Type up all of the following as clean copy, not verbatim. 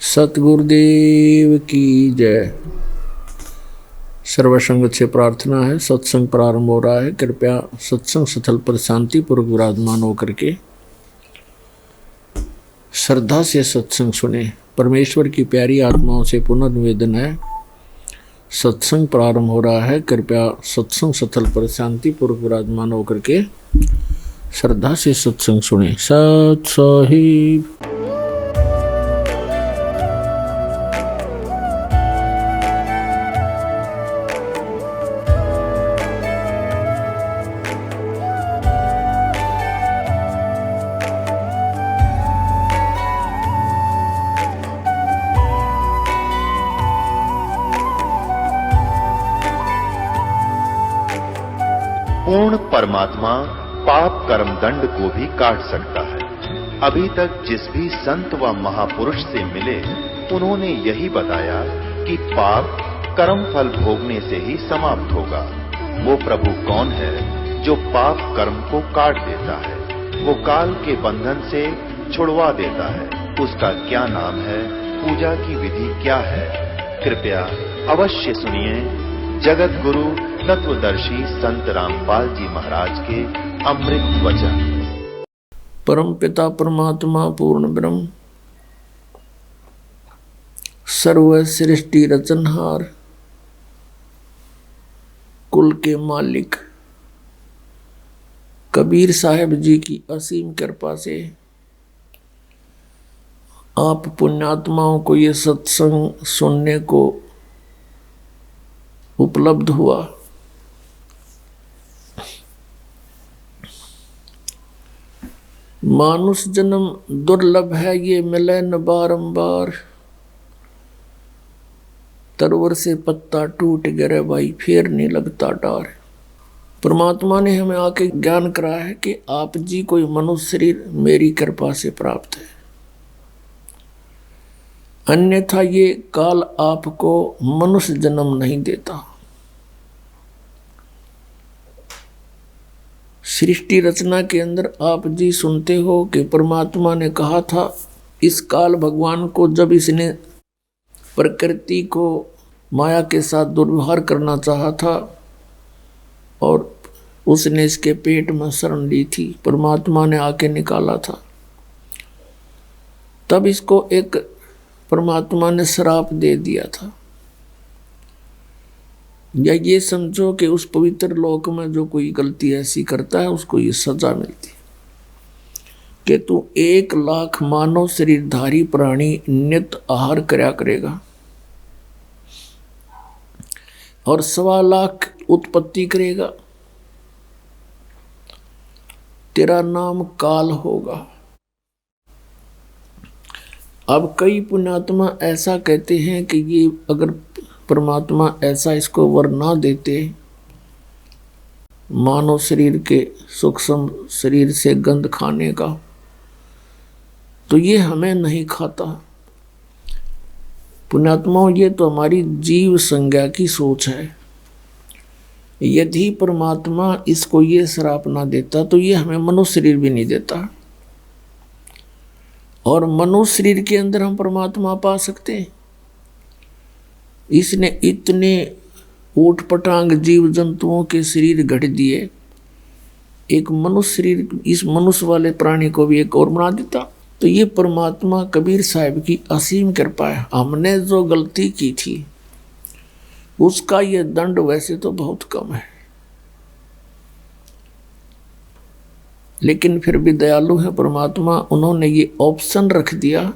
सतगुरुदेव की जय। सर्वसंग से प्रार्थना है। सत्संग प्रारंभ हो रहा है। कृपया सत्संग स्थल पर शांतिपूर्वक विराजमान होकर के श्रद्धा से सत्संग सुने। परमेश्वर की प्यारी आत्माओं से पुनः निवेदन है, सत्संग प्रारंभ हो रहा है। कृपया सत्संग स्थल पर शांतिपूर्वक विराजमान होकर के श्रद्धा से सत्संग सुने। सत साहिब। पूर्ण परमात्मा पाप कर्म दंड को भी काट सकता है। अभी तक जिस भी संत व महापुरुष से मिले, उन्होंने यही बताया कि पाप कर्म फल भोगने से ही समाप्त होगा। वो प्रभु कौन है जो पाप कर्म को काट देता है, वो काल के बंधन से छुड़वा देता है। उसका क्या नाम है, पूजा की विधि क्या है? कृपया अवश्य सुनिए जगत गुरु तत्वदर्शी संत रामपाल जी महाराज के अमृत वचन। परम पिता परमात्मा पूर्ण ब्रह्म, सर्व सृष्टि रचनहार, कुल के मालिक कबीर साहब जी की असीम कृपा से आप पुण्यात्माओं को ये सत्संग सुनने को उपलब्ध हुआ। मानुष जन्म दुर्लभ है, ये मिले न बारंबार। तरवर से पत्ता टूट गिरे भाई, फिर नहीं लगता डार। परमात्मा ने हमें आके ज्ञान कराया है कि आप जी कोई मनुष्य शरीर मेरी कृपा से प्राप्त है, अन्यथा ये काल आपको मनुष्य जन्म नहीं देता। सृष्टि रचना के अंदर आप जी सुनते हो कि परमात्मा ने कहा था, इस काल भगवान को जब इसने प्रकृति को माया के साथ दुर्व्यवहार करना चाहा था और उसने इसके पेट में शरण ली थी, परमात्मा ने आके निकाला था। तब इसको एक परमात्मा ने श्राप दे दिया था, या ये समझो कि उस पवित्र लोक में जो कोई गलती ऐसी करता है उसको ये सजा मिलती कि तू 1,00,000 मानव शरीरधारी प्राणी नित्य आहार करया करेगा और 1,25,000 उत्पत्ति करेगा, तेरा नाम काल होगा। अब कई पुण्यात्मा ऐसा कहते हैं कि ये अगर परमात्मा ऐसा इसको वर ना देते, मानव शरीर के सूक्ष्म शरीर से गंध खाने का, तो ये हमें नहीं खाता। पुण्यात्माओं, ये तो हमारी जीव संज्ञा की सोच है। यदि परमात्मा इसको ये श्राप ना देता तो ये हमें मनुष्य शरीर भी नहीं देता, और मनुष्य शरीर के अंदर हम परमात्मा पा सकते हैं। इसने इतने ऊट पटांग जीव जंतुओं के शरीर गढ़ दिए, एक मनुष्य शरीर इस मनुष्य वाले प्राणी को भी एक और बना देता। तो ये परमात्मा कबीर साहब की असीम कृपा है। हमने जो गलती की थी उसका ये दंड वैसे तो बहुत कम है, लेकिन फिर भी दयालु है परमात्मा। उन्होंने ये ऑप्शन रख दिया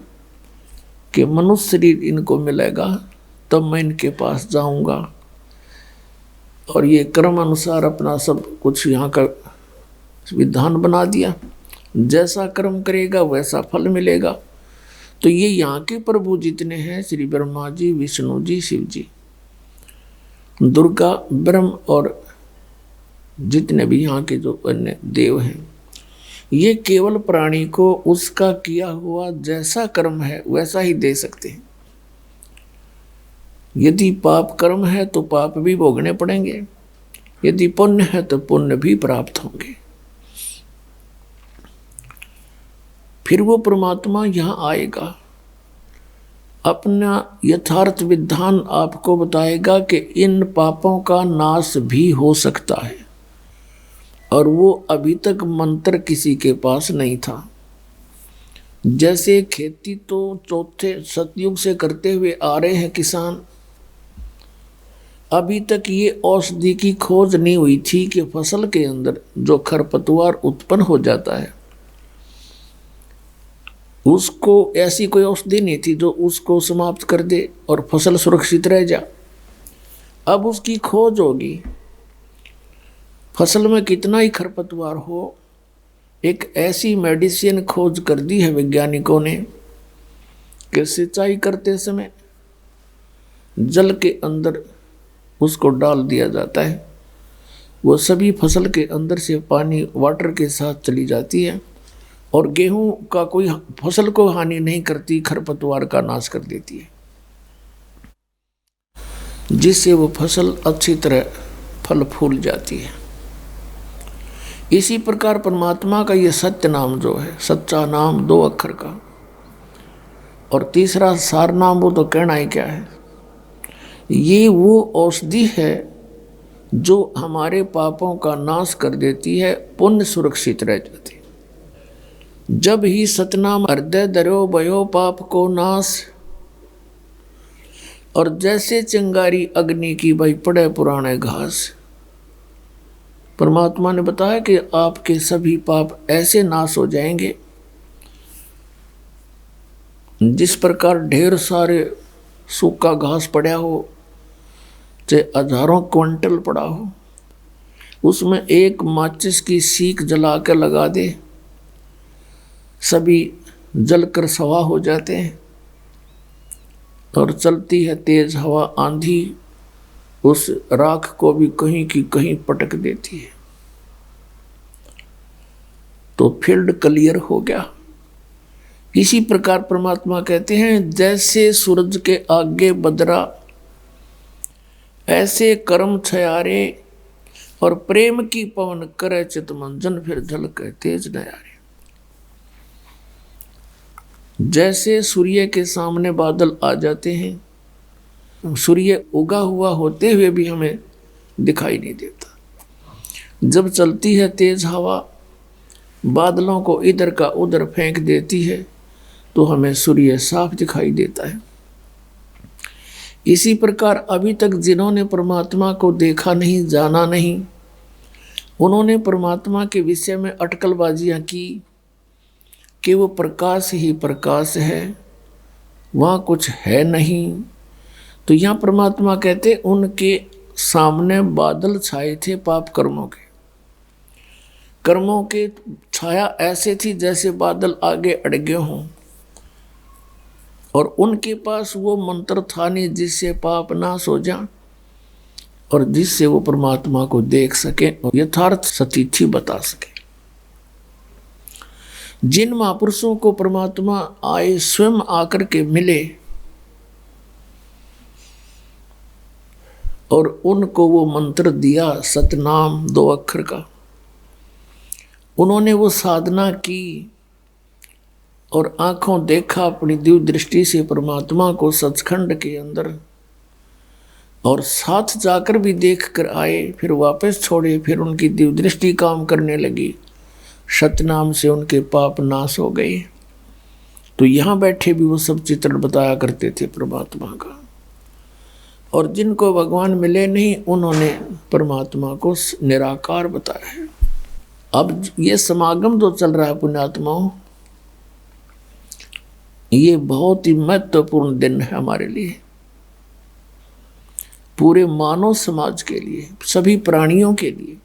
कि मनुष्य शरीर इनको मिलेगा तब मैं इनके पास जाऊंगा, और ये कर्म अनुसार अपना सब कुछ यहाँ का विधान बना दिया। जैसा कर्म करेगा वैसा फल मिलेगा। तो ये यहाँ के प्रभु जितने हैं, श्री ब्रह्मा जी, विष्णु जी, शिव जी, दुर्गा, ब्रह्म और जितने भी यहाँ के जो अन्य देव हैं, ये केवल प्राणी को उसका किया हुआ जैसा कर्म है वैसा ही दे सकते हैं। यदि पाप कर्म है तो पाप भी भोगने पड़ेंगे, यदि पुण्य है तो पुण्य भी प्राप्त होंगे। फिर वो परमात्मा यहाँ आएगा अपना यथार्थ विधान आपको बताएगा कि इन पापों का नाश भी हो सकता है, और वो अभी तक मंत्र किसी के पास नहीं था। जैसे खेती तो चौथे सतयुग से करते हुए आ रहे हैं किसान, अभी तक ये औषधि की खोज नहीं हुई थी कि फसल के अंदर जो खरपतवार उत्पन्न हो जाता है उसको ऐसी कोई औषधि नहीं थी जो उसको समाप्त कर दे और फसल सुरक्षित रह जा। अब उसकी खोज होगी। फसल में कितना ही खरपतवार हो, एक ऐसी मेडिसिन खोज कर दी है वैज्ञानिकों ने कि सिंचाई करते समय जल के अंदर उसको डाल दिया जाता है, वो सभी फसल के अंदर से पानी वाटर के साथ चली जाती है और गेहूं का कोई फसल को हानि नहीं करती, खरपतवार का नाश कर देती है, जिससे वो फसल अच्छी तरह फल फूल जाती है। इसी प्रकार परमात्मा का ये सत्य नाम जो है, सच्चा नाम 2 अक्षर का, और तीसरा सार नाम, वो तो कहना ही क्या है। ये वो औषधि है जो हमारे पापों का नाश कर देती है, पुण्य सुरक्षित रह जाती है। जब ही सतनाम हृदय धरो भयो पाप को नाश, और जैसे चिंगारी अग्नि की भाई पड़े पुराने घास। परमात्मा ने बताया कि आपके सभी पाप ऐसे नाश हो जाएंगे जिस प्रकार ढेर सारे सूखा घास पड़ा हो, चाहे हजारों क्विंटल पड़ा हो, उसमें एक माचिस की सीख जला कर लगा दे, सभी जलकर सवा हो जाते हैं, और चलती है तेज हवा आंधी, उस राख को भी कहीं की कहीं पटक देती है, तो फील्ड क्लियर हो गया। इसी प्रकार परमात्मा कहते हैं, जैसे सूरज के आगे बदरा, ऐसे कर्म छयारे, और प्रेम की पवन करे चितमंजन, फिर झलके तेज नयारे। जैसे सूर्य के सामने बादल आ जाते हैं, सूर्य उगा हुआ होते हुए भी हमें दिखाई नहीं देता। जब चलती है तेज हवा, बादलों को इधर का उधर फेंक देती है, तो हमें सूर्य साफ दिखाई देता है। इसी प्रकार अभी तक जिन्होंने परमात्मा को देखा नहीं, जाना नहीं, उन्होंने परमात्मा के विषय में अटकलबाजियां की कि वो प्रकाश ही प्रकाश है, वहाँ कुछ है नहीं। तो यहाँ परमात्मा कहते उनके सामने बादल छाए थे पाप कर्मों के छाया ऐसे थी जैसे बादल आगे अड़गे हों, और उनके पास वो मंत्र था नहीं जिससे पाप नाश हो जाए और जिससे वो परमात्मा को देख सके और यथार्थ सतिथि बता सके। जिन महापुरुषों को परमात्मा आए स्वयं आकर के मिले और उनको वो मंत्र दिया सतनाम 2 अक्षर का, उन्होंने वो साधना की और आंखों देखा अपनी दिव्य दृष्टि से परमात्मा को सचखंड के अंदर, और साथ जाकर भी देख कर आए, फिर वापस छोड़े, फिर उनकी दिव्य दृष्टि काम करने लगी, सतनाम से उनके पाप नाश हो गए। तो यहाँ बैठे भी वो सब चित्रण बताया करते थे परमात्मा का, और जिनको भगवान मिले नहीं उन्होंने परमात्मा को निराकार बताया है। अब ये समागम जो चल रहा है पुण्यात्माओं, ये बहुत ही महत्वपूर्ण दिन है हमारे लिए, पूरे मानव समाज के लिए, सभी प्राणियों के लिए।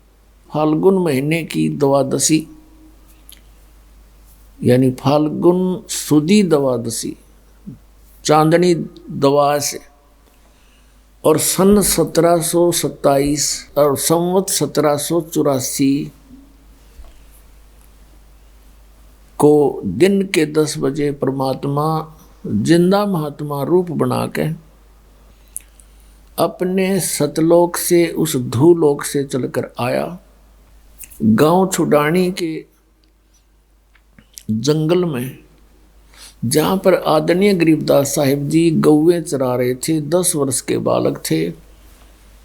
फाल्गुन महीने की द्वादशी यानी फाल्गुन सुदी द्वादशी, चांदनी द्वादश, और सन 1727 और संवत 1784 को दिन के 10 बजे परमात्मा जिंदा महात्मा रूप बना के अपने सतलोक से, उस धूलोक से चलकर आया। गांव छुडानी के जंगल में जहाँ पर आदरणीय गरीबदास साहिब जी गौवें चरा रहे थे, 10 वर्ष के बालक थे।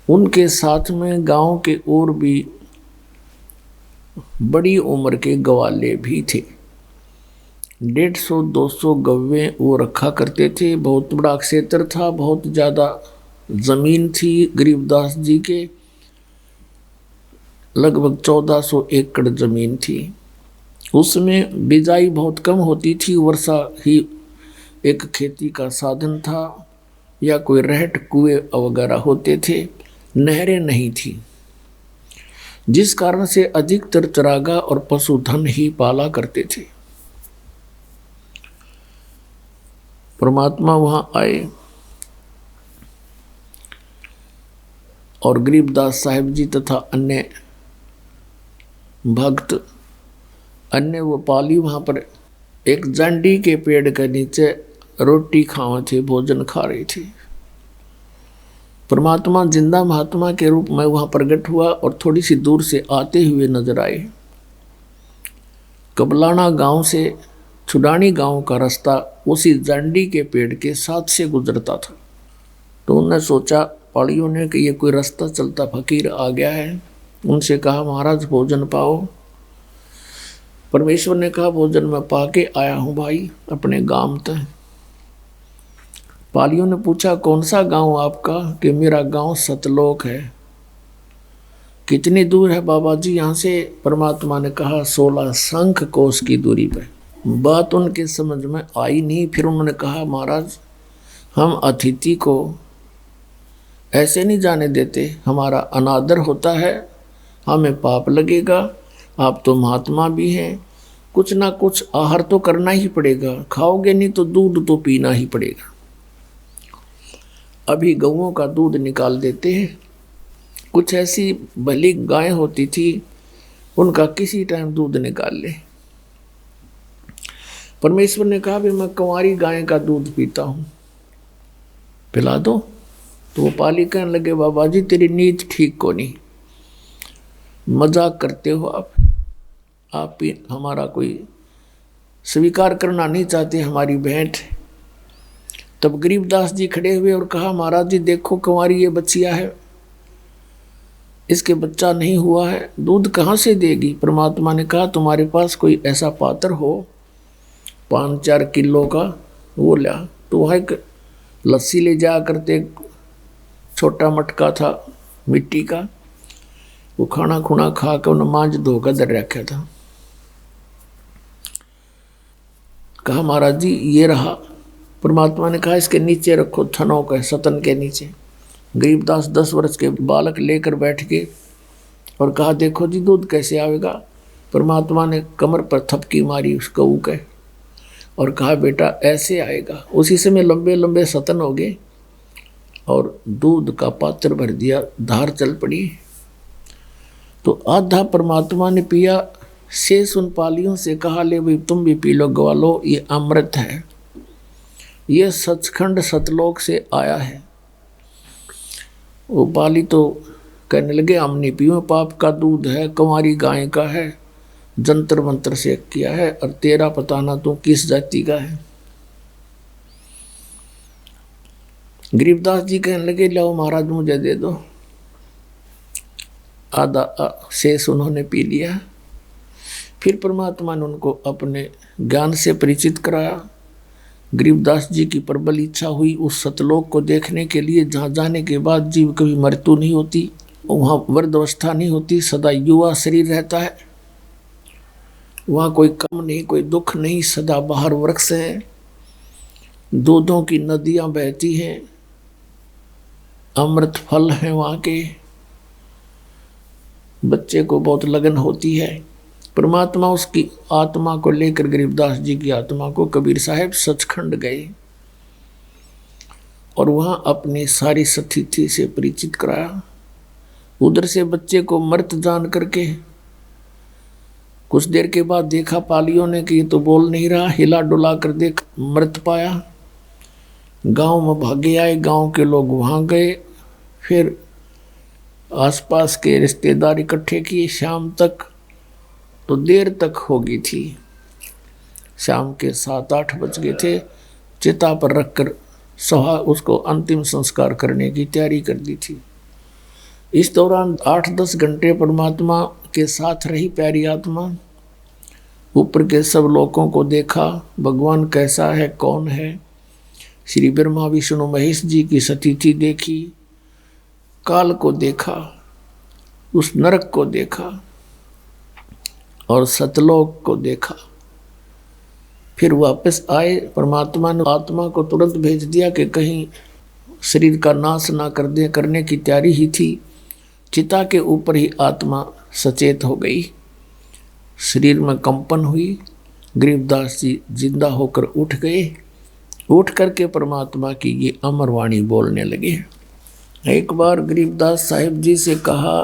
उनके साथ में गांव के और भी बड़ी उम्र के ग्वाले भी थे। 150-200 गौवें वो रखा करते थे। बहुत बड़ा क्षेत्र था, बहुत ज़्यादा जमीन थी गरीबदास जी के, लगभग 1400 एकड़ जमीन थी। उसमें बिजाई बहुत कम होती थी, वर्षा ही एक खेती का साधन था, या कोई रहट कुएं वगैरह होते थे, नहरें नहीं थी, जिस कारण से अधिकतर चरागा और पशुधन ही पाला करते थे। परमात्मा वहां आए और गरीबदास साहिब जी तथा अन्य भक्त, अन्य वो पाली वहां पर एक जांडी के पेड़ के नीचे रोटी खावे थे, भोजन खा रहे थे। परमात्मा जिंदा महात्मा के रूप में वहां प्रकट हुआ और थोड़ी सी दूर से आते हुए नजर आए। कबलाना गांव से छुडानी गांव का रास्ता उसी जांडी के पेड़ के साथ से गुजरता था। तो उन्होंने सोचा, पाड़ियों ने, कि ये कोई रास्ता चलता फकीर आ गया है। उनसे कहा, महाराज भोजन पाओ। परमेश्वर ने कहा, भोजन मैं पाके आया हूँ भाई, अपने गांव तक। पालियों ने पूछा, कौन सा गांव आपका? कि मेरा गांव सतलोक है। कितनी दूर है बाबा जी यहाँ से? परमात्मा ने कहा, 16 शंख कोस की दूरी पर। बात उनके समझ में आई नहीं। फिर उन्होंने कहा, महाराज हम अतिथि को ऐसे नहीं जाने देते, हमारा अनादर होता है, हमें पाप लगेगा। आप तो महात्मा भी हैं, कुछ ना कुछ आहार तो करना ही पड़ेगा, खाओगे नहीं तो दूध तो पीना ही पड़ेगा। अभी गऊओं का दूध निकाल देते हैं। कुछ ऐसी भली गायें होती थी, उनका किसी टाइम दूध निकाल ले। परमेश्वर ने कहा, भी मैं कुंवारी गाय का दूध पीता हूँ, पिला दो। तो वो पाली कहने लगे, बाबा जी तेरी नीयत ठीक को नहीं, मजाक करते हो आप भी हमारा कोई स्वीकार करना नहीं चाहते हमारी भेंट। तब गरीबदास जी खड़े हुए और कहा, महाराज जी देखो कुंवारी ये बच्चिया है, इसके बच्चा नहीं हुआ है, दूध कहाँ से देगी? परमात्मा ने कहा, तुम्हारे पास कोई ऐसा पात्र हो 5-4 किलो का, वो ला। तो वह एक लस्सी ले जा करते, छोटा मटका था मिट्टी का, वो खाना खुना खा के उन्हें मांझ धोकर दर रखा था। कहा, महाराज जी ये रहा। परमात्मा ने कहा, इसके नीचे रखो, थनों के सतन के नीचे। गरीबदास 10 वर्ष के बालक लेकर बैठ गए और कहा, देखो जी दूध कैसे आवेगा? परमात्मा ने कमर पर थपकी मारी उस गऊ के और कहा, बेटा ऐसे आएगा। उसी समय लंबे लंबे सतन हो गए और दूध का पात्र भर दिया, धार चल पड़ी। तो आधा परमात्मा ने पिया। शेष उन पालियों से कहा, ले भाई तुम भी पी लो ग्वालो, ये अमृत है, ये सचखंड सतलोक से आया है। वो पाली तो कहने लगे, हम नहीं पियो, पाप का दूध है, कुंवारी गाय का है, जंतर मंत्र से किया है, और तेरा पता ना तू किस जाति का है। गरीबदास जी कहने लगे, लो महाराज मुझे दे दो। आधा शेष उन्होंने पी लिया। फिर परमात्मा ने उनको अपने ज्ञान से परिचित कराया। गरीबदास जी की प्रबल इच्छा हुई उस सतलोक को देखने के लिए, जहाँ जाने के बाद जीव कभी मृत्यु नहीं होती, वहाँ वृद्धावस्था नहीं होती, सदा युवा शरीर रहता है। वहाँ कोई कम नहीं, कोई दुख नहीं, सदा बाहर वृक्ष हैं, दूधों की नदियाँ बहती हैं, अमृत फल हैं वहाँ के। बच्चे को बहुत लगन होती है। परमात्मा उसकी आत्मा को लेकर, गरीबदास जी की आत्मा को, कबीर साहब सचखंड गए और वहाँ अपनी सारी सतिथि से परिचित कराया। उधर से बच्चे को मृत जान करके कुछ देर के बाद देखा पालियों ने कि ये तो बोल नहीं रहा, हिला डुला कर देख मृत पाया। गांव में भागे आए, गांव के लोग वहाँ गए, फिर आसपास के रिश्तेदार इकट्ठे किए। शाम तक तो देर तक हो गई थी, शाम के 7-8 बज गए थे। चिता पर रखकर सहा उसको अंतिम संस्कार करने की तैयारी कर दी थी। इस दौरान 8-10 घंटे परमात्मा के साथ रही प्यारी आत्मा। ऊपर के सब लोगों को देखा, भगवान कैसा है, कौन है। श्री ब्रह्मा विष्णु महेश जी की स्थिति देखी, काल को देखा, उस नरक को देखा और सतलोक को देखा। फिर वापस आए। परमात्मा ने आत्मा को तुरंत भेज दिया कि कहीं शरीर का नाश ना कर दे, करने की तैयारी ही थी। चिता के ऊपर ही आत्मा सचेत हो गई, शरीर में कंपन हुई। गरीबदास जी जिंदा होकर उठ गए। उठ करके परमात्मा की ये अमर वाणी बोलने लगे। एक बार गरीबदास साहिब जी से कहा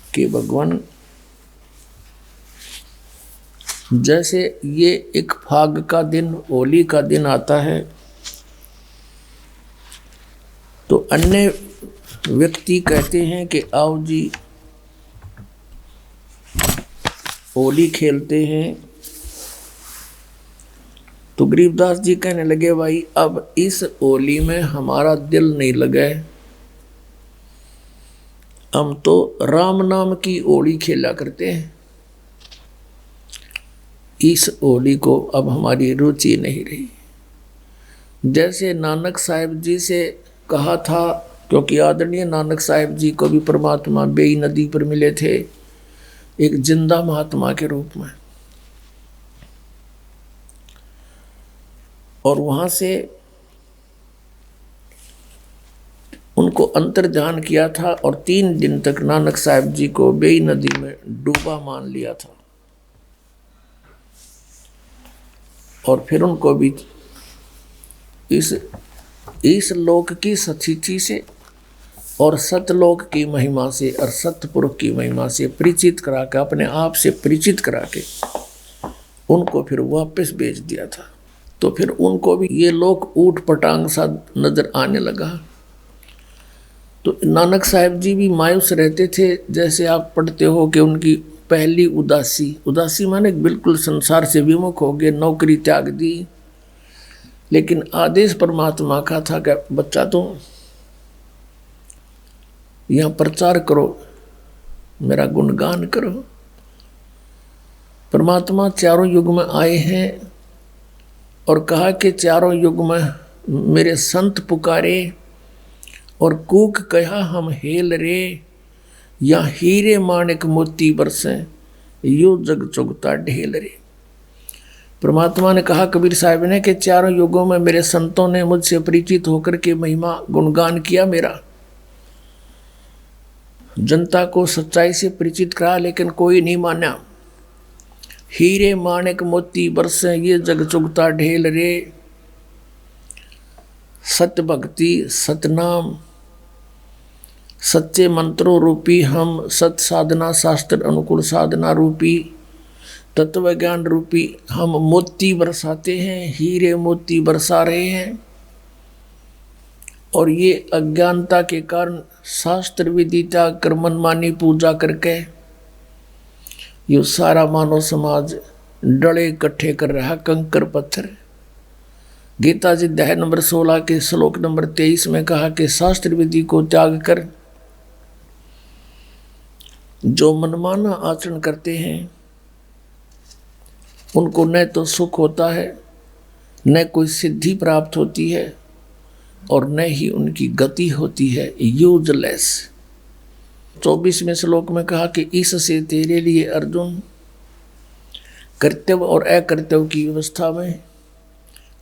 कि भगवान, जैसे ये एक फाग का दिन, होली का दिन आता है, तो अन्य व्यक्ति कहते हैं कि आओ जी होली खेलते हैं। तो गरीबदास जी कहने लगे, भाई अब इस होली में हमारा दिल नहीं लगे, हम तो राम नाम की होली खेला करते हैं, इस होली को अब हमारी रुचि नहीं रही। जैसे नानक साहिब जी से कहा था, क्योंकि आदरणीय नानक साहिब जी को भी परमात्मा बेई नदी पर मिले थे एक जिंदा महात्मा के रूप में, और वहां से उनको अंतर्ध्यान किया था और 3 दिन तक नानक साहिब जी को बेई नदी में डूबा मान लिया था। और फिर उनको भी इस लोक की स्थिति से और सतलोक की महिमा से और सतपुरुष की महिमा से परिचित करा के, अपने आप से परिचित करा के उनको फिर वापस भेज दिया था। तो फिर उनको भी ये लोक ऊट पटांग सा नजर आने लगा। तो नानक साहिब जी भी मायूस रहते थे। जैसे आप पढ़ते हो कि उनकी पहली उदासी माने बिल्कुल संसार से विमुख हो गए, नौकरी त्याग दी। लेकिन आदेश परमात्मा का था कि बच्चा तुम यहाँ प्रचार करो, मेरा गुणगान करो। परमात्मा चारों युग में आए हैं और कहा कि चारों युग में मेरे संत पुकारे और कूक कहा हम हेल रे, या हीरे माणिक मोती बरसे यो जग चुगता ढेल रे। परमात्मा ने कहा कबीर साहब ने कि चारों युगों में मेरे संतों ने मुझसे परिचित होकर के महिमा गुणगान किया मेरा, जनता को सच्चाई से परिचित करा, लेकिन कोई नहीं माना। हीरे माणिक मोती बरसे ये जग चुगता ढेल रे। सत्य भक्ति सतनाम सच्चे मंत्रों रूपी हम, सत साधना शास्त्र अनुकूल साधना रूपी, तत्व ज्ञान रूपी हम मोती बरसाते हैं, हीरे मोती बरसा रहे हैं। और ये अज्ञानता के कारण शास्त्र विधि त्याग कर मनमानी पूजा करके ये सारा मानव समाज डले इकट्ठे कर रहा, कंकर पत्थर। गीता जी अध्याय नंबर 16 के श्लोक नंबर 23 में कहा कि शास्त्र विधि को त्याग कर जो मनमाना आचरण करते हैं उनको न तो सुख होता है, न कोई सिद्धि प्राप्त होती है, और न ही उनकी गति होती है, यूजलेस। 24वें श्लोक में कहा कि इससे तेरे लिए अर्जुन कर्तव्य और अकर्तव्य की व्यवस्था में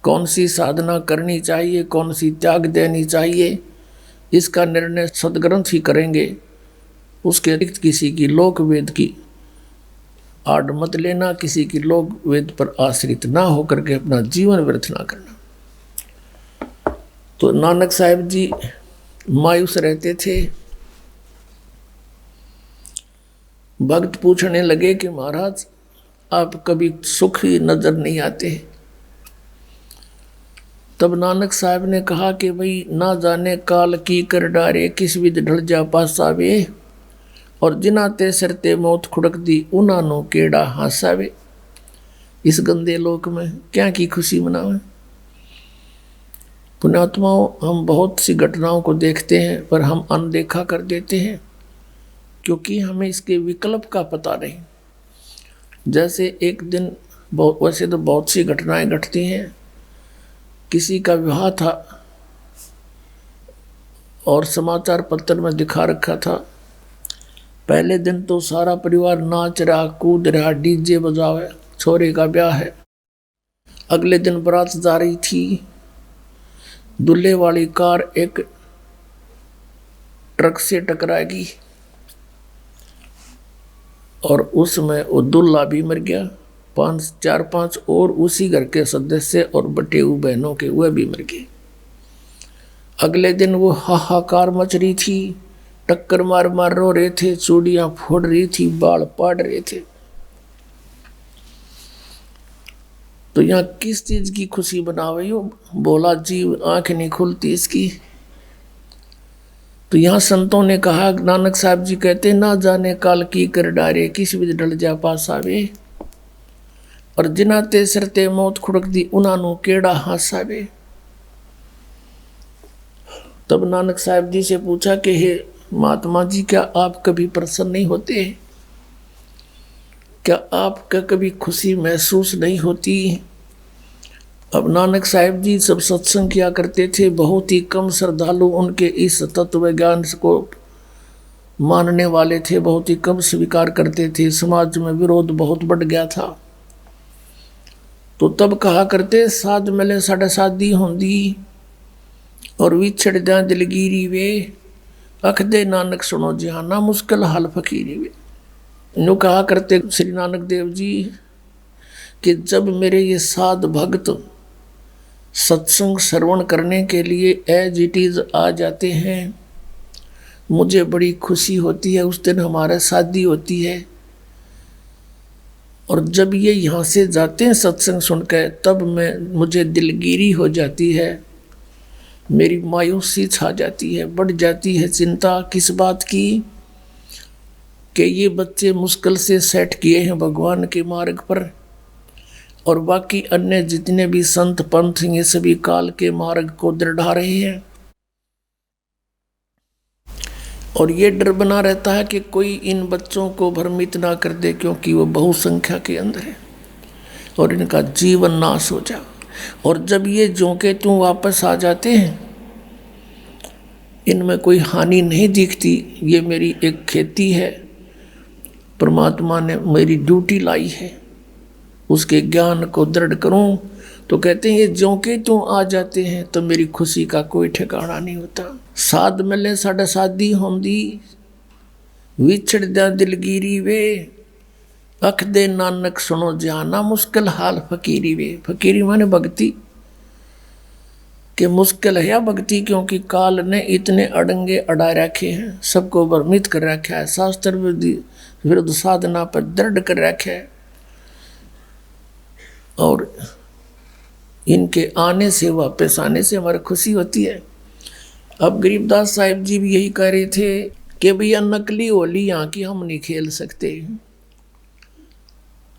कौन सी साधना करनी चाहिए, कौन सी त्याग देनी चाहिए, इसका निर्णय सदग्रंथ ही करेंगे। उसके अतिरिक्त किसी की लोक वेद की आड़ मत लेना, किसी की लोक वेद पर आश्रित ना होकर के अपना जीवन व्यर्थ ना करना। तो नानक साहिब जी मायूस रहते थे। भक्त पूछने लगे कि महाराज आप कभी सुख ही नजर नहीं आते। तब नानक साहब ने कहा कि भाई ना जाने काल की कर डारे, किस विध ढल जा पासावे, और जिना ते सिर ते मौत खुड़क दी उना नो केड़ा हासावे। इस गंदे लोक में क्या की खुशी मनावे। पुण्यात्माओं, हम बहुत सी घटनाओं को देखते हैं पर हम अनदेखा कर देते हैं क्योंकि हमें इसके विकल्प का पता नहीं। जैसे एक दिन वैसे तो बहुत सी घटनाएं घटती हैं। किसी का विवाह था और समाचार पत्र में दिखा रखा था। पहले दिन तो सारा परिवार नाच रहा, कूद रहा, डीजे बजावे, छोरे का ब्याह है। अगले दिन बारात जा रही थी। दूल्हे वाली कार एक ट्रक से टकराएगी और उसमें वो दूल्हा भी मर गया, 4-5 और उसी घर के सदस्य और बटे हुए बहनों के वह भी मर गए। अगले दिन वो हाहाकार मच रही थी, टक्कर मार मार रो रहे थे, चूड़ियां फोड़ रही थी, बाल पाड़ रहे थे। तो यहाँ किस चीज की खुशी बनावे हो? बोला जीव आंख नहीं खुलती इसकी। तो यहाँ संतों ने कहा, नानक साहब जी कहते, ना जाने काल की कर डारे, किस विध ढल जा पास आवे। और जिना ते सिर ते मौत खुड़क दी उना नु केड़ा हासावे। तब नानक साहब जी से पूछा कि हे महात्मा जी, क्या आप कभी प्रसन्न नहीं होते? क्या आपका कभी खुशी महसूस नहीं होती? अब नानक साहब जी सब सत्संग किया करते थे। बहुत ही कम श्रद्धालु उनके इस तत्व ज्ञान को मानने वाले थे, बहुत ही कम स्वीकार करते थे। समाज में विरोध बहुत बढ़ गया था। तो तब कहा करते, साध मिले साढ़े शादी होंदी और विछड़ जा दिलगिरी वे, अख दे नानक सुनो जिहाना मुश्किल हाल फकीरी वे। यूँ कहा करते श्री नानक देव जी कि जब मेरे ये साध भक्त सत्संग श्रवण करने के लिए एज इट इज आ जाते हैं, मुझे बड़ी खुशी होती है। उस दिन हमारा शादी होती है और जब ये यहाँ से जाते हैं सत्संग सुनकर, तब मुझे दिलगिरी हो जाती है, मेरी मायूसी छा जाती है, बढ़ जाती है चिंता। किस बात की? कि ये बच्चे मुश्किल से सेट किए हैं भगवान के मार्ग पर और बाकी अन्य जितने भी संत पंथ ये सभी काल के मार्ग को दृढ़ा रहे हैं। और ये डर बना रहता है कि कोई इन बच्चों को भ्रमित ना कर दे, क्योंकि वो बहुसंख्या के अंदर है और इनका जीवन नाश हो जा। और जब ये जोंके त्यों वापस आ जाते हैं, इनमें कोई हानि नहीं दिखती। ये मेरी एक खेती है, परमात्मा ने मेरी ड्यूटी लाई है, उसके ज्ञान को दृढ़ करूं। तो कहते हैं ये जोंके त्यों आ जाते हैं तो मेरी खुशी का कोई ठिकाना नहीं होता। साध मिले साढ़े शादी होंदी, विछड़ जा दिलगिरी वे, अख दे नानक सुनो जाना मुश्किल हाल फकीरी वे। फकीरी माने भक्ति के मुश्किल है या भक्ति, क्योंकि काल ने इतने अड़ंगे अड़ा रखे हैं, सबको भ्रमित कर रखा है, शास्त्र विरुद्ध साधना पर दृढ़ कर रखा है। और इनके आने से, वापस आने से हमारी खुशी होती है। अब गरीबदास साहिब जी भी यही कह रहे थे कि भैया नकली होली यहाँ की हम नहीं खेल सकते,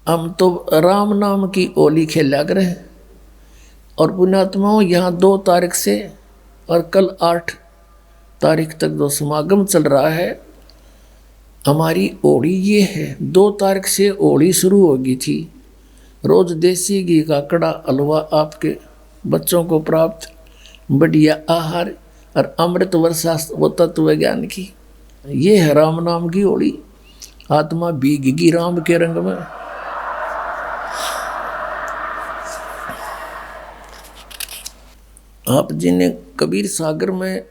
हम तो राम नाम की होली खेला करें। और पुण्यात्माओं, यहाँ 2 तारीख से और कल 8 तारीख तक जो समागम चल रहा है, हमारी होली ये है। 2 तारीख से होली शुरू होगी थी। रोज देसी घी का कड़ा हलवा आपके बच्चों को प्राप्त, बढ़िया आहार और अमृत वर्षा वो तत्व ज्ञान की। ये है राम नाम की होली। आत्मा भीगेगी राम के रंग में। आप जी ने कबीर सागर में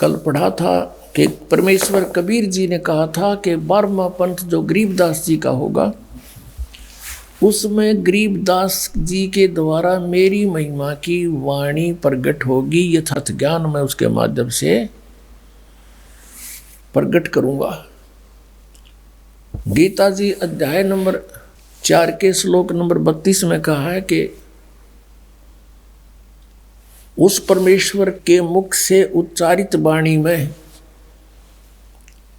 कल पढ़ा था कि परमेश्वर कबीर जी ने कहा था कि 12वां पंथ जो गरीबदास जी का होगा, उसमें गरीबदास जी के द्वारा मेरी महिमा की वाणी प्रकट होगी। यथार्थ ज्ञान मैं उसके माध्यम से प्रकट करूंगा। गीता जी अध्याय नंबर 4 के श्लोक नंबर 32 में कहा है कि उस परमेश्वर के मुख से उच्चारित वाणी में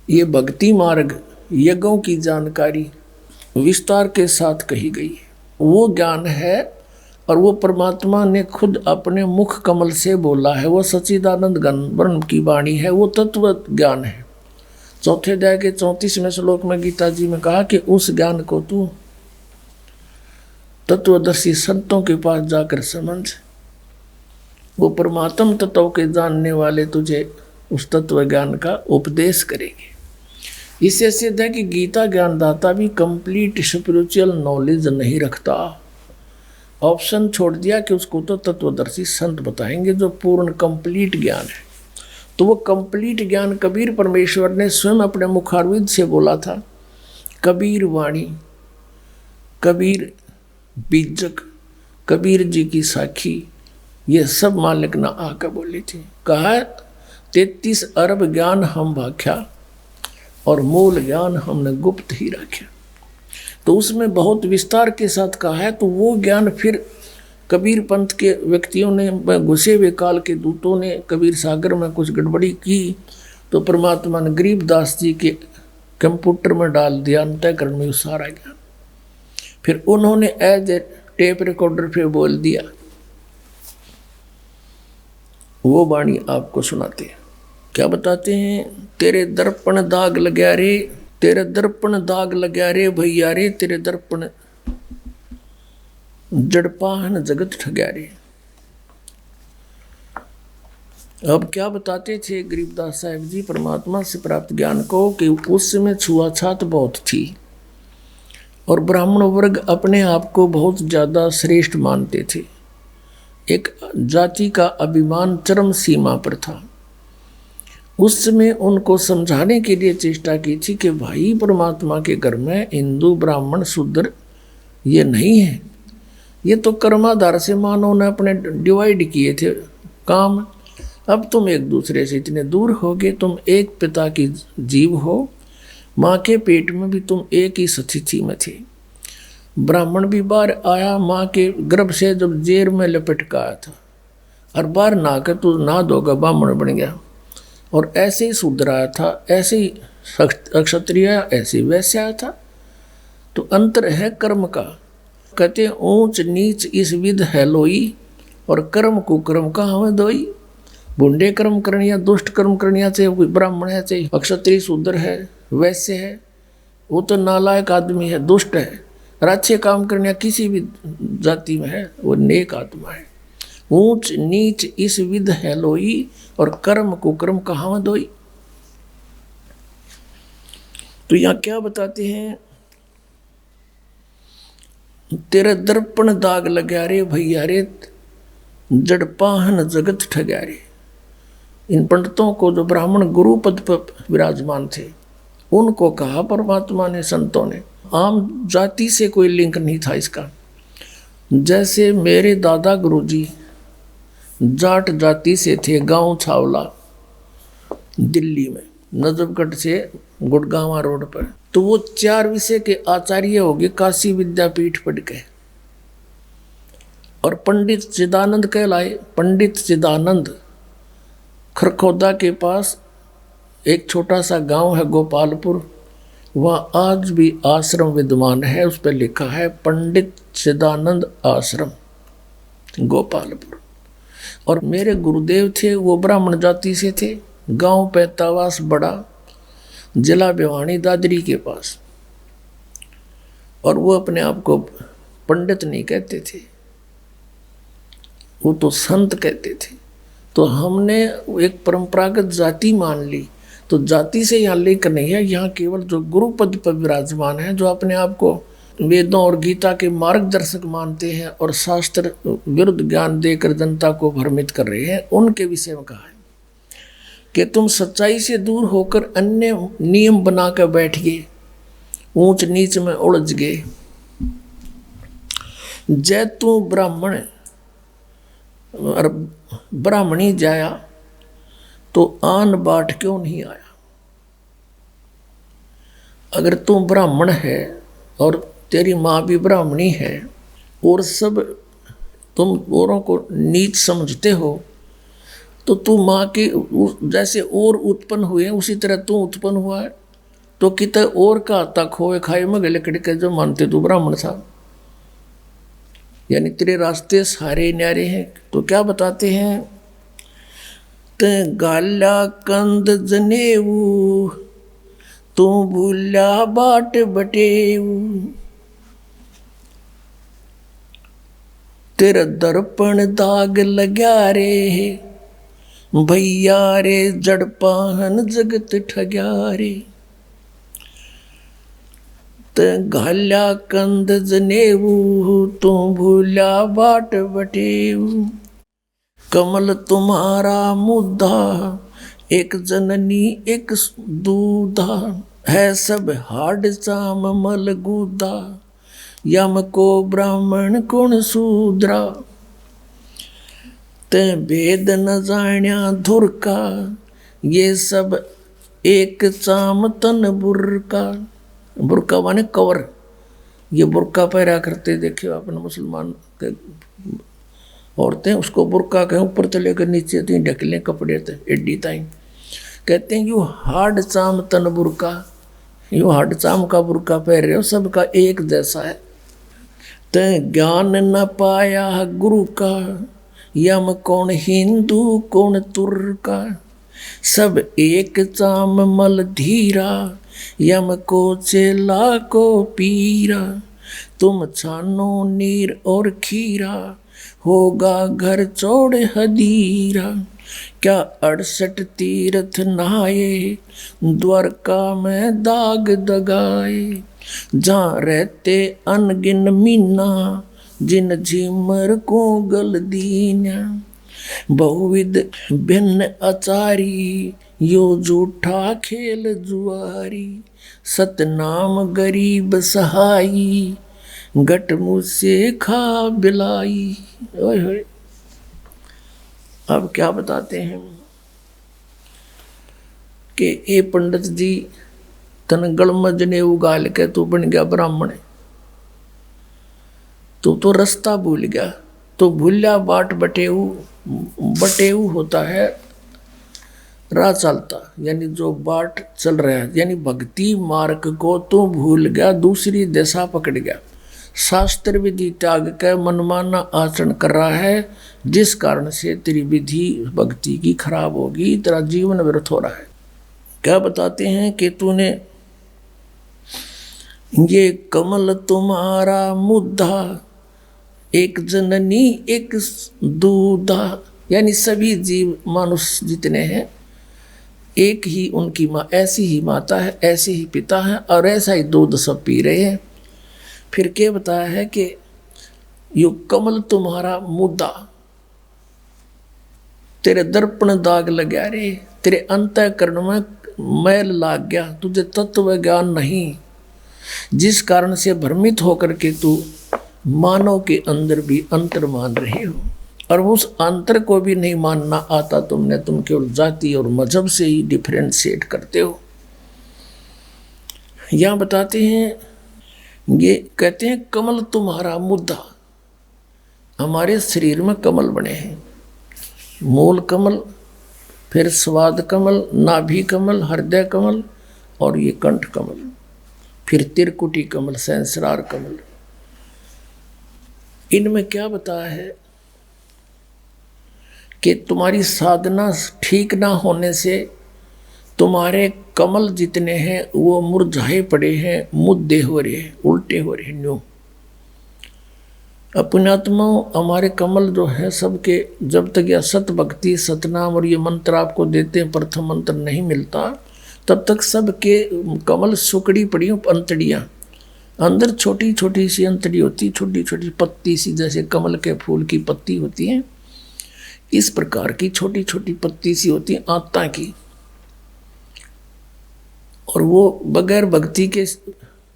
ये भक्ति मार्ग यज्ञों की जानकारी विस्तार के साथ कही गई है। वो ज्ञान है और वो परमात्मा ने खुद अपने मुख कमल से बोला है। वो सच्चिदानंद घन ब्रह्म की वाणी है, वो तत्व ज्ञान है। चौथे अध्याय के 34वें श्लोक में गीता जी में कहा कि उस ज्ञान को तू तत्वदर्शी संतों के पास जाकर समझ, वो परमात्म तत्व के जानने वाले तुझे उस तत्व ज्ञान का उपदेश करेंगे। इससे सिद्ध है कि गीता ज्ञानदाता भी कंप्लीट स्पिरिचुअल नॉलेज नहीं रखता। ऑप्शन छोड़ दिया कि उसको तो तत्वदर्शी संत बताएंगे जो पूर्ण कंप्लीट ज्ञान है। तो वो कंप्लीट ज्ञान कबीर परमेश्वर ने स्वयं अपने मुखारविंद से बोला था। कबीर वाणी, कबीर बीजक, कबीर जी की साखी, ये सब मालिक ना आकर बोली थी। कहा 33 अरब ज्ञान हम भाख्या और मूल ज्ञान हमने गुप्त ही रखा। तो उसमें बहुत विस्तार के साथ कहा है। तो वो ज्ञान फिर कबीर पंथ के व्यक्तियों ने, घुसे हुए काल के दूतों ने कबीर सागर में कुछ गड़बड़ी की तो परमात्मा ने गरीबदास जी के कंप्यूटर में डाल दिया अंतःकरण में सारा ज्ञान। फिर उन्होंने एज ए टेप रिकॉर्डर पे बोल दिया। वो वाणी आपको सुनाते हैं। क्या बताते हैं? तेरे दर्पण दाग लग्या रे, तेरे दर्पण दाग लग्या रे भैया रे, तेरे दर्पण जड़पाहन जगत ठग्या रे। अब क्या बताते थे गरीबदास साहिब जी परमात्मा से प्राप्त ज्ञान को कि उस समय छुआछात बहुत थी और ब्राह्मण वर्ग अपने आप को बहुत ज़्यादा श्रेष्ठ मानते थे। एक जाति का अभिमान चरम सीमा पर था। उस समय उनको समझाने के लिए चेष्टा की थी कि भाई परमात्मा के घर में हिंदू ब्राह्मण शूद्र ये नहीं है, ये तो कर्माधार से मानव ने अपने डिवाइड किए थे काम। अब तुम एक दूसरे से इतने दूर हो गए, तुम एक पिता की जीव हो, माँ के पेट में भी तुम एक ही स्थिति में थे। ब्राह्मण भी बाहर आया माँ के गर्भ से जब जेर में लपेट का आया था और बाहर ना कर तू ना धोगा ब्राह्मण बन गया। और ऐसे ही शूद्र आया था, ऐसे ही क्षत्रिय, ऐसे ही वैसे आया था। तो अंतर है कर्म का। कहते ऊंच नीच इस विध है लोई और कर्म कुकर्म कहाँ में दोई। बुंडे कर्म करनिया, दुष्ट कर्म करनिया, चाहे ब्राह्मण है चाहे अक्षत्रिय शूद्र है वैसे है, वो तो नालायक आदमी है, दुष्ट है। और अच्छे काम करनिया किसी भी जाति में है वो नेक आत्मा है। ऊंच नीच इस विध है लोई और कर्म कुकर्म कहाँ में दोई। तो यहाँ क्या बताते हैं? तेरे दर्पण दाग लग्या रे भैया रे, जड़पाहन जगत ठग्या रे। इन पंडितों को जो ब्राह्मण गुरु पद पर विराजमान थे उनको कहा परमात्मा ने, संतों ने। आम जाति से कोई लिंक नहीं था इसका। जैसे मेरे दादा गुरुजी जाट जाति से थे, गांव छावला दिल्ली में, नजफगढ़ से गुड़गांवा रोड पर। तो वो 4 विषय के आचार्य हो गए, काशी विद्यापीठ पढ़ के, और पंडित चिदानंद कहलाए। पंडित चिदानंद खरखोदा के पास एक छोटा सा गांव है गोपालपुर, वहाँ आज भी आश्रम विद्यमान है, उस पर लिखा है पंडित चिदानंद आश्रम गोपालपुर। और मेरे गुरुदेव थे वो ब्राह्मण जाति से थे। गांव पैतावास बड़ा, जिला भिवानी दादरी के पास। और वो अपने आप को पंडित नहीं कहते थे, वो तो संत कहते थे। तो हमने एक परंपरागत जाति मान ली। तो जाति से यहाँ लिंक नहीं है, यहाँ केवल जो गुरु पद पर विराजमान है, जो अपने आप को वेदों और गीता के मार्गदर्शक मानते हैं और शास्त्र विरुद्ध ज्ञान देकर जनता को भ्रमित कर रहे हैं, उनके विषय में कहा है कि तुम सच्चाई से दूर होकर अन्य नियम बनाकर बैठ गए, ऊंच नीच में उलझ गए। जय तू ब्राह्मण और ब्राह्मणी जाया तो आन बाट क्यों नहीं आया। अगर तू ब्राह्मण है और तेरी माँ भी ब्राह्मणी है और सब तुम औरों को नीच समझते हो, तो तू माँ के जैसे और उत्पन्न हुए उसी तरह तू उत्पन्न हुआ है, तो कित और का आता खोए खाए में गले कड़के जो मानते तू ब्राह्मण साहब, यानी तेरे रास्ते सारे न्यारे हैं। तो क्या बताते हैं, ते गाला कंद जनेऊ तू भूला बाट बटेऊ, तेरा दर्पण दाग लग्या रे भैया रे जड़पाहन जगत ठग्या रे। ते घाल्या कंद जनेऊ तू भूला बाट बटेऊ, कमल तुम्हारा मुद्दा एक जननी एक दूधा, है सब हाड चाम मल गुदा, यम को ब्राह्मण कुण शूद्रा। ते भेद न जाण्या धुर का, ये सब एक चाम तन बुरका। बुरका माने कवर, ये बुरका पहरा करते देखे अपने मुसलमान के औरतें, उसको बुरका कहें, ऊपर से लेकर नीचे तो ढक लें कपड़े थे एड्डी ताई, कहते हैं यू हार्ड चाम तन बुरका, यू हार्ड चाम का बुरका पहन रहे हो, सबका एक जैसा है। ते ज्ञान न पाया गुरु का, यम कौन हिंदू कौन तुर्का, सब एक चाम मल धीरा, यम को चेला को पीरा। तुम छानो नीर और खीरा, होगा घर चौड़ हदीरा। क्या 68 तीर्थ नहाए, द्वारका में दाग दगाए, जहाँ रहते अनगिन मीना, जिन झिमर को गल दीना। बहुविध भिन्न आचारी, यो झूठा खेल जुआरी, सतनाम गरीब सहाई, गट मुझसे खा बिलाई। ओए होए, अब क्या बताते हैं कि ए पंडित जी तन गलमज ने उगाल के तू बन गया ब्राह्मण, तू तो रास्ता भूल गया, तो भूल्या बाट बटेऊ। बटेऊ होता है राह चलता, यानी जो बाट चल रहा है, यानी भक्ति मार्ग को तू भूल गया, दूसरी दिशा पकड़ गया, शास्त्र विधि त्याग कर मनमाना आचरण कर रहा है, जिस कारण से तेरी विधि भक्ति की खराब होगी, तेरा जीवन व्यर्थ हो रहा है। क्या बताते हैं कि तूने ये कमल तुम्हारा मुद्दा, एक जननी एक दूधा, यानी सभी जीव मनुष्य जितने हैं एक ही उनकी माँ, ऐसी ही माता है, ऐसे ही पिता है और ऐसा ही दूध सब पी रहे हैं। फिर क्या बताया है कि यो कमल तुम्हारा मुद्दा, तेरे दर्पण दाग लगा रे, तेरे अंतःकरण में मैल लाग गया, तुझे तत्व ज्ञान नहीं, जिस कारण से भ्रमित होकर के तू मानव के अंदर भी अंतर मान रहे हो, और उस अंतर को भी नहीं मानना आता तुमने, तुम केवल जाति और मजहब से ही डिफरेंशिएट करते हो। यहाँ बताते हैं, ये कहते हैं कमल तुम्हारा मुद्दा, हमारे शरीर में कमल बने हैं, मूल कमल, फिर स्वाद कमल, नाभि कमल, हृदय कमल और ये कंठ कमल, फिर त्रिकुटी कमल, सहस्रार कमल। इनमें क्या बताया है कि तुम्हारी साधना ठीक ना होने से तुम्हारे कमल जितने हैं वो मुरझाए पड़े हैं, मुद्दे हो रहे हैं, उल्टे हो रहे हैं। न्यू अपने आत्मा हमारे कमल जो है सबके, जब तक यह सत भक्ति सतनाम और ये मंत्र आपको देते हैं, प्रथम मंत्र नहीं मिलता, तब तक सबके कमल सुकड़ी पड़ी हो, अंतड़ियाँ अंदर छोटी छोटी सी अंतड़ी होती, छोटी छोटी पत्ती सी, जैसे कमल के फूल की पत्ती होती है, इस प्रकार की छोटी छोटी पत्ती सी होती है आत्ता की, और वो बगैर भक्ति के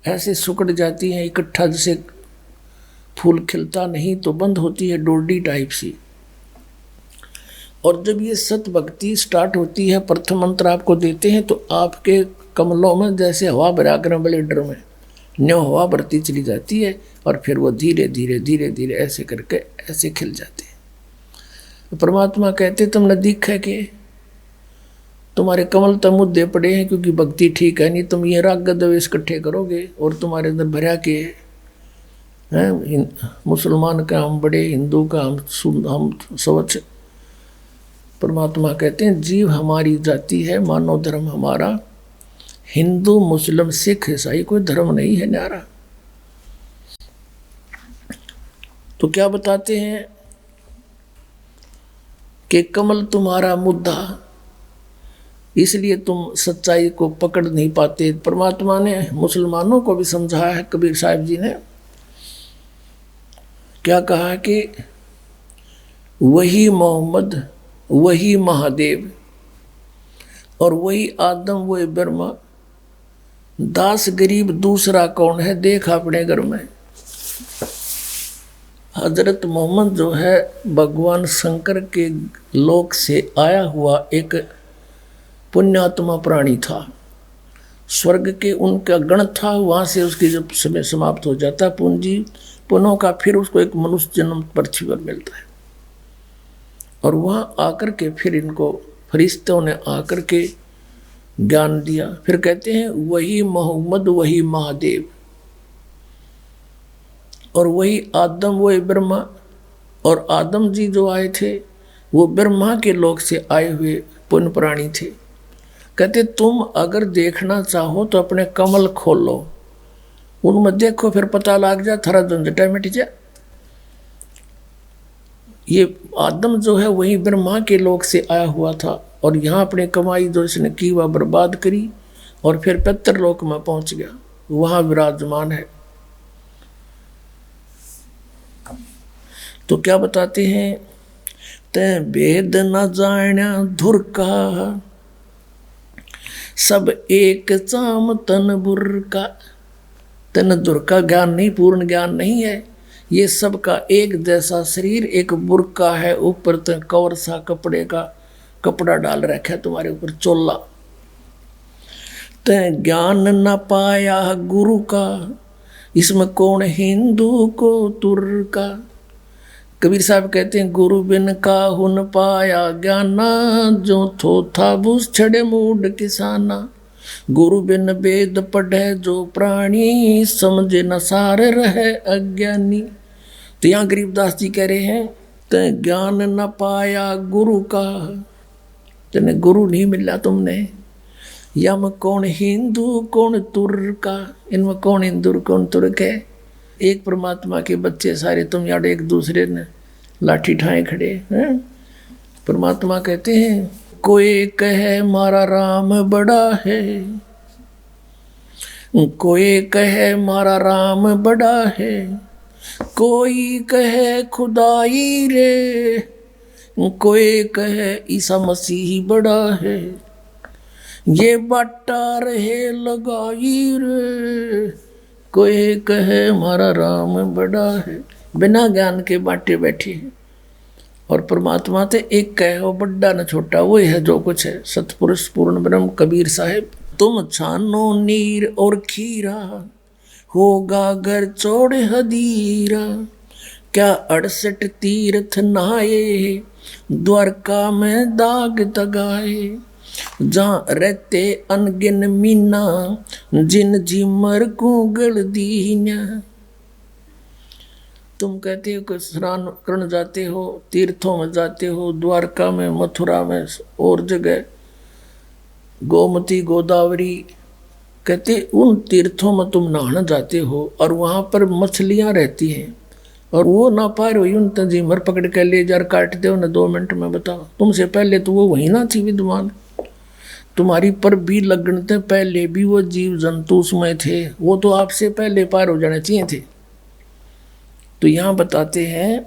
ऐसे सुकड़ जाती हैं इकट्ठा, जैसे फूल खिलता नहीं तो बंद होती है, डोरडी टाइप सी। और जब ये सत भक्ति स्टार्ट होती है, प्रथम मंत्र आपको देते हैं, तो आपके कमलों में जैसे हवा भरा कर ब्लेडर में न्यो हवा भरती चली जाती है, और फिर वो धीरे धीरे धीरे धीरे ऐसे करके ऐसे खिल जाते हैं। परमात्मा कहते तुमने दिखे के तुम्हारे कमल तो मुद्दे पड़े हैं क्योंकि भक्ति ठीक है नहीं, तुम ये राग गद्वेष इकट्ठे करोगे और तुम्हारे अंदर भरा के हैं। मुसलमान का हम बड़े, हिंदू का हम स्वच्छ। परमात्मा कहते हैं जीव हमारी जाति है, मानव धर्म हमारा, हिंदू मुस्लिम सिख ईसाई कोई धर्म नहीं है न्यारा। तो क्या बताते हैं कि कमल तुम्हारा मुद्दा, इसलिए तुम सच्चाई को पकड़ नहीं पाते। परमात्मा ने मुसलमानों को भी समझाया है, कबीर साहिब जी ने क्या कहा कि वही मोहम्मद, वही महादेव और वही आदम, वही ब्रह्मा, दास गरीब दूसरा कौन है, देख अपने घर में। हजरत मोहम्मद जो है भगवान शंकर के लोक से आया हुआ एक पुण्यात्मा प्राणी था। स्वर्ग के उनका गण था, वहाँ से उसकी जब समय समाप्त हो जाता पूंजी पुनः का, फिर उसको एक मनुष्य जन्म पृथ्वी पर मिलता है। और वहाँ आकर के फिर इनको फरिश्तों ने आकर के ज्ञान दिया। फिर कहते हैं वही मोहम्मद, वही महादेव और वही आदम, वही ब्रह्मा। और आदम जी जो आए थे वो ब्रह्मा के लोक से आए हुए पुण्य प्राणी थे। कहते तुम अगर देखना चाहो तो अपने कमल खोलो, उनमें देखो, फिर पता लग जा, थारा झंझटा मिट जा। ये आदम जो है वही ब्रह्मा के लोक से आया हुआ था और यहाँ अपने कमाई जो इसने की वह बर्बाद करी और फिर पितर लोक में पहुंच गया, वहां विराजमान है। तो क्या बताते हैं, तै भेद न जाण्या धुर का, सब एक चाम तन बुर का। तन दुर का ज्ञान नहीं, पूर्ण ज्ञान नहीं है। ये सब का एक जैसा शरीर, एक बुरका है, ऊपर तक कवर सा कपड़े का कपड़ा डाल रखा है तुम्हारे ऊपर, चोला। तै ज्ञान न पाया गुरु का, इसमें कौन हिंदू को तुर का। कबीर साहब कहते हैं गुरु बिन का हुन पाया ज्ञाना, जो थो था बुस छड़े मूड किसाना। गुरु बिन वेद पढ़े जो प्राणी, समझे न सार रहे अज्ञानी। तो यहाँ गरीबदास जी कह रहे हैं ते ज्ञान न पाया गुरु का, तेने गुरु नहीं मिला तुमने। यम कौन हिंदू कौन तुर्क का, इनमें कौन हिंदू कौन तुर्क है। एक परमात्मा के बच्चे सारे तुम यार एक दूसरे ने लाठी ठाए खड़े हैं। परमात्मा कहते हैं कोई कहे मारा राम बड़ा है, कोई कहे मारा राम बड़ा है, कोई कहे खुदाई रे, कोई कहे ईसा मसीह बड़ा है। ये बाटा रहे लगाई रे, कोई कहे हमारा राम बड़ा है। बिना ज्ञान के बाटे बैठे हैं। और परमात्मा ते एक कहे हो बड़ा न छोटा, वो है जो कुछ है। सतपुरुष पूर्ण ब्रह्म कबीर साहिब, तुम छानो नीर और खीरा, होगा घर चौड़ हदीरा। क्या 68 तीर्थ नहाए, द्वारका में दाग दगाए। जहाँ रहते अनगिन मीना, जिन झिमर को गल दीना। तुम कहते हो कि स्नान करने जाते हो, तीर्थों में जाते हो, द्वारका में, मथुरा में और जगह, गोमती गोदावरी, कहते उन तीर्थों में तुम नहाने जाते हो और वहाँ पर मछलियाँ रहती हैं और वो ना पार हुई उन तंजीमर पकड़ के ले जा काट दो ना 2 मिनट में। बताओ, तुमसे पहले तो वो वहीं ना थी विद्वान, तुम्हारी पर भी लगन से पहले भी वो जीव जंतु उसमें थे, वो तो आपसे पहले पार हो जाने चाहिए थे। तो यहाँ बताते हैं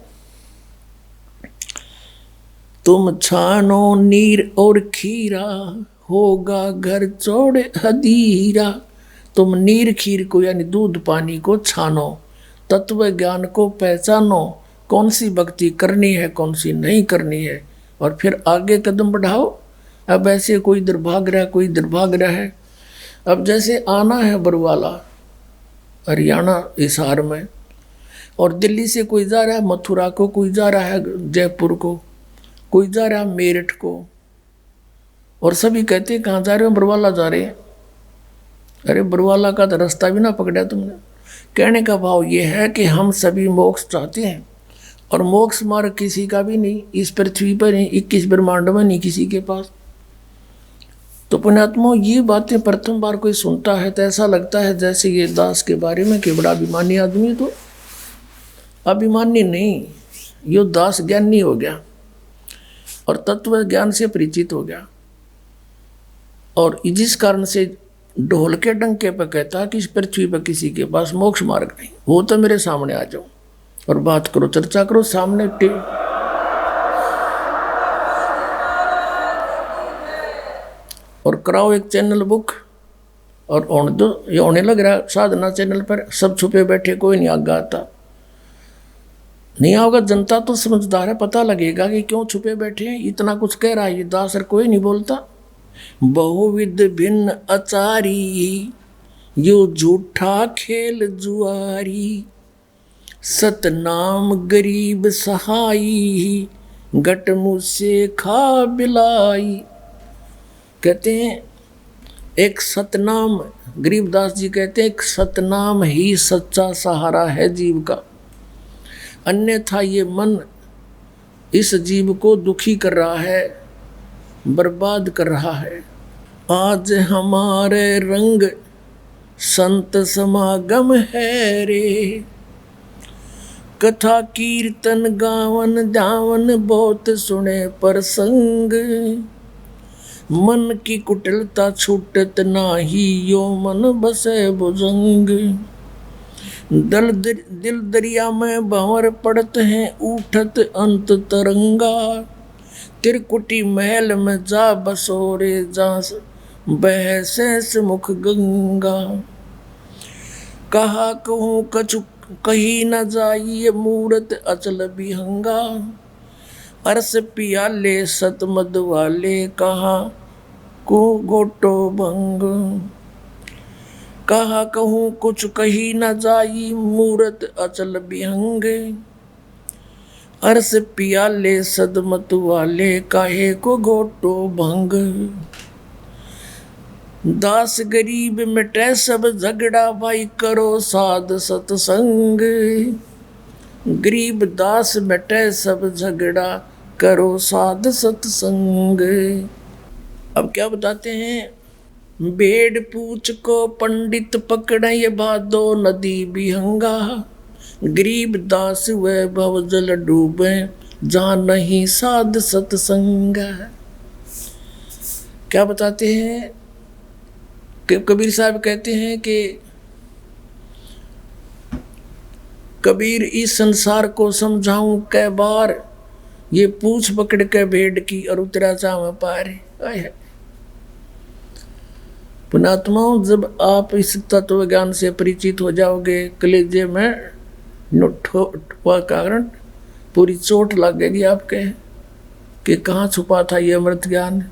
तुम छानो नीर और खीरा, होगा घर चौड़े हदीरा। तुम नीर खीर को यानी दूध पानी को छानो, तत्व ज्ञान को पहचानो, कौन सी भक्ति करनी है कौन सी नहीं करनी है, और फिर आगे कदम बढ़ाओ। अब ऐसे कोई इधर भाग रहा है, कोई इधर भाग रहा है। अब जैसे आना है बरवाला हरियाणा हिसार में, और दिल्ली से कोई जा रहा है मथुरा को, कोई जा रहा है जयपुर को, कोई जा रहा मेरठ को, और सभी कहते हैं कहाँ जा रहे हो? बरवाला जा रहे हैं। अरे बरवाला का तो रास्ता भी ना पकड़ा तुमने। कहने का भाव ये है कि हम सभी मोक्ष चाहते हैं, और मोक्ष मार्ग किसी का भी नहीं, इस पृथ्वी पर नहीं, 21 ब्रह्मांड में नहीं किसी के पास। तो पुण्यात्मा, ये बातें प्रथम बार कोई सुनता है तो ऐसा लगता है जैसे ये दास के बारे में कि बड़ा अभिमानी आदमी। तो अभिमानी नहीं, यो दास ज्ञानी हो गया और तत्व ज्ञान से परिचित हो गया, और जिस कारण से ढोल के डंके पर कहता कि इस पृथ्वी पर किसी के पास मोक्ष मार्ग नहीं। वो तो मेरे सामने आ जाओ और बात करो, चर्चा करो सामने और कराओ एक चैनल बुक और होने दो। ये होने लग रहा साधना चैनल पर, सब छुपे बैठे, कोई नहीं आगे आता। नहीं आओगा, जनता तो समझदार है, पता लगेगा कि क्यों छुपे बैठे हैं। इतना कुछ कह रहा है ये दास, कोई नहीं बोलता। बहुविध भिन्न अचारी, यो झूठा खेल जुआरी, सतनाम गरीब सहाई, गट मुझसे खा बिलाई। कहते हैं एक सतनाम, गरीबदास जी कहते हैं एक सतनाम ही सच्चा सहारा है जीव का, अन्यथा ये मन इस जीव को दुखी कर रहा है, बर्बाद कर रहा है। आज हमारे रंग संत समागम है रे, कथा कीर्तन गावन जावन बहुत सुने प्रसंग, मन की कुटिलता छूटत नाही, यो मन बसे भुजंग। दिल दरिया में भंवर पड़त हैं, उठत अंत तरंगा, त्रिकुटी महल में जा बसोरे, जा बह शेष मुख गंगा। कहा कहूँ कछु कही न जाइए, मूरत अचल बिहंगा, अरस पियाले सत मद वाले, कहा को गोटो भंग। कहा कहूँ कुछ कही न जाई, मूरत अचल बिहंग, अरस पियाले सदमत वाले, काहे को गोटो भंग। दास गरीब मिटे सब झगड़ा, भाई करो साध सतसंग, गरीब दास मिटे सब झगड़ा, करो साध सतसंग। अब क्या बताते हैं? भेड़ पूछ को पंडित पकड़े, ये भादो नदी बिहंगा, गरीब दास वे भव जल डूबे, जहाँ नहीं साध सतसंग। क्या बताते हैं? कबीर साहब कहते हैं कि कबीर इस संसार को समझाऊं कै बार, ये पूछ पकड़ के भेड़ की और उतरा चाव पार। पुणात्माओं, जब आप इस तत्व ज्ञान से परिचित हो जाओगे, कलेजे में कारण पूरी चोट लगेगी आपके कि कहाँ छुपा था ये अमृत ज्ञान।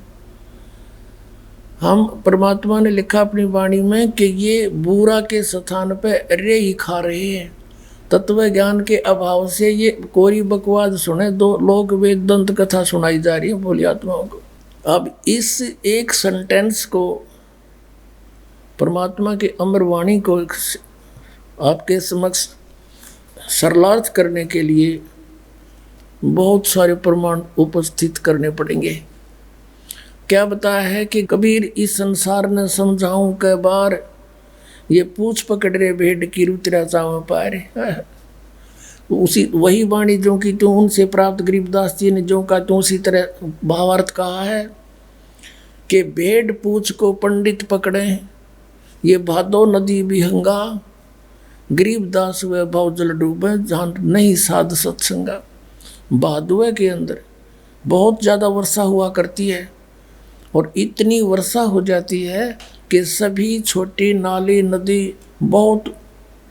हम परमात्मा ने लिखा अपनी वाणी में कि ये बूरा के स्थान पे रे ही खा रहे हैं। तत्व ज्ञान के अभाव से ये कोरी बकवाद सुने, दो लोग वेदांत कथा सुनाई जा रही है भोली आत्माओं को। अब इस एक सेंटेंस को, परमात्मा की अमर वाणी को आपके समक्ष सरलार्थ करने के लिए बहुत सारे प्रमाण उपस्थित करने पड़ेंगे। क्या बताया है कि कबीर इस संसार ने समझाऊं कै बार, ये पूछ पकड़ रे भेड़ की रुतरा चाव पारे। उसी वही वाणी जो कि तू उनसे प्राप्त गरीबदास जी ने जो कहा, तो उसी तरह भावार्थ कहा है कि भेड़ पूछ को पंडित पकड़े, ये भादो नदी बिहंगा, गरीबदास वे भाव जल डूबे, जहाँ नहीं साध सत्संगा। भादुए के अंदर बहुत ज़्यादा वर्षा हुआ करती है, और इतनी वर्षा हो जाती है कि सभी छोटी नाली नदी बहुत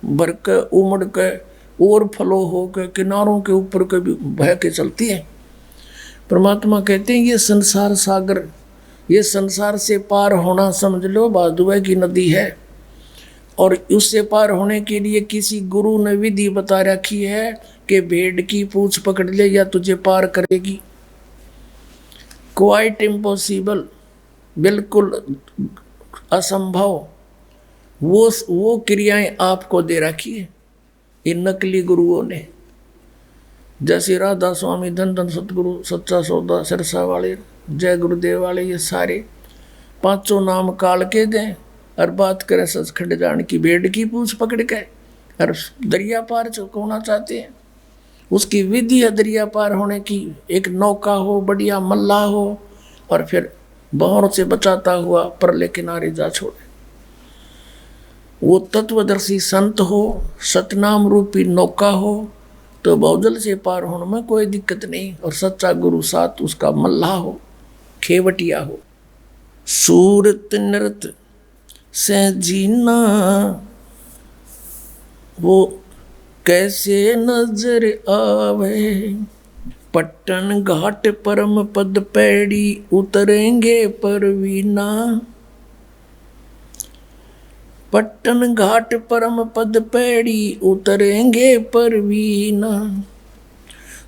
भर के उमड़ के ओवरफ्लो हो के किनारों के ऊपर के भी बह के चलती है। परमात्मा कहते हैं ये संसार सागर, ये संसार से पार होना समझ लो भादुए की नदी है, और उससे पार होने के लिए किसी गुरु ने विधि बता रखी है कि भेड़ की पूंछ पकड़ ले या तुझे पार करेगी। क्वाइट इम्पॉसिबल, बिल्कुल असंभव, वो क्रियाएं आपको दे रखी है इन नकली गुरुओं ने। जैसे राधा स्वामी, धन धन सतगुरु, सच्चा सौदा, सिरसा वाले, जय गुरुदेव वाले, ये सारे पांचों नाम काल के दें और बात करें सचखंड जान की, भेड़ की पूछ पकड़ के और दरिया पार होना चाहते हैं। उसकी विधि है दरिया पार होने की, एक नौका हो, बढ़िया मल्ला हो, और फिर बहरों से बचाता हुआ परले किनारे जा छोड़े। वो तत्वदर्शी संत हो, सतनाम रूपी नौका हो, तो बहुजल से पार होने में कोई दिक्कत नहीं, और सच्चा गुरु साथ उसका मल्ला हो, खेवटिया हो। सूरत नृत से जीना वो कैसे नजर आवे, पट्टन घाट परम पद पैड़ी उतरेंगे परवीना। पट्टन घाट परम पद पैड़ी उतरेंगे परवीना।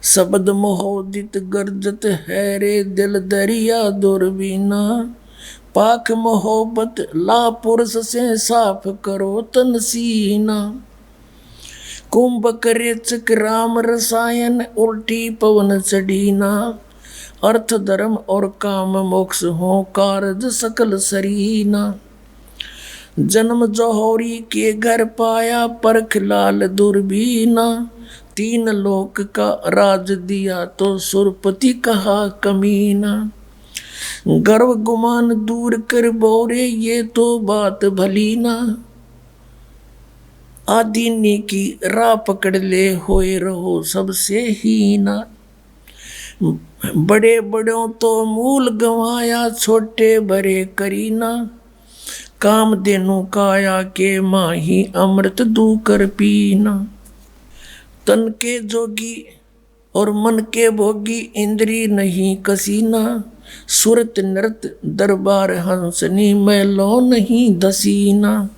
शब्द मोहोदित गर्जत है रे दिल दरिया दुर्बीना। पाक मोहब्बत ला पुरुष से साफ करो तन सीना। कुंभक रेचक राम रसायन उल्टी पवन चढ़ीना। अर्थ धर्म और काम मोक्ष हो कारज सकल सरीना। जन्म जौहरी के घर पाया परख लाल दुर्बीना। तीन लोक का राज दिया तो सुरपति कहा कमीना। गर्व गुमान दूर कर बोरे ये तो बात भली ना। आदीनी की राह पकड़ ले होए रहो सबसे हीना। बड़े बड़ों तो मूल गंवाया छोटे बड़े करीना। काम देनु काया के माही अमृत दू कर पीना। तन के जोगी और मन के भोगी इंद्री नहीं कसीना। सुरत नृत दरबार हंसनी मैलो नहीं दसीना।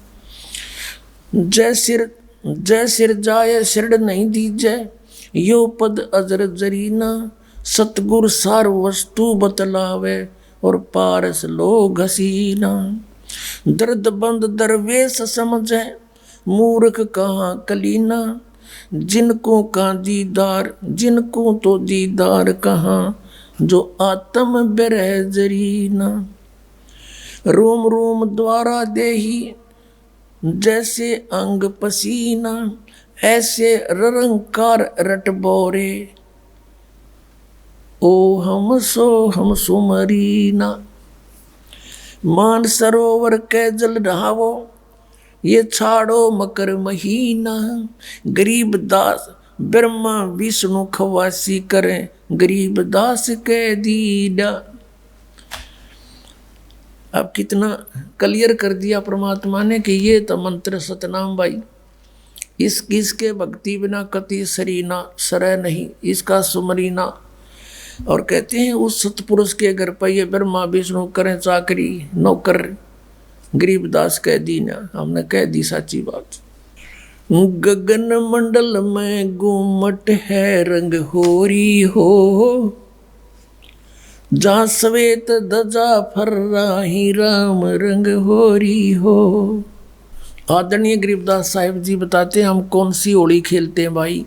जय सिर जाए सिर नहीं दीजे यो पद अजर जरीना। सतगुर सार वस्तु बतलावे और पारस लो घसीना। दर्द बंद दरवेश समझे मूर्ख कहाँ कलीना। जिनको का दीदार जिनको तो दीदार कहाँ जो आत्म बिरह जरीना। रोम रोम द्वारा देही जैसे अंग पसीना। ऐसे ररंकार रट बोरे ओ हम सुमरीना। मान सरोवर के जल रहावो ये छाड़ो मकर महीना। गरीब दास ब्रह्मा विष्णु खवासी करें गरीब दास के दीना। अब कितना क्लियर कर दिया परमात्मा ने कि ये तो मंत्र सतनाम भाई, इसके भक्ति बिना कति सरीना सरय नहीं, इसका सुमरीना। और कहते हैं उस सतपुरुष के घर पर ये ब्रह्मा विष्णु करें चाकरी नौकर गरीबदास कह दीना। हमने कह दी साची बात। गगन मंडल में गुमट है रंग होरी हो। जहाँ श्वेत ध्वजा फर्राही राम रंग होरी हो। आदरणीय गरीबदास साहिब जी बताते हैं हम कौन सी होली खेलते हैं भाई।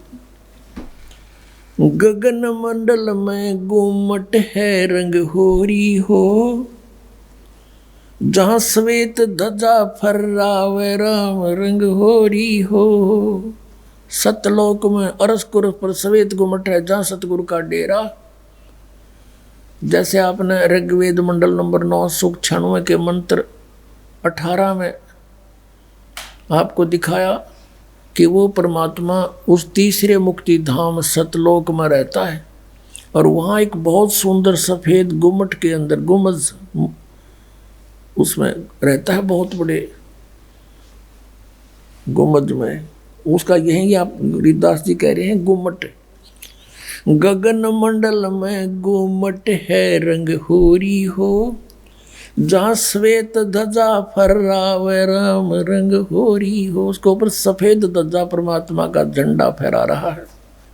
गगन मंडल में गुमट है रंग होरी हो। जहाँ श्वेत ध्वजा फर्रावे राम रंग होरी हो। सतलोक में अरसकुर पर श्वेत गुमट है जहाँ सतगुरु का डेरा। जैसे आपने ऋग्वेद मंडल नंबर 9 सूक्त 96 के मंत्र 18 में आपको दिखाया कि वो परमात्मा उस तीसरे मुक्ति धाम सतलोक में रहता है। और वहाँ एक बहुत सुंदर सफ़ेद गुम्मट के अंदर गुम्बज उसमें रहता है, बहुत बड़े गुम्बज में। उसका यही आप गरीबदास जी कह रहे हैं गुम्मट। गगन मंडल में गुम्मट है रंग होरी हो। जहाँ श्वेत ध्वजा फर्रावे राम रंग होरी हो। उसके ऊपर सफेद ध्वजा परमात्मा का झंडा फहरा रहा है।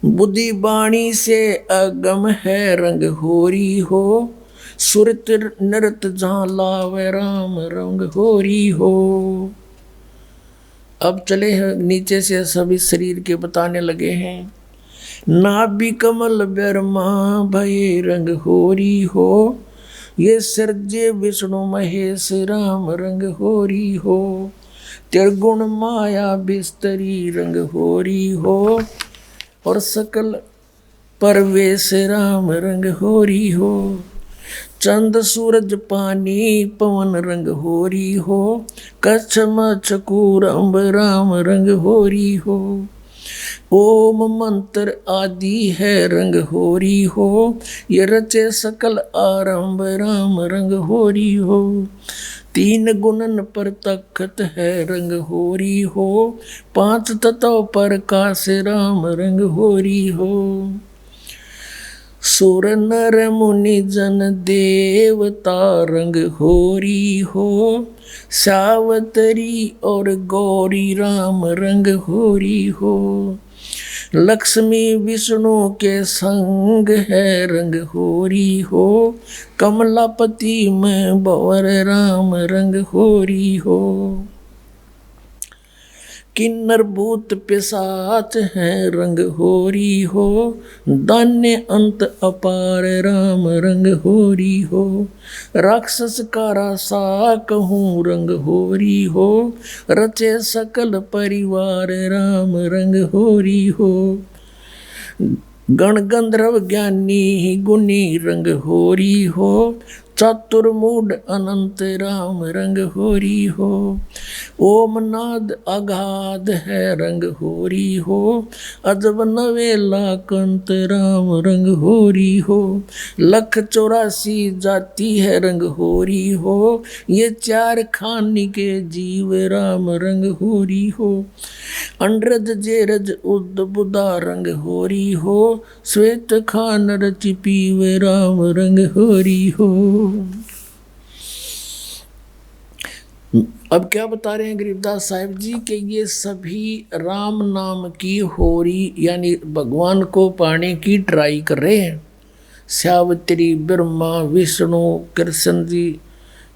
बुद्धि बाणी से अगम है रंग होरी हो। सुरत नृत जहाँ लावे राम रंग होरी हो। अब चले हैं नीचे से सभी शरीर के बताने लगे हैं। नाभि कमल ब्रह्मा भय रंग होरी हो, ये सर्जे विष्णु महेश राम रंग होरी हो। त्रिगुण माया बिस्तरी रंग होरी हो, और सकल परवेश राम रंग होरी हो। चंद सूरज पानी पवन रंग होरी हो, कच्छ मच्छ कूरम्ब राम रंग होरी हो। ओम मंत्र आदि है रंग होरी हो, ये रचे सकल आरंभ राम रंग होरी हो। तीन गुणन पर तखत है रंग होरी हो, पांच तत्व पर काश राम रंग होरी हो। सुर नर मुनि जन देवता रंग होरी हो, सावतरी और गौरी राम रंग होरी हो। लक्ष्मी विष्णु के संग है रंग होरी हो, कमलापति में बवर राम रंग होरी हो। किन्नर भूत पिशाच हैं रंग होरी हो, दान्य अंत अपार राम रंग होरी हो। राक्षस कारा सा कहूँ रंग होरी हो, रचे सकल परिवार राम रंग होरी हो। गण गंधर्व ज्ञानी गुनी रंग होरी हो, चतुर्मूढ़ अनंत राम रंग होरी हो। ओम नाद अगाध है रंग होरी हो, अजब नवेला कंत राम रंग होरी हो। लख 84 जाति है रंग होरी हो, ये चार खानी के जीव राम रंग होरी हो। अंड्रज जेरज उद बुदा रंग होरी हो, श्वेत खान रच पीव राम रंग होरी हो। अब क्या बता रहे हैं गरीबदास साहिब जी कि ये सभी राम नाम की होरी यानी भगवान को पाने की ट्राई कर रहे हैं। सावित्री, ब्रह्मा, विष्णु, कृष्ण जी,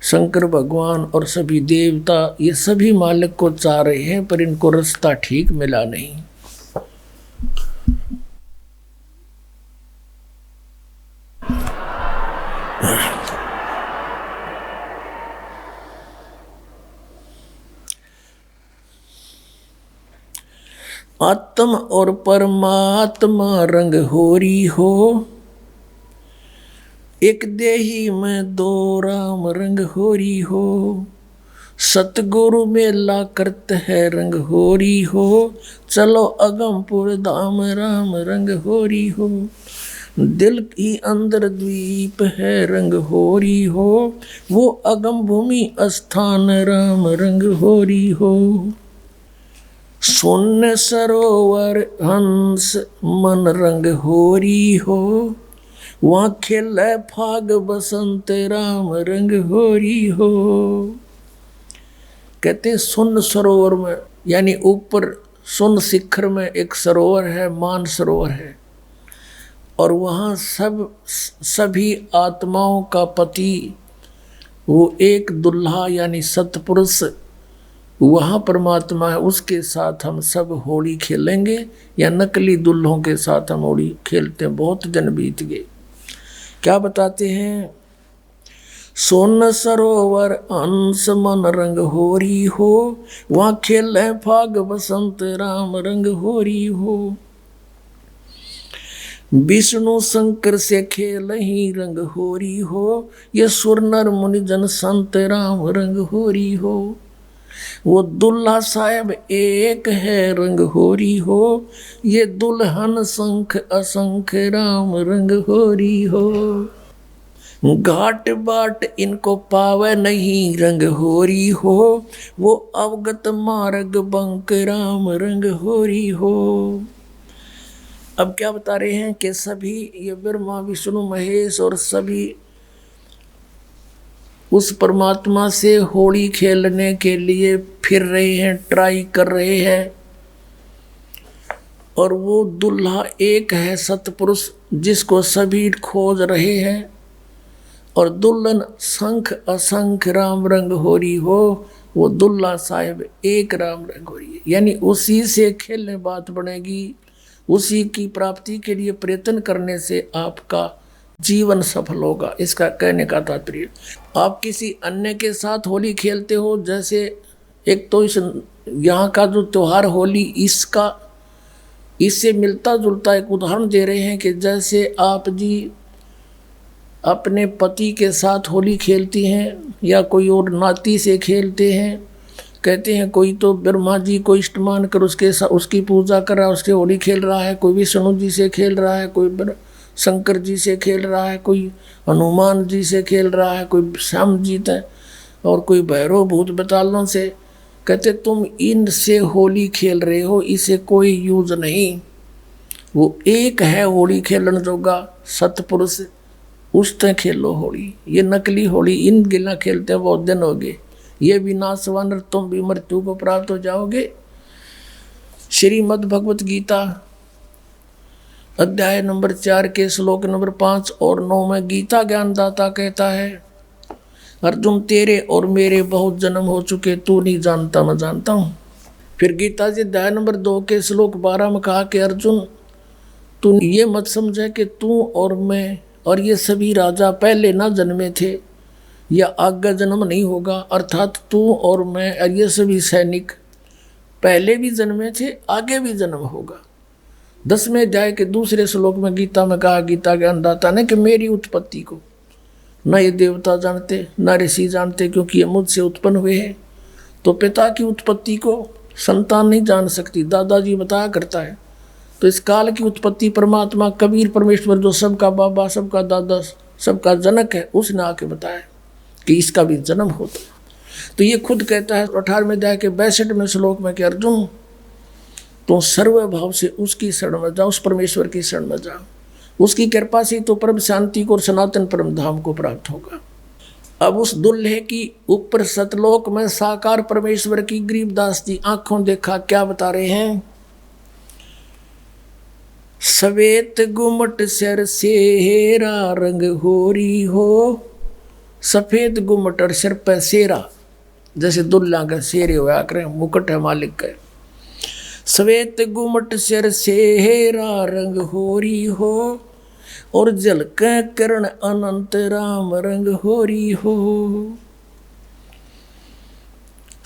शंकर भगवान और सभी देवता, ये सभी मालिक को चाह रहे हैं, पर इनको रास्ता ठीक मिला नहीं। आत्म और परमात्मा रंग होरी हो, एक देही में दो राम रंग होरी हो। सतगुरु मेला करत है रंग होरी हो, चलो अगमपुर धाम राम रंग होरी हो। दिल की अंदर द्वीप है रंग होरी हो, वो अगम भूमि स्थान राम रंग होरी हो। शून्य सरोवर हंस मन रंग होरी हो, वहाँ खेले फाग बसंत राम रंग होरी हो। कहते शून्य सरोवर में यानी ऊपर शून्य शिखर में एक सरोवर है, मान सरोवर है, और वहाँ सभी आत्माओं का पति वो एक दुल्हा यानी सतपुरुष वहाँ परमात्मा है, उसके साथ हम सब होली खेलेंगे, या नकली दुल्हों के साथ हम होली खेलते हैं। बहुत दिन बीत गए। क्या बताते हैं? सोन सरोवर अंश मन रंग होरी हो, वहाँ खेले फाग बसंत राम रंग होरी हो। विष्णु शंकर से खेल ही रंग होरी हो, ये सुर नर मुनि जन संत राम रंग होरी हो। वो दुल्हा साहब एक है रंग होरी हो, ये दुल्हन संख असंख राम रंग होरी हो। घाट बाट इनको पावे नहीं रंग होरी हो, वो अवगत मार्ग बंक राम रंग होरी हो। अब क्या बता रहे हैं कि सभी ये ब्रह्मा विष्णु महेश और सभी उस परमात्मा से होली खेलने के लिए फिर रहे हैं, ट्राई कर रहे हैं, और वो दुल्हा एक है सतपुरुष जिसको सभी खोज रहे हैं। और दुल्हन शंख असंख्य राम रंग होरी हो, वो दुल्ला साहिब एक राम रंग हो रही है। यानी उसी से खेलने बात बनेगी, उसी की प्राप्ति के लिए प्रयत्न करने से आपका जीवन सफल होगा। इसका कहने का तात्पर्य, आप किसी अन्य के साथ होली खेलते हो, जैसे एक तो इस यहाँ का जो त्योहार होली, इससे मिलता जुलता एक उदाहरण दे रहे हैं कि जैसे आप जी अपने पति के साथ होली खेलती हैं या कोई और नाती से खेलते हैं। कहते हैं कोई तो ब्रह्मा जी को इष्ट मान कर उसकी पूजा कर रहा है, उसके होली खेल रहा है, कोई विष्णु जी से खेल रहा है, कोई शंकर जी से खेल रहा है, कोई हनुमान जी से खेल रहा है, कोई श्याम जी है और कोई भैरव भूत बतालों से। कहते तुम इनसे होली खेल रहे हो, इसे कोई यूज नहीं। वो एक है होली खेलन जोगा सतपुरुष, उससे खेलो होली। ये नकली होली इन गिला खेलते हैं, बहुत दिन हो गए। ये भी नासवान, तुम भी मृत्यु को प्राप्त हो जाओगे। श्रीमद् भगवत गीता अध्याय नंबर 4 के श्लोक नंबर 5 और 9 में गीता ज्ञानदाता कहता है, अर्जुन तेरे और मेरे बहुत जन्म हो चुके, तू नहीं जानता मैं जानता हूँ। फिर गीता जी अध्याय नंबर 2 के श्लोक 12 में कहा कि अर्जुन तू ये मत समझे कि तू और मैं और ये सभी राजा पहले ना जन्मे थे या आगे जन्म नहीं होगा, अर्थात तू और मैं और ये सभी सैनिक पहले भी जन्मे थे, आगे भी जन्म होगा। 10वें अध्याय के दूसरे श्लोक में गीता में कहा गीता ज्ञानदाता ने कि मेरी उत्पत्ति को न ये देवता जानते न ऋषि जानते, क्योंकि ये मुझसे उत्पन्न हुए हैं। तो पिता की उत्पत्ति को संतान नहीं जान सकती, दादाजी बताया करता है। तो इस काल की उत्पत्ति परमात्मा कबीर परमेश्वर जो सबका बाबा सबका दादा सबका जनक है, उसने आके बताया कि इसका भी जन्म होता है। तो ये खुद कहता है 18वें अध्याय के 62वें श्लोक में कि अर्जुन तो सर्वभाव से उसकी शरण में जाओ, उस परमेश्वर की शरण में जाओ, उसकी कृपा से तो परम शांति को और सनातन परम धाम को प्राप्त होगा। अब उस दुल्हे की ऊपर सतलोक में साकार परमेश्वर की गरीबदास जी आंखों देखा क्या बता रहे हैं, सवेत गुमट सिर सेरा रंग होरी हो। सफेद गुमट और सिर पर सेरा, जैसे दुल्ला का सेरे हुआ करें, मुकुट है मालिक का। सवेत गुमट सिर सेरा रंग होरी हो और जलक करण अनंत राम रंग होरी हो।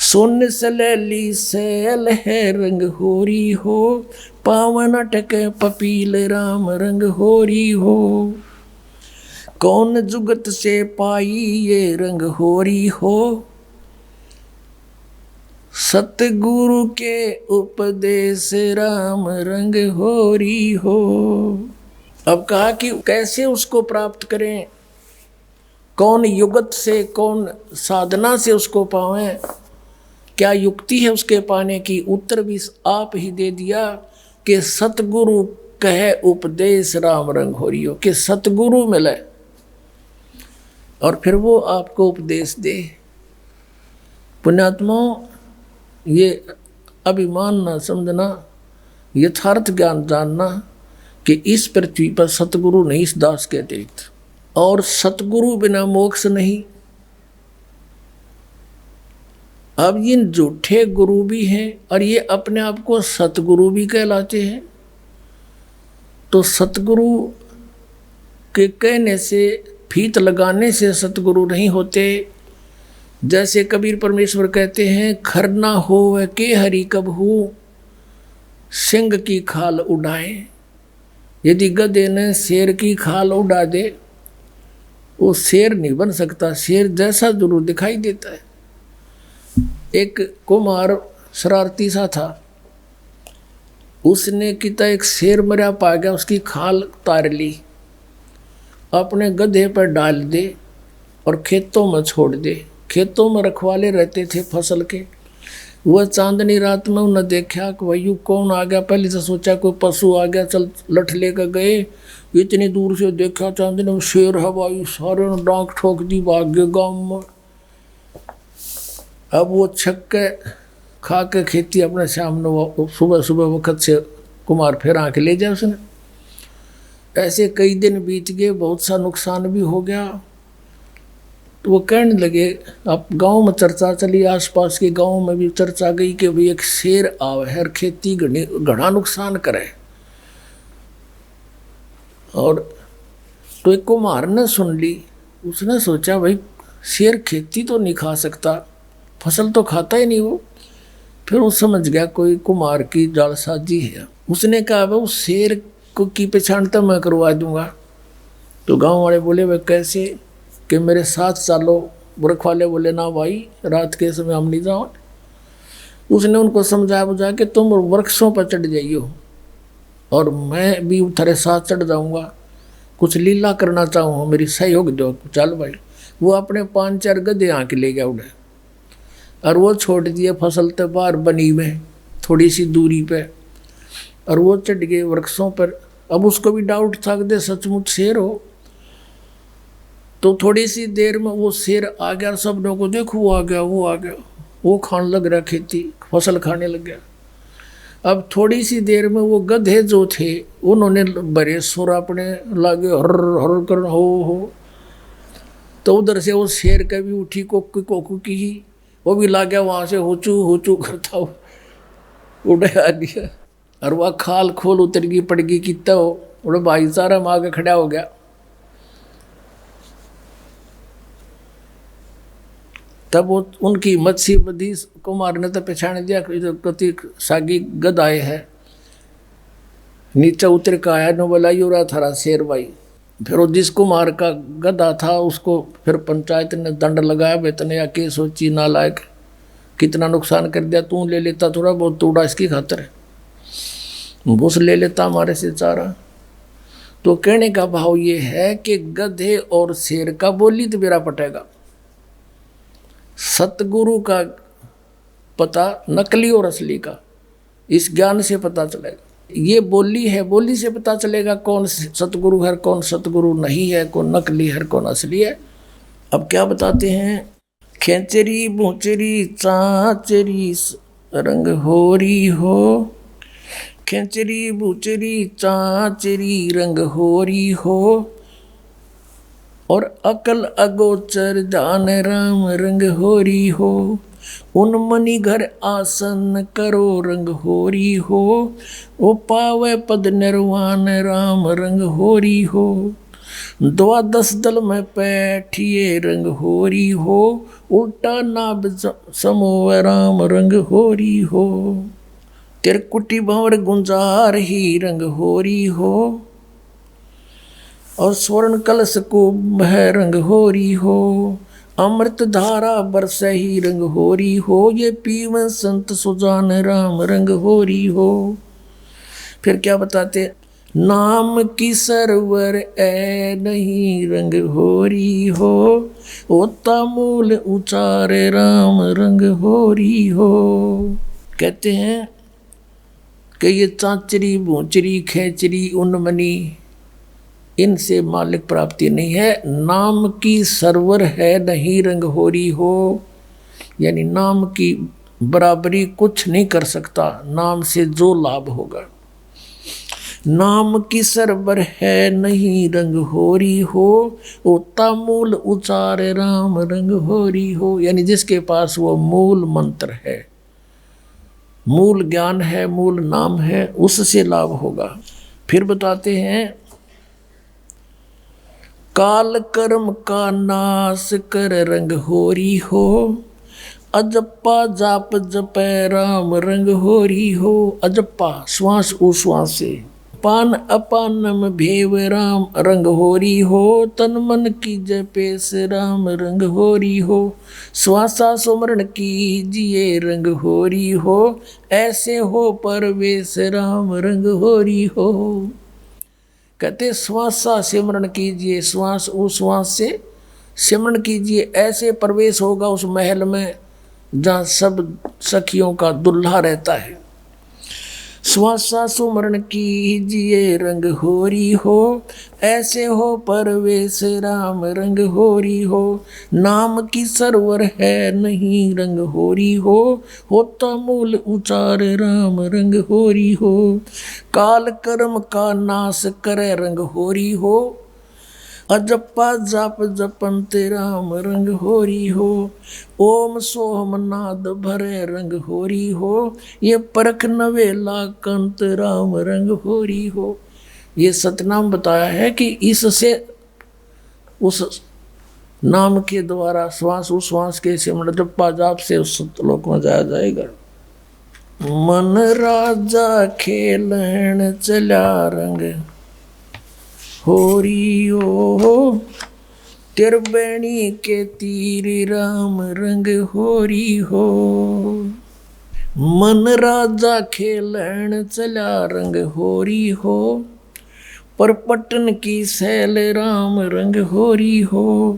सोन सलैली सैल है रंग होरी हो, पावन अटक पपील राम रंग होरी हो। कौन जुगत से पाई ये रंग होरी हो, सतगुरु के उपदेश राम रंग होरी हो। अब कहा कि कैसे उसको प्राप्त करें, कौन युगत से कौन साधना से उसको पावें, क्या युक्ति है उसके पाने की। उत्तर भी आप ही दे दिया कि सतगुरु कहे उपदेश राम रंग होरी हो, कि सतगुरु मिले और फिर वो आपको उपदेश दे। पुण्यात्माओं, ये अभिमान ना समझना, यथार्थ ज्ञान जानना कि इस पृथ्वी पर सतगुरु नहीं इस दास के अतिरिक्त, और सतगुरु बिना मोक्ष नहीं। अब ये झूठे गुरु भी हैं और ये अपने आप को सतगुरु भी कहलाते हैं। तो सतगुरु के कहने से, फीत लगाने से सतगुरु नहीं होते। जैसे कबीर परमेश्वर कहते हैं, खरना हो के हरि कबहू सिंह की खाल उड़ाए। यदि गधे ने शेर की खाल उड़ा दे, वो शेर नहीं बन सकता, शेर जैसा जरूर दिखाई देता है। एक कुमार शरारती सा था, उसने किता एक शेर मरा पा गया, उसकी खाल उतार ली, अपने गधे पर डाल दे और खेतों में छोड़ दे। खेतों में रखवाले रहते थे फसल के। वह चांदनी रात में उन्हें देखा कि वही कौन आ गया। पहले से सोचा कोई पशु आ गया, चल लठ लेकर गए। इतनी दूर से देखा चांदनी में शेर हवाई, सारे ने डांक ठोक दी, भाग गए गाँव में। अब वो छक्के खा के खेती अपने सामने, वो सुबह सुबह वक्त से कुमार फिर आके ले जाए उसने। ऐसे कई दिन बीत गए, बहुत सा नुकसान भी हो गया। तो वो कहने लगे, अब गांव में चर्चा चली, आसपास के गांव में भी चर्चा गई कि भाई एक शेर आवे है और खेती घना नुकसान करे। और तो एक कुम्हार ने सुन ली, उसने सोचा भाई शेर खेती तो नहीं खा सकता, फसल तो खाता ही नहीं वो। फिर वो समझ गया कोई कुम्हार की जालसाजी है। उसने कहा भाई उस शेर को की पहचान तो मैं करवा दूंगा। तो गांव वाले बोले भाई कैसे, कि मेरे साथ चलो। बुरख वाले बोले ना भाई, रात के समय हम नहीं जाओ। उसने उनको समझा बुझा के तुम वृक्षों पर चढ़ जाइयो और मैं भी तेरे साथ चढ़ जाऊंगा, कुछ लीला करना चाहूँ, मेरी सहयोग दो। चल भाई, वो अपने 5-4 गधे आके ले गया उड़े और वो छोड़ दिए फसल तो बाहर बनी में थोड़ी सी दूरी पे, और वो चढ़ गए वृक्षों पर। अब उसको भी डाउट था कि सचमुच शेर हो। तो थोड़ी सी देर में वो शेर आ गया, सब लोगों को देखो वो आ गया, वो आ गया, वो खाने लग रहा, खेती फसल खाने लग गया। अब थोड़ी सी देर में वो गधे जो थे उन्होंने बड़े सुर अपने लागे हर हर कर हो। तो उधर से वो शेर का भी उठी कोकू की, वो भी ला गया वहाँ से होचू करता हो उड़े आ गया। और वह खाल खोल उतर गई पड़ गई कितना हो, उड़े भाईचारा में आगे खड़ा हो गया। तब वो उनकी मच्छी बदी कुमार ने तो पहचान दिया कति सागी गदाए है। नीचे उतर का आया न बोला यो रहा थारा शेर भाई। फिर वो जिस कुमार का गधा था उसको फिर पंचायत ने दंड लगाया, बेतने या के सोची नालायक, कितना नुकसान कर दिया, तू ले लेता थोड़ा बहुत तोड़ा इसकी खातर, भूस ले लेता हमारे से चारा। तो कहने का भाव ये है कि गधे और शेर का बोली तो मेरा पटेगा, सतगुरु का पता नकली और असली का इस ज्ञान से पता चलेगा। ये बोली है, बोली से पता चलेगा कौन सतगुरु है, कौन सतगुरु नहीं है, कौन नकली है, कौन असली है। अब क्या बताते हैं, खेचरी भूचरी चाचरी रंग होरी हो, खेचरी भूचरी चाचरी रंग होरी हो, और अकल अगोचर जान राम रंग होरी हो, उन मणि घर आसन करो रंग होरी हो, ओ पावे पद निर्वाण राम रंग होरी हो, 12 दल में बैठिए रंग होरी हो, उल्टा नाभ समो राम रंग होरी हो, तिरकुटी भंवर गुंजार ही रंग होरी हो, और स्वर्ण कलश को है रंग होरी हो, अमृत धारा बरस ही रंग होरी हो, ये पीवन संत सुजान राम रंग होरी हो। फिर क्या बताते, नाम की सरवर ए नहीं रंग होरी हो, होता मूल उचारे राम रंग होरी हो। कहते हैं कि ये चाचरी भूचरी खेचरी उन्मनी इनसे मालिक प्राप्ति नहीं है, नाम की सरवर है नहीं रंग होरी हो, यानी नाम की बराबरी कुछ नहीं कर सकता नाम से जो लाभ होगा। नाम की सरवर है नहीं रंग होरी हो, ओता मूल उचार राम रंग होरी हो, यानी जिसके पास वो मूल मंत्र है, मूल ज्ञान है, मूल नाम है, उससे लाभ होगा। फिर बताते हैं, काल कर्म का नाश कर रंग होरी हो, अजप्पा जाप जपै राम रंग होरी हो। अजप्पा श्वास उश्वास से, पान अपानम भेव राम रंग होरी हो, तन मन की जपेस राम रंग होरी हो, श्वासा सुमरण कीजिए रंग होरी हो, ऐसे हो परवेश राम रंग होरी हो। कहते श्वासा सिमरण कीजिए, श्वास उश्वास से सिमरण कीजिए, ऐसे प्रवेश होगा उस महल में जहाँ सब सखियों का दुल्हा रहता है। श्वासा सुमरण कीजिए रंग होरी हो, ऐसे हो परवेश राम रंग होरी हो, नाम की सरवर है नहीं रंग होरी हो, होता मूल उचार राम रंग होरी हो, काल कर्म का नाश करे रंग होरी हो, अजप्पा जाप जपंत राम रंग होरी हो, ओम सोहम नाद भरे रंग होरी हो, ये परख नवेला कंत राम रंग होरी हो। ये सतनाम बताया है कि इससे उस नाम के द्वारा श्वास उश्वास के सिमरण जप्पा जाप से उस सतलोक में जाया जाएगा। मन राजा खेलन चला रंग होरी ओ, तिरबेणी के तीर राम रंग होरी हो। मन राजा खेलन चला रंग होरी हो, पर पटन की सैल राम रंग होरी हो।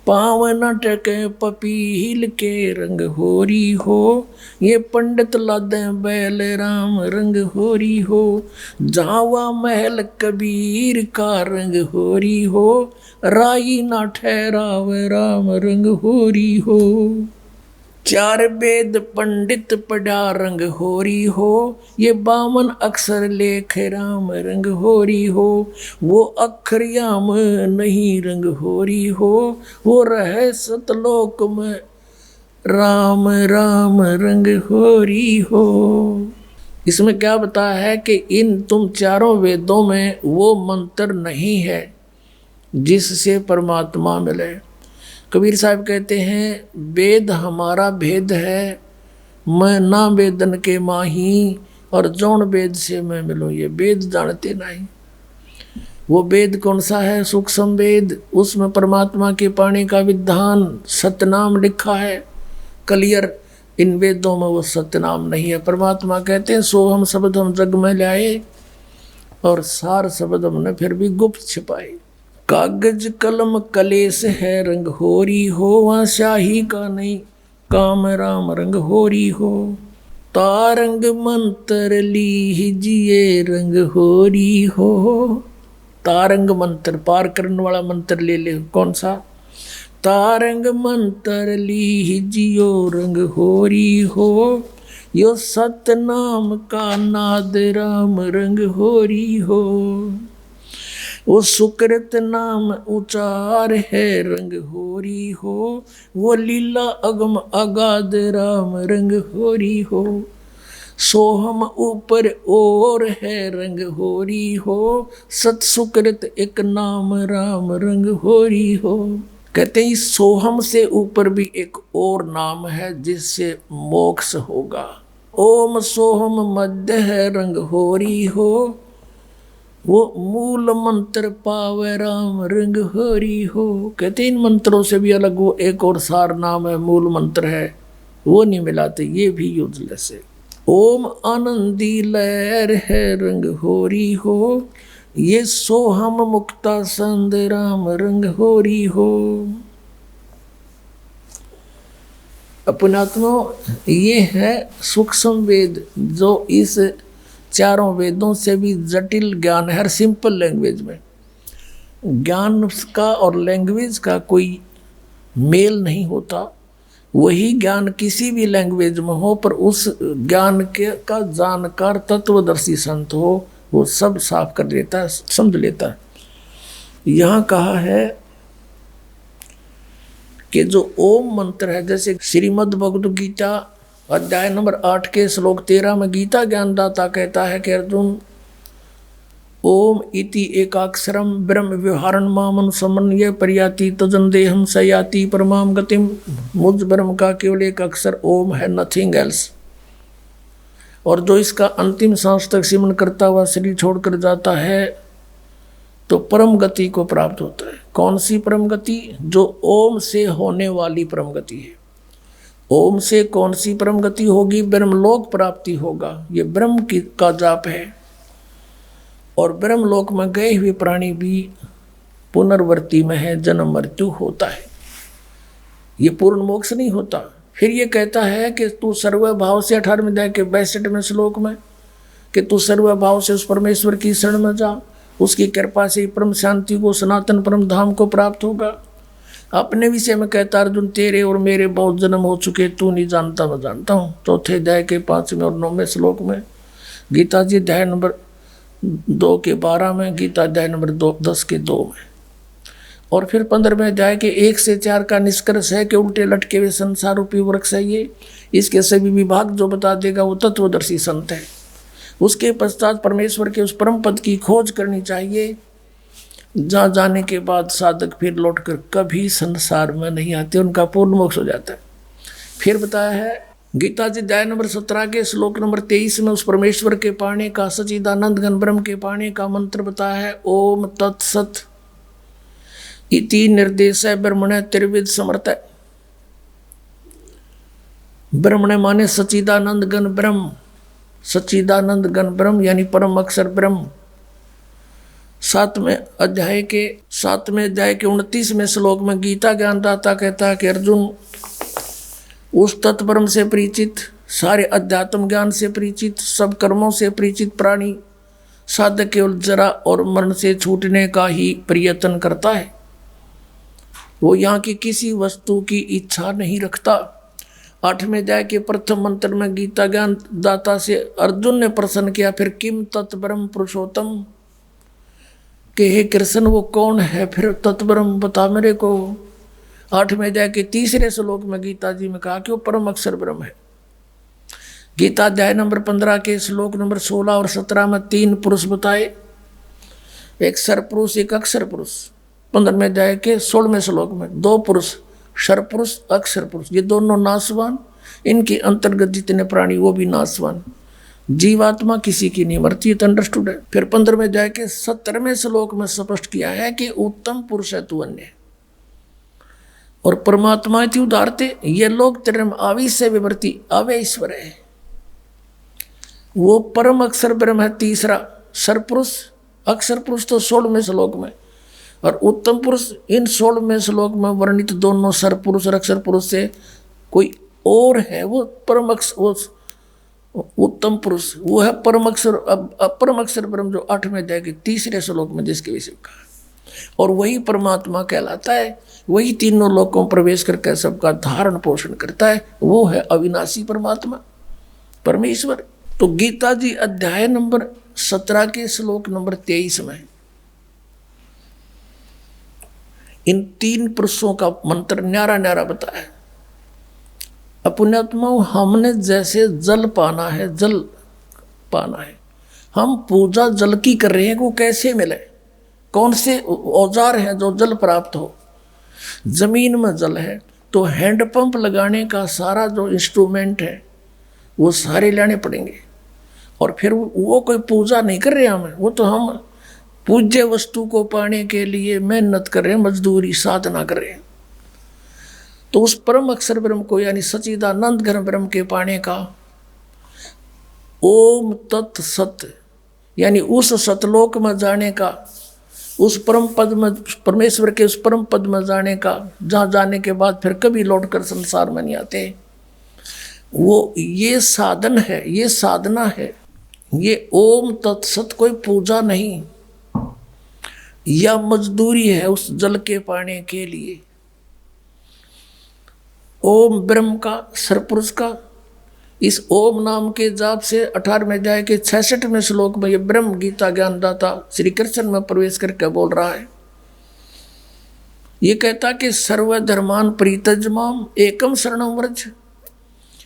पावन टके पपील के रंग होरी हो, ये पंडित लादे बैल राम रंग होरी हो। जावा महल कबीर का रंग होरी हो, राई ना ठहराव राम रंग होरी हो। चार वेद पंडित पढ़ा रंग होरी हो, ये 52 अक्षर लेख राम रंग होरी हो। वो अक्षर याम नहीं रंग होरी हो, वो रहे सतलोक में राम राम रंग होरी हो। इसमें क्या बताया है कि इन तुम चारों वेदों में वो मंत्र नहीं है जिससे परमात्मा मिले। कबीर साहब कहते हैं वेद हमारा भेद है, मैं ना वेदन के माही, और जौन वेद से मैं मिलूँ, ये वेद जानते नहीं। वो वेद कौन सा है? सूक्ष्म वेद, उसमें परमात्मा के पाणी का विधान सतनाम लिखा है क्लियर। इन वेदों में वो सतनाम नहीं है। परमात्मा कहते हैं सोहम शब्द हम जग में लाए, और सार शब्द हमने फिर भी गुप्त छिपाए। कागज कलम कलेस है रंग होरी हो, वहाँ स्याही का नहीं काम राम रंग होरी हो। तारंग मंत्र लीजिए रंग होरी हो। तारंग मंत्र पार करने वाला मंत्र ले ले। कौन सा? तारंग मंत्र लीजियो रंग होरी हो, यो सतनाम का नाद राम रंग होरी हो। वो सुकृत नाम उचार है रंग होरी हो, वो लीला अगम अगाध राम रंग होरी हो। सोहम ऊपर और है रंग होरी हो, सत सुकृत एक नाम राम रंग होरी हो। कहते हैं इस सोहम से ऊपर भी एक और नाम है जिससे मोक्ष होगा। ओम सोहम मध्य है रंग होरी हो, वो मूल मंत्र पावे राम रंग होरी हो। कहते इन मंत्रों से भी अलग वो एक और सार नाम है, मूल मंत्र है, वो नहीं मिलाते, ये भी यूजलेस है। ओम आनंदी लहर है रंग होरी हो, ये सोहम मुक्ता संद राम रंग होरी हो। अपनात्मा ये है सूक्ष्म वेद, जो इस चारों वेदों से भी जटिल ज्ञान है। हर सिंपल लैंग्वेज में ज्ञान का और लैंग्वेज का कोई मेल नहीं होता। वही ज्ञान किसी भी लैंग्वेज में हो, पर उस ज्ञान के का जानकार तत्वदर्शी संत हो, वो सब साफ कर देता है, समझ लेता है। यहाँ कहा है कि जो ओम मंत्र है, जैसे श्रीमद् भगवद गीता अध्याय नंबर 8 के श्लोक 13 में गीता ज्ञानदाता कहता है कि अर्जुन ओम इति एकाक्षरम ब्रह्म व्यवहारण मामन समन्वय पर्याति तजन देहम सयाति परमाम गतिम। मुझ ब्रह्म का केवल एक अक्षर ओम है, नथिंग एल्स। और जो इसका अंतिम सांस तक सिमरण करता हुआ शरीर छोड़कर जाता है तो परम गति को प्राप्त होता है। कौन सी परम गति? जो ओम से होने वाली परम गति है। ओम से कौन सी परम गति होगी? ब्रह्मलोक प्राप्ति होगा। ये ब्रह्म का जाप है। और ब्रह्मलोक में गए हुए प्राणी भी पुनर्वर्ती में है, जन्म मृत्यु होता है, ये पूर्ण मोक्ष नहीं होता। फिर ये कहता है कि तू सर्वभाव से 18वें अध्याय के 62वें श्लोक में कि तू सर्वभाव से उस परमेश्वर की शरण में जा, उसकी कृपा से परम शांति को, सनातन परम धाम को प्राप्त होगा। अपने विषय में कहता अर्जुन तेरे और मेरे बहुत जन्म हो चुके, तू नहीं जानता मैं जानता हूँ। चौथे अध्याय के 5वें और 9वें श्लोक में गीता जी अध्याय नंबर 2 के 12 में, गीता अध्याय नंबर 10 के 2 में। और फिर 15वें अध्याय के 1 से 4 का निष्कर्ष है कि उल्टे लटके हुए संसार रूपी वृक्ष है ये, इसके सभी विभाग जो बता देगा वो तत्वदर्शी संत है। उसके पश्चात परमेश्वर के उस परम पद की खोज करनी चाहिए, जहाँ जाने के बाद साधक फिर लौटकर कभी संसार में नहीं आते, उनका पूर्ण मोक्ष हो जाता है। फिर बताया है गीता जी अध्याय नंबर 17 के श्लोक नंबर 23 में उस परमेश्वर के पाने का, सच्चिदानंद घन ब्रह्म के पाने का मंत्र बताया है, ओम तत्सत इति निर्देश है ब्रह्मण त्रिविध समर्थ है। ब्रह्मण माने सच्चिदानंद घन ब्रह्म, सच्चिदानंद घन ब्रह्म यानी परम अक्षर ब्रह्म। 7वें अध्याय के 29वें श्लोक में गीता ज्ञानदाता कहता है कि अर्जुन उस तत्ब्रह्म से परिचित, सारे अध्यात्म ज्ञान से परिचित, सब कर्मों से परिचित प्राणी साधक केवल जरा और मरण से छूटने का ही प्रयत्न करता है, वो यहाँ की किसी वस्तु की इच्छा नहीं रखता। 8वें अध्याय के प्रथम मंत्र में गीता ज्ञान दाता से अर्जुन ने प्रश्न किया, फिर किम तत्ब्रह्म पुरुषोत्तम, कि हे कृष्ण वो कौन है फिर तत्ब्रह्म बता मेरे को। 8वें अध्याय के 3 श्लोक में गीता जी में कहा कि वो परम अक्षर ब्रह्म है। गीता अध्याय नंबर 15 के श्लोक नंबर 16 और 17 में 3 पुरुष बताए, एक सर पुरुष एक अक्षर पुरुष। 15वें अध्याय के 16वें श्लोक में 2 पुरुष, सर पुरुष अक्षर पुरुष, ये दोनों नाशवान, इनके अंतर्गत जितने प्राणी वो भी नाशवान, जीवात्मा किसी की नहीं मरती, तो अंडरस्टूड है। फिर 15वें अध्याय के 17वें श्लोक में स्पष्ट किया है कि उत्तम पुरुष है तू अन्य, और परमात्मा इति उदारते, ये लोग तेरे आविश से विवर्ती अवे ईश्वर है, वो परम अक्षर ब्रह्म है। तीसरा सरपुरुष अक्षर पुरुष तो 16वें श्लोक में, और उत्तम पुरुष इन 16वें श्लोक में वर्णित दोनों सरपुरुष और अक्षर पुरुष से कोई और है, वो परम अक्षर, वो उत्तम पुरुष वो है परम अक्षर, परम अक्षर ब्रह्म जो 8वें अध्याय के 3 श्लोक में जिसके विषय कहा, और वही परमात्मा कहलाता है, वही तीनों लोकों में प्रवेश करके सबका धारण पोषण करता है, वो है अविनाशी परमात्मा परमेश्वर। तो गीता जी अध्याय नंबर 17 के श्लोक नंबर 23 में इन 3 पुरुषों का मंत्र न्यारा न्यारा बताया। पुण्यात्माओं, हमने जैसे जल पाना है, जल पाना है, हम पूजा जल की कर रहे हैं, वो कैसे मिले, कौन से औजार हैं जो जल प्राप्त हो। जमीन में जल है तो हैंडपंप लगाने का सारा जो इंस्ट्रूमेंट है वो सारे लाने पड़ेंगे, और फिर वो कोई पूजा नहीं कर रहे हमें, वो तो हम पूज्य वस्तु को पाने के लिए मेहनत कर रहे हैं, मजदूरी साधना कर रहे हैं। तो उस परम अक्षर ब्रह्म को यानी सच्चिदानंद घन ब्रह्म के पाने का ओम तत् सत यानी उस सतलोक में जाने का, उस परम पद में, परमेश्वर के उस परम पद में जाने का, जहाँ जाने के बाद फिर कभी लौटकर संसार में नहीं आते, वो ये साधन है, ये साधना है। ये ओम तत्सत कोई पूजा नहीं या मजदूरी है उस जल के पाने के लिए। ओम ब्रह्म का, सरपुरुष का, इस ओम नाम के जाप से 18वें अध्याय के 66वें श्लोक में ये ब्रह्म गीता ज्ञानदाता श्री कृष्ण में प्रवेश करके बोल रहा है। ये कहता कि सर्वधर्मान परित्यज्यमाम एकम शरणं व्रज,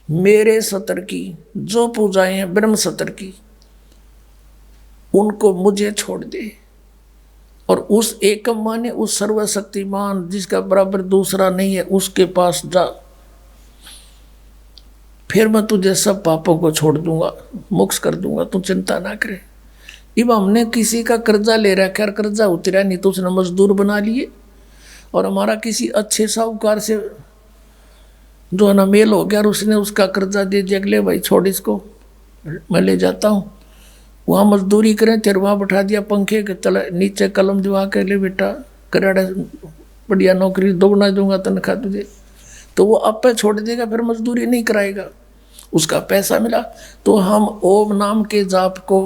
मेरे सतर की जो पूजाएं हैं ब्रह्म सतर की, उनको मुझे छोड़ दे, और उस एकम माने उस सर्वशक्तिमान जिसका बराबर दूसरा नहीं है उसके पास जा, फिर मैं तुझे सब पापों को छोड़ दूंगा, मोक्ष कर दूंगा, तू चिंता ना करे। अब हमने किसी का कर्जा ले रखा है, कर्जा उतरा नहीं तो उसने मजदूर बना लिए, और हमारा किसी अच्छे साहूकार से जो है ना मेल हो गया और उसने उसका कर्जा दे दिया, अगले भाई छोड़ इसको मैं ले जाता हूँ, वहाँ मजदूरी करें, तेरे वहाँ बैठा दिया पंखे के तले नीचे कलम दिवा के, ले बेटा कराड़ा बढ़िया नौकरी दोगुना दूंगा तनख्वाह तुझे, तो वो अब पे छोड़ देगा, फिर मजदूरी नहीं कराएगा, उसका पैसा मिला। तो हम ओम नाम के जाप को,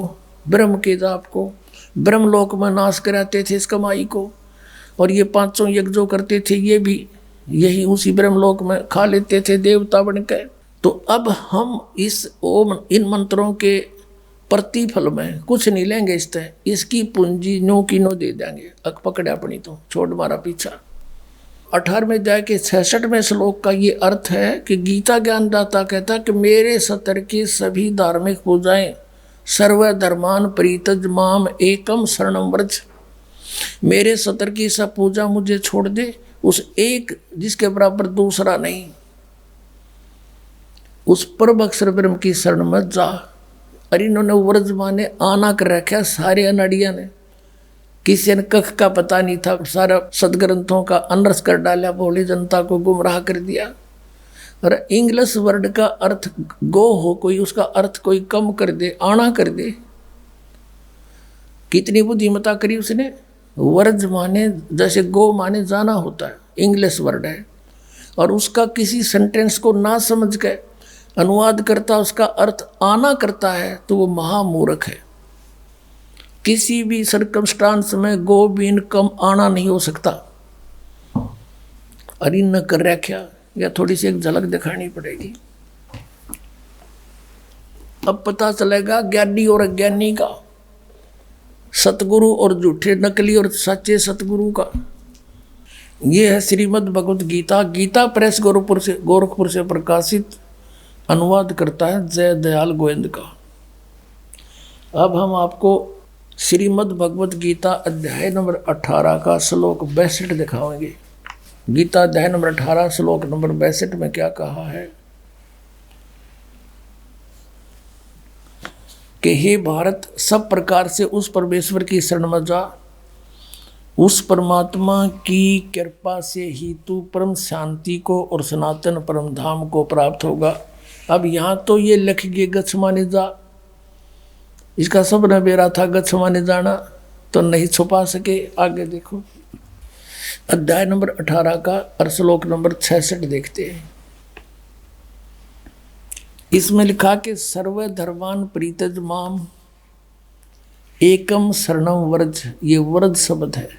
ब्रह्म के जाप को, ब्रह्मलोक में नाश कराते थे इस कमाई को, और ये 500 यज्ञ जो करते थे ये भी यही उसी ब्रह्मलोक में खा लेते थे देवता बन के। तो अब हम इस ओम इन मंत्रों के प्रतिफल में कुछ नहीं लेंगे इससे, इसकी पूंजी नो की नो दे देंगे। अक पकड़े अपनी तो छोड़ मारा पीछा। 18वें अध्याय के 66वें श्लोक का ये अर्थ है कि गीता ज्ञानदाता कहता कि मेरे सतर की सभी धार्मिक पूजाएं सर्वधर्मान परित्यज माम एकम शरणम व्रज। मेरे सतर की सब पूजा मुझे छोड़ दे, उस एक जिसके बराबर दूसरा नहीं, उस परम अक्षर ब्रह्म की शरण में जा। अरे इन्होंने व्रज माने आना कर रखा सारे अनाड़िया ने, किसी ने कख का पता नहीं था, सारा सदग्रंथों का अनर्स कर डाला, भोली जनता को गुमराह कर दिया। और इंग्लिश वर्ड का अर्थ गो हो कोई, उसका अर्थ कोई कम कर दे, आना कर दे। कितनी बुद्धिमता करी उसने। वर्ज माने जैसे गो माने जाना होता है, इंग्लिश वर्ड है, और उसका किसी सेंटेंस को ना समझ के अनुवाद करता, उसका अर्थ आना करता है, तो वो महामूर्ख है। किसी भी सर्कमस्टांस में गो बीन कम आना नहीं हो सकता। अरे न कर रखा, या थोड़ी सी एक झलक दिखानी पड़ेगी। अब पता चलेगा ज्ञानी और अज्ञानी का, सतगुरु और झूठे नकली और सच्चे सतगुरु का। ये है श्रीमद् भगवत गीता। गीता प्रेस गोरखपुर से प्रकाशित, अनुवाद करता है जय दयाल गोविंद का। अब हम आपको श्रीमद् भगवत गीता अध्याय नंबर 18 का श्लोक 62 दिखाएंगे। गीता अध्याय नंबर 18 श्लोक नंबर 62 में क्या कहा है कि हे भारत, सब प्रकार से उस परमेश्वर की शरण में जा, उस परमात्मा की कृपा से ही तू परम शांति को और सनातन परम धाम को प्राप्त होगा। अब यहाँ तो ये लिख गए गच्छ माने जा, इसका सब नबेरा था गच्छ माने जाना, तो नहीं छुपा सके। आगे देखो अध्याय नंबर 18 का और श्लोक नंबर 66 देखते हैं। इसमें लिखा कि सर्वधर्मान परित्यज माम एकम शरणम व्रज। ये व्रज शब्द है।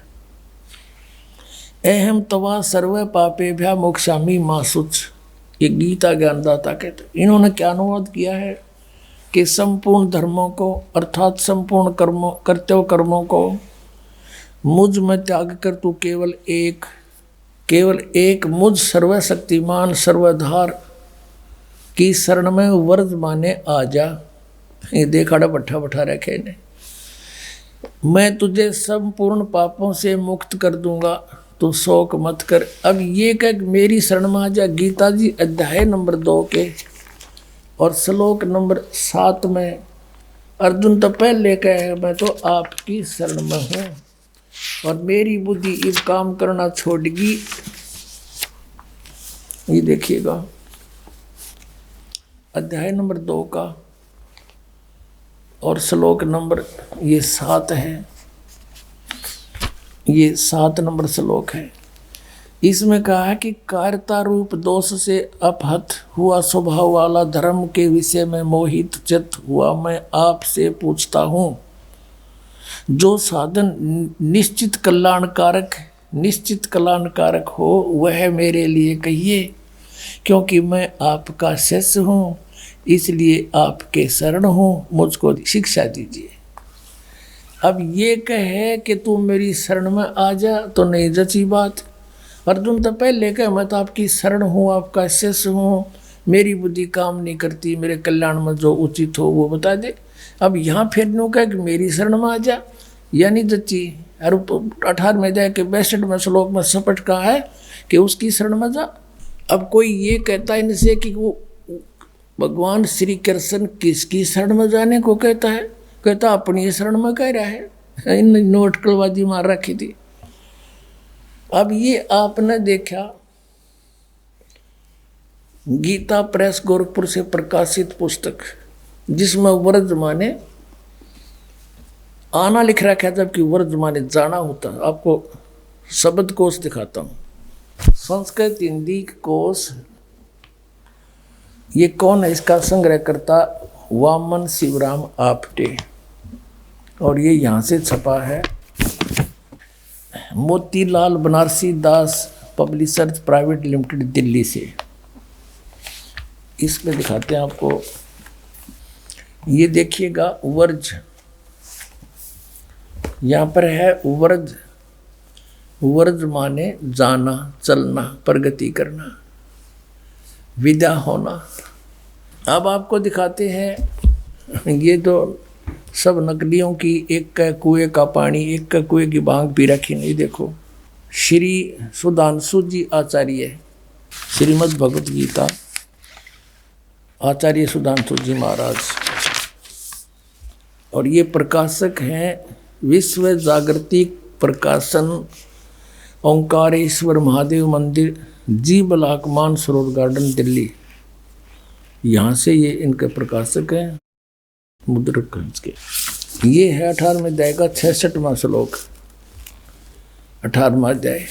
अहम तवा सर्व पापेभ्या मोक्षामि मा शुच। ये गीता ज्ञानदाता कहते। इन्होंने क्या अनुवाद किया है कि संपूर्ण धर्मों को अर्थात संपूर्ण कर्मों कर्तव्य कर्मों को मुझ में त्याग कर तू केवल एक मुझ सर्वशक्तिमान सर्वधार की शरण में वर्ज माने आ जा। ये देखा बैठा बैठा रखे ने, मैं तुझे संपूर्ण पापों से मुक्त कर दूंगा, तो शोक मत कर। अब ये कह मेरी शरण में आ जा। गीता जी अध्याय नंबर 2 के और श्लोक नंबर 7 में अर्जुन तो पहले कहे मैं तो आपकी शरण में हूँ और मेरी बुद्धि इस काम करना छोड़गी। ये देखिएगा अध्याय नंबर 2 का और श्लोक नंबर ये 7 है, ये 7 नंबर श्लोक है। इसमें कहा है कि कायरता रूप दोष से अपहत हुआ स्वभाव वाला धर्म के विषय में मोहित चित्त हुआ मैं आपसे पूछता हूँ, जो साधन निश्चित कल्याणकारक हो वह मेरे लिए कहिए, क्योंकि मैं आपका शिष्य हूँ, इसलिए आपके शरण हूँ, मुझको शिक्षा दीजिए। अब ये कहे कि तू मेरी शरण में आ जा तो नहीं जची बात। अर्जुन तो पहले कहे मैं तो आपकी शरण हूँ, आपका शिष्य हूँ, मेरी बुद्धि काम नहीं करती, मेरे कल्याण में जो उचित हो वो बता दे। अब यहाँ फिर नो कहे कि मेरी शरण में आ जा, यानी जची। और 18वें अध्याय के 62वें श्लोक में सपट कहा है कि उसकी शरण में जा। अब कोई ये कहता है इनसे कि वो भगवान श्री कृष्ण किसकी शरण में जाने को कहता है, कहता अपनी शरण में कह रहा है। इन नोटकलबाजी मार रखी थी। अब ये आपने देखा गीता प्रेस गोरखपुर से प्रकाशित पुस्तक जिसमें वर्ज माने आना लिख रखा है, जबकि वर्ज माने जाना होता है। आपको शब्द कोश दिखाता हूँ। संस्कृत हिंदी कोश, ये कौन है इसका संग्रह करता, वामन शिवराम आपटे, और ये यहाँ से छपा है मोतीलाल बनारसी दास पब्लिशर्स प्राइवेट लिमिटेड दिल्ली से। इसमें दिखाते हैं आपको ये देखिएगा वर्ज, यहाँ पर है वर्ज। वर्ज माने जाना, चलना, प्रगति करना, विदा होना। अब आपको दिखाते हैं, ये तो सब नकलियों की, एक का कुएं का पानी, एक का कुएं की भांग पी रखी। नहीं, देखो श्री सुधांशु जी आचार्य, श्रीमद् भगवत गीता, आचार्य सुधांशु जी महाराज। और ये प्रकाशक हैं विश्व जागृति प्रकाशन, ओंकारेश्वर महादेव मंदिर, जी ब्लॉक, मानसरोवर गार्डन, दिल्ली। यहाँ से ये इनके प्रकाशक हैं, मुद्रक के। ये है 18वें अध्याय का 66वां श्लोक, 18वां अध्याय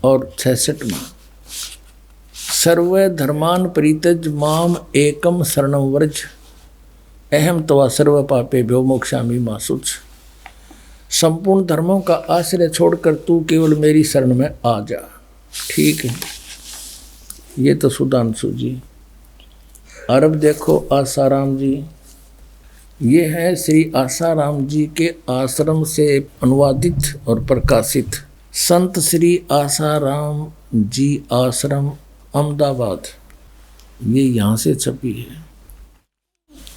और 66वां। सर्व धर्मान परित्यज माम एकम शरणं व्रज, अहम तवा सर्व पापेभ्यो मोक्षामि मा शुच। संपूर्ण धर्मों का आश्रय छोड़कर तू केवल मेरी शरण में आ जा। ठीक है, ये तो सुधांशु जी। और अब देखो आसाराम जी, ये है श्री आसाराम जी के आश्रम से अनुवादित और प्रकाशित संत श्री आसाराम जी आश्रम, अहमदाबाद। ये यहाँ से छपी है।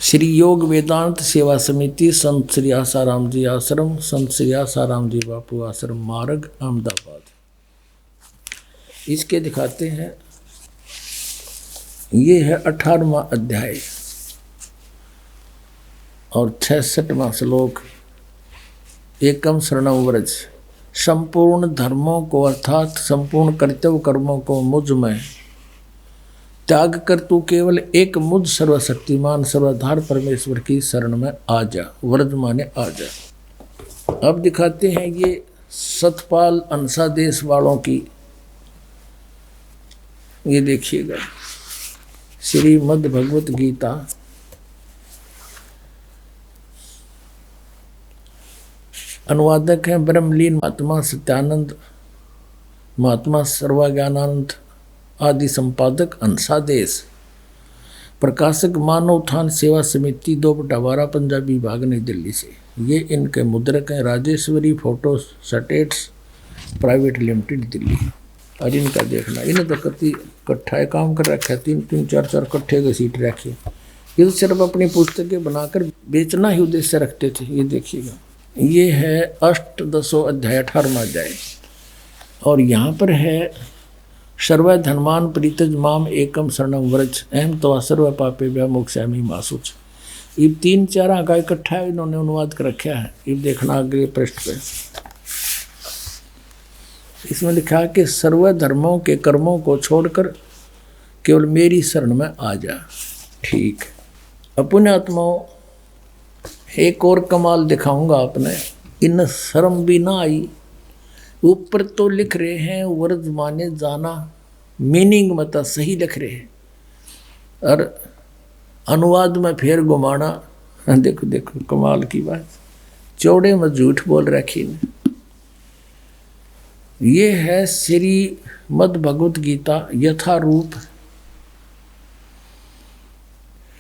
श्री योग वेदांत सेवा समिति, संत श्री आसाराम जी आश्रम, संत श्री आसाराम जी बापू आश्रम, मार्ग, अहमदाबाद। इसके दिखाते हैं, ये है 18वां अध्याय और 66वां श्लोक। एकम शरणं व्रज, संपूर्ण धर्मों को अर्थात संपूर्ण कर्तव्य कर्मों को मुझ में त्याग कर तू केवल एक मुझ सर्वशक्तिमान सर्वाधार परमेश्वर की शरण में आ जा। व्रज माने आ जा। अब दिखाते हैं ये सतपाल अंसा देश वालों की। ये देखिएगा श्रीमद् भगवत गीता, अनुवादक हैं ब्रह्मलीन महात्मा सत्यानंद, महात्मा सर्वज्ञानानंद आदि, संपादक अंसादेश, प्रकाशक मानव उत्थान सेवा समिति 2/12 पंजाबी विभाग, नई दिल्ली से। ये इनके मुद्रक हैं Rajeshwari photo states private limited, Delhi. और इनका देखना, इन्हें तो कति इकट्ठा काम कर रखा है, 3-3, 4-4 इकट्ठे के सीट रखे। ये तो सिर्फ अपनी पुस्तकें बनाकर बेचना ही उद्देश्य रखते थे। ये देखिएगा, ये है अष्टदशो अध्याय, 18वां अध्याय। और यहाँ पर है सर्व धर्मान परित्यज माम एकम शरणं व्रज, अहम तवा सर्व पापेभ्यो मोक्षामि मा शुच। ये 3-4 का इकट्ठा इन्होंने अनुवाद कर रखा है। ये देखना अगले पृष्ठ पे, इसमें लिखा है कि सर्व धर्मों के कर्मों को छोड़कर केवल मेरी शरण में आ जा। ठीक, अपने आत्माओं, एक और कमाल दिखाऊंगा आपने। इन शर्म भी ना आई। ऊपर तो लिख रहे हैं व्रज माने जाना, मीनिंग मतलब सही लिख रहे हैं, और अनुवाद में फिर घुमाना। देखो देखो कमाल की बात, चौड़े में झूठ बोल रखी ने। ये है श्रीमद् भगवत गीता यथारूप।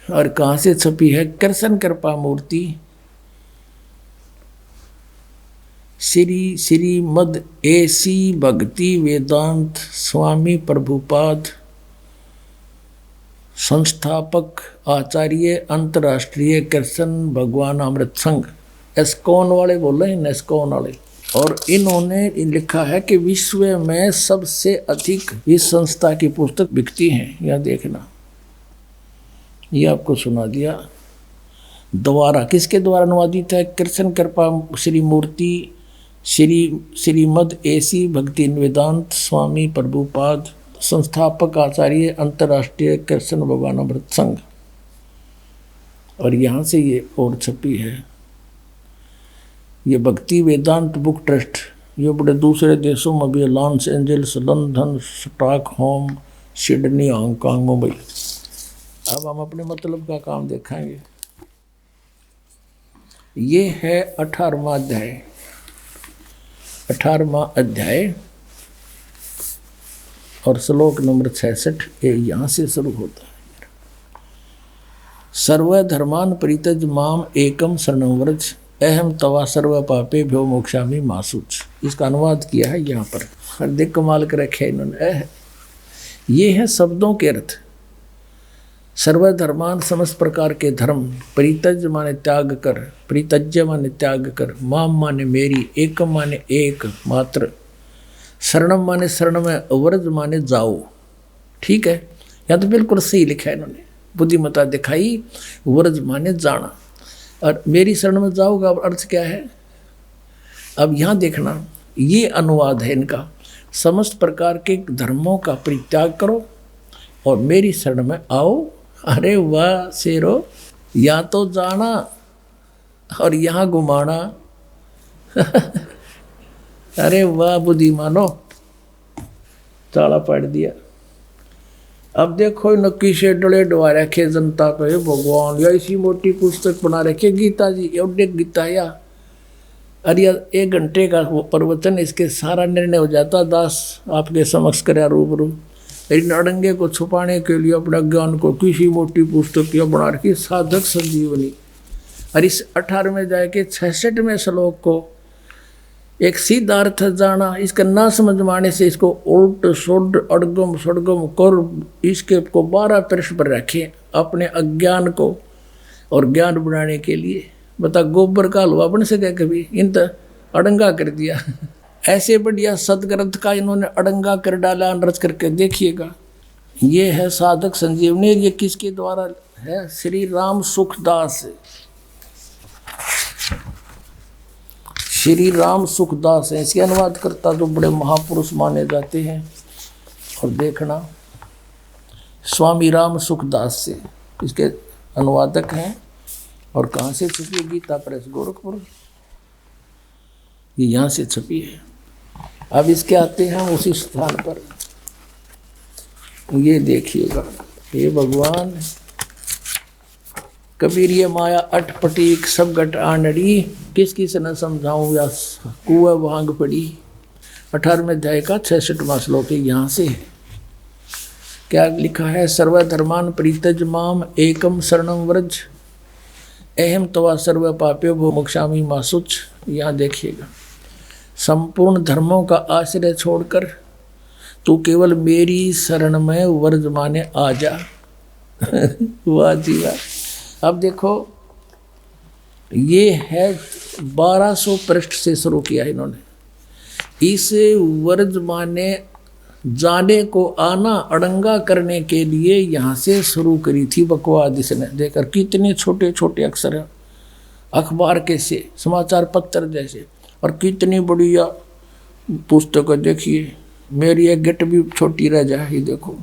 और कहाँ से छपी है? कृष्ण कृपा मूर्ति, श्रीमद् एसी भक्ति वेदांत स्वामी प्रभुपाद, संस्थापक आचार्य अंतर्राष्ट्रीय कृष्ण भगवान अमृत संघ। एस्कॉन वाले बोल रहे हैं, एस्कॉन वाले। और इन्होंने लिखा है कि विश्व में सबसे अधिक इस संस्था की पुस्तक बिकती हैं। यह देखना, ये आपको सुना दिया। द्वारा किसके द्वारा अनुवादित है? कृष्ण कृपा श्री मूर्ति, श्रीमद् एसी भक्ति वेदांत स्वामी प्रभुपाद, संस्थापक आचार्य अंतर्राष्ट्रीय कृष्ण भगवान अमृत संघ। और यहाँ से ये और छपी है। ये भक्ति वेदांत बुक ट्रस्ट, ये बड़े दूसरे देशों में भी, Los Angeles, London, Stockholm, Sydney, Hong Kong, Mumbai. अब हम अपने मतलब का काम देखेंगे। ये है 18वां अध्याय, 18वां अध्याय और श्लोक नंबर 66। ये यहाँ से शुरू होता है। सर्वधर्मान परित्यज माम एकम शरणं व्रज अहम तवा सर्व पापे भ्यो मोक्षामि मा शुच। इसका अनुवाद किया है यहाँ पर, हर देख कमाल कर रखे है इन्होंने। ये है शब्दों के अर्थ। सर्वधर्मान समस्त प्रकार के धर्म, परित्यज माने त्याग कर, परित्यज्य माने त्याग कर, माम माने मेरी, एकम माने एक मात्र, शरणम माने शरण में, व्रज माने जाओ। ठीक है, यहाँ तो बिल्कुल सही लिखा है इन्होंने, बुद्धिमत्ता दिखाई। व्रज माने जाना और मेरी शरण में जाओगा, अर्थ क्या है? अब यहाँ देखना, ये अनुवाद है इनका, समस्त प्रकार के धर्मों का परित्याग करो और मेरी शरण में आओ। अरे वाह शेरो, या तो जाना और यहाँ घुमाना। अरे वाह बुद्धिमानो, ताला पाड़ दिया। अब देखो नक्की से डले डवा रखे जनता पे भगवान, या इसी मोटी पुस्तक बना रखे गीता जी, एवढे गीता या अरे 1 घंटे का प्रवचन, इसके सारा निर्णय हो जाता। दास आपके समक्ष कराया रूबरू। इन अड़ंगे को छुपाने के लिए अपना ज्ञान को किसी मोटी पुस्तक या बना रखी साधक संजीवनी। और इस 18वें जाए के 66वें श्लोक को एक सीधा अर्थ जाना, इसका ना समझ माने से इसको उल्ट सुड अड़गम सड़गम कर इसके को 12 पृष्ठ पर रखे अपने अज्ञान को और ज्ञान बनाने के लिए। बता गोबर का हलवा बन सके कभी? इन तो अड़ंगा कर दिया। ऐसे बढ़िया सदग्रंथ का इन्होंने अड़ंगा कर डाला, रच करके देखिएगा। ये है साधक संजीवनी। ये किसके द्वारा है? श्री राम सुखदास। श्री राम सुखदास है इसके अनुवाद करता, जो बड़े महापुरुष माने जाते हैं। और देखना स्वामी राम सुखदास से इसके अनुवादक हैं। और कहाँ से छपी? गीता प्रेस गोरखपुर, ये यहाँ से छपी है। अब इसके आते हैं उसी स्थान पर, ये देखिएगा। हे भगवान, कबीर ये माया अटपटीक सब गट आनड़ी, किस से न समझाऊं या कुआ भांग पड़ी। 18वें अध्याय का 66वां श्लोक यहाँ से क्या लिखा है? सर्वधर्मान परित्यज माम एकम शरणं व्रज अहम तवा सर्व पाप्यो भो मोक्षामि मा शुच। यहाँ देखिएगा, संपूर्ण धर्मों का आश्रय छोड़कर तू केवल मेरी शरण में व्रज माने आ जा। वाह जी वाह। अब देखो, ये है 1200 पृष्ठ से शुरू किया इन्होंने। इस व्रज माने जाने को आना अड़ंगा करने के लिए यहाँ से शुरू करी थी बकवाद इसने। देखकर कितने छोटे छोटे अक्षर हैं, अखबार के से, समाचार पत्र जैसे, और कितनी बढ़िया पुस्तक है। देखिए मेरी एक गिट भी छोटी रह जाए, ये देखो।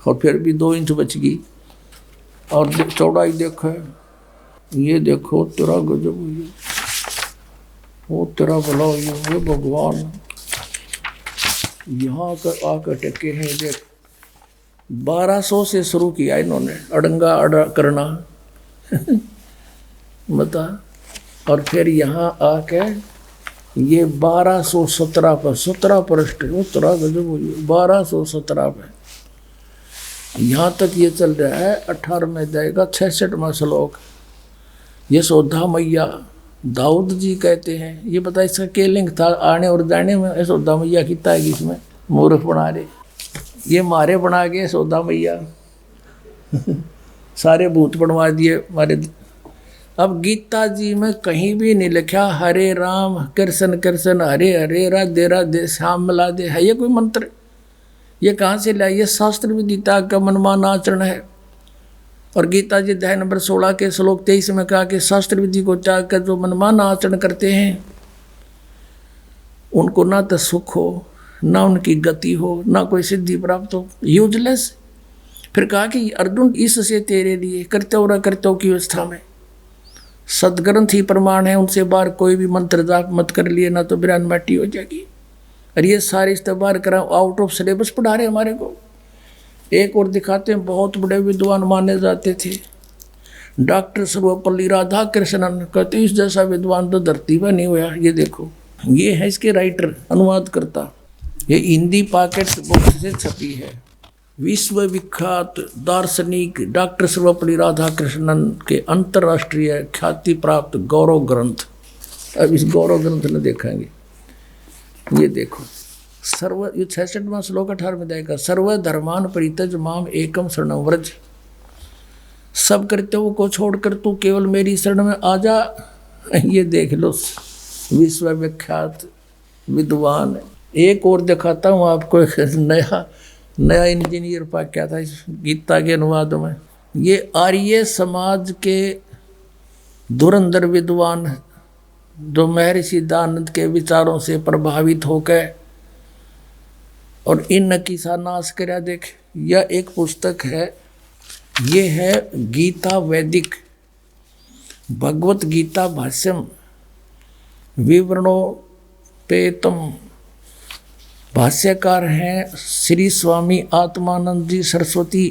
और फिर भी 2 इंच बच गई। और चौड़ाई देखो, ये देखो, तेरा गजब, वो तेरा भला, ये भगवान यहाँ कर आकर टके हैं। देख 1200 से शुरू किया इन्होंने अड़ंगा अड़ा करना। बता। और फिर यहाँ आके ये 1217 पर 17 पृष्ठ, उत्तरा गजब 1217 पे यहाँ तक ये चल रहा है। 18वें अध्याय का 66वां श्लोक। यशोदा मैया दाऊद जी कहते हैं। ये बता इसका क्या लिंक था आने और जाने में? यशोदा मैया कितना है इसमें? मूर्ख बना रहे, ये मारे बना गए यशोदा मैया। सारे भूत बनवा दिए हमारे। अब गीता जी में कहीं भी नहीं लिखा हरे राम कृष्ण कृष्ण हरे हरे राधे राधे श्याम मिला दे। है ये कोई मंत्र? ये कहाँ से लाया? ये शास्त्र विदिता का मनमान आचरण है। और गीता जी अध्याय नंबर 16 के श्लोक 23 में कहा कि शास्त्र विधि को त्याग कर जो मनमान आचरण करते हैं उनको ना तो सुख हो, ना उनकी गति हो, ना कोई सिद्धि प्राप्त हो, यूजलेस। फिर कहा कि अर्जुन इससे तेरे लिए कर्तव्य की व्यवस्था में सदग्रंथ ही प्रमाण है, उनसे बाहर कोई भी मंत्र जाप मत कर लिए, ना तो बिरान माटी हो जाएगी। और ये सारे इस्तेमाल करा आउट ऑफ सिलेबस पढ़ा रहे हमारे को। एक और दिखाते हैं, बहुत बड़े विद्वान माने जाते थे डॉक्टर सर्वपल्ली राधाकृष्णन, कहते इस जैसा विद्वान तो धरती पर नहीं हुआ। ये देखो, ये है इसके राइटर, अनुवाद करता। ये हिंदी पॉकेट बुक से छपी है। विश्व विख्यात दार्शनिक डॉक्टर सर्वपल्ली राधाकृष्णन के अंतर्राष्ट्रीय ख्याति प्राप्त गौरव ग्रंथ। अब इस गौरव ग्रंथ में देखेंगे, ये देखो सर्व, ये 66वां श्लोक 18वें अध्याय का, सर्व धर्मान परित्यज माम एकम शरणं व्रज, सब कर्तव्यों को छोड़कर तू केवल मेरी शरण में आ जा। ये देख लो विश्व विख्यात विद्वान। एक और दिखाता हूँ आपको, एक नया इंजीनियर पा क्या था इस गीता के अनुवाद में। ये आर्य समाज के धुरंधर विद्वान जो महर्षि दयानंद के विचारों से प्रभावित होकर और इन की नाश करा। देख, यह एक पुस्तक है, ये है गीता वैदिक भगवत गीता भाष्यम विवरणोपेतम। भाष्यकार हैं श्री स्वामी आत्मानंद जी सरस्वती,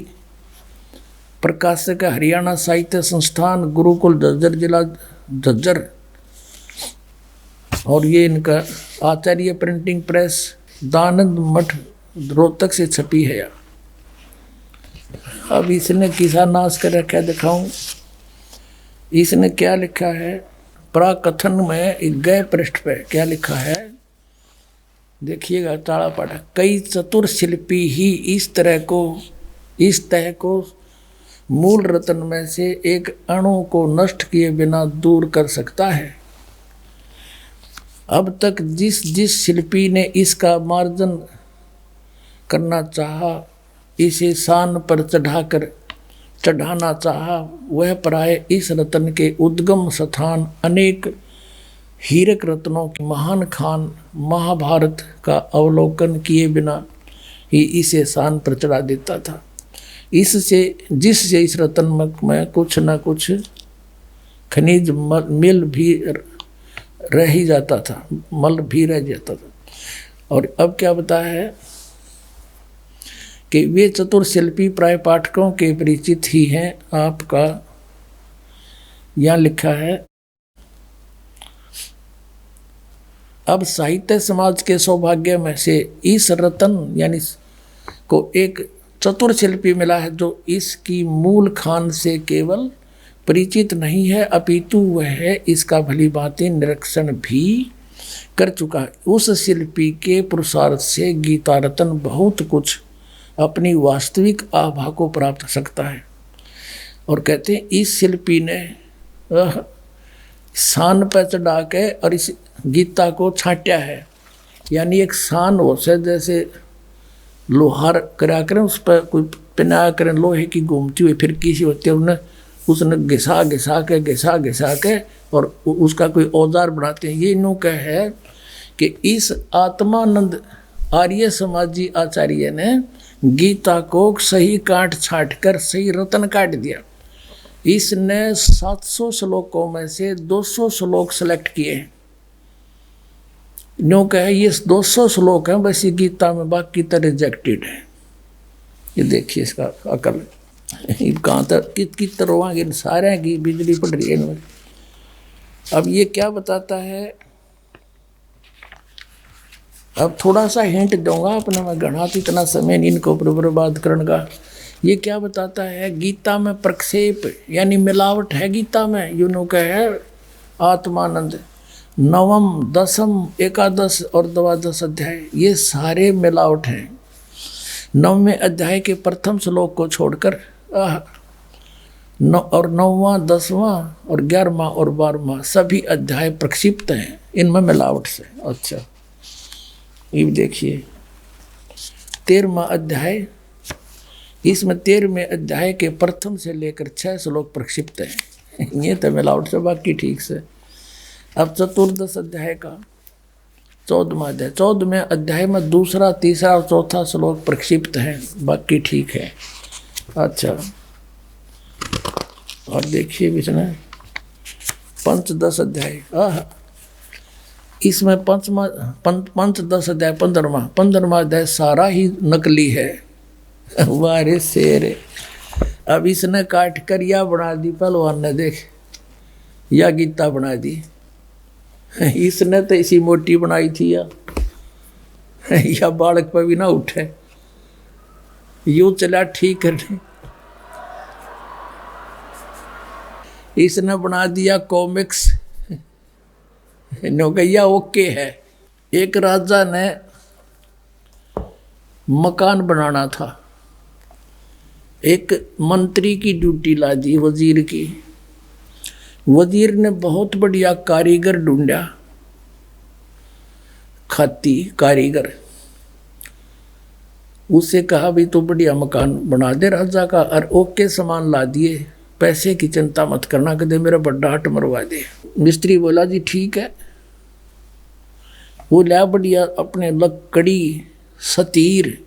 प्रकाशक हरियाणा साहित्य संस्थान, गुरुकुल झज्जर, जिला झज्जर। और ये इनका आचार्य प्रिंटिंग प्रेस, दानंद मठ, रोहतक से छपी है। अब इसने किसा नाश कर रखा, दिखाऊं। इसने क्या लिखा है प्राकथन में, गए पृष्ठ पे क्या लिखा है देखिएगा, ताड़ा पाठा। कई चतुर शिल्पी ही इस तह को मूल रत्न में से एक अणु को नष्ट किए बिना दूर कर सकता है। अब तक जिस शिल्पी ने इसका मार्जन करना चाहा, इसे शान पर चढ़ाना चाहा, वह प्राय इस रत्न के उद्गम स्थान अनेक हीरक रत्नों के महान खान महाभारत का अवलोकन किए बिना ही इसे शान पर चढ़ा देता था। जिससे इस रत्न में कुछ न कुछ खनिज मिल भी रह ही जाता था, मल भी रह जाता था। और अब क्या बताया है कि वे चतुर शिल्पी प्राय पाठकों के परिचित ही हैं। आपका यहाँ लिखा है, अब साहित्य समाज के सौभाग्य में से इस रत्न यानी को एक चतुर शिल्पी मिला है जो इसकी मूल खान से केवल परिचित नहीं है, अपितु वह इसका भली भांति निरीक्षण भी कर चुका है। उस शिल्पी के पुरुषार्थ से गीता रत्न बहुत कुछ अपनी वास्तविक आभा को प्राप्त कर सकता है। और कहते हैं इस शिल्पी ने शान पर चढ़ा के और इस गीता को छांटा है। यानी एक शान हो से जैसे लोहार करा करें, उस पर कोई पिना करें लोहे की घूमती हुई फिर किसी होती है, उसने घिसा के और उसका कोई औजार बनाते हैं। ये यूँ कह है कि इस आत्मानंद आर्य समाजी आचार्य ने गीता को सही काट छाट कर सही रत्न काट दिया। इसने 700 श्लोकों में से 200 श्लोक सेलेक्ट किए हैं। न्यू कहे ये 200 श्लोक हैं बस ये गीता में, बाकी तो रिजेक्टेड है। ये देखिए इसका अकल कहाँ तक कित तरह सारे की बिजली पड़ रही है इनमें। अब ये क्या बताता है, अब थोड़ा सा हिंट दूंगा अपने में, घना इतना समय नहीं इनको बर्बाद करने का। ये क्या बताता है, गीता में प्रक्षेप यानी मिलावट है गीता में। यूनो का है आत्मानंद 9, 10, 11 और 12 अध्याय ये सारे मिलावट हैं। 9वें अध्याय के प्रथम श्लोक को छोड़कर और 9वां, 10वां और 11वां और 12वां सभी अध्याय प्रक्षिप्त हैं, इनमें मिलावट से। अच्छा ये देखिए 13वां अध्याय, इसमें 13वें अध्याय के प्रथम से लेकर 6 श्लोक प्रक्षिप्त हैं। ये तो मिलावट से, बाकी ठीक से। अब 14 अध्याय का 14वां अध्याय, 14वें अध्याय में 2, 3 और 4 श्लोक प्रक्षिप्त हैं, बाकी ठीक है। अच्छा और देखिए इसमें 5-10 अध्याय, इसमें 5-10 अध्याय 15वां अध्याय सारा ही नकली है। वारे शेर, अब इसने काट कर या बना दी पहलवान ने, देख या गीता बना दी। इसने तो इसी मोटी बनाई थी या बालक पर भी ना उठे। यूं चला ठीक करने। इसने बना दिया कॉमिक्स, नौकैया ओके है। एक राजा ने मकान बनाना था, एक मंत्री की ड्यूटी ला दी वजीर की। वजीर ने बहुत बढ़िया कारीगर ढूंढा, खाती कारीगर। उससे कहा भी तो बढ़िया मकान बना दे राजा का, और ओके सामान ला दिए, पैसे की चिंता मत करना, कदे मेरा बड़ा हट मरवा दे। मिस्त्री बोला जी ठीक है। वो ला बढ़िया अपने लकड़ी सतीर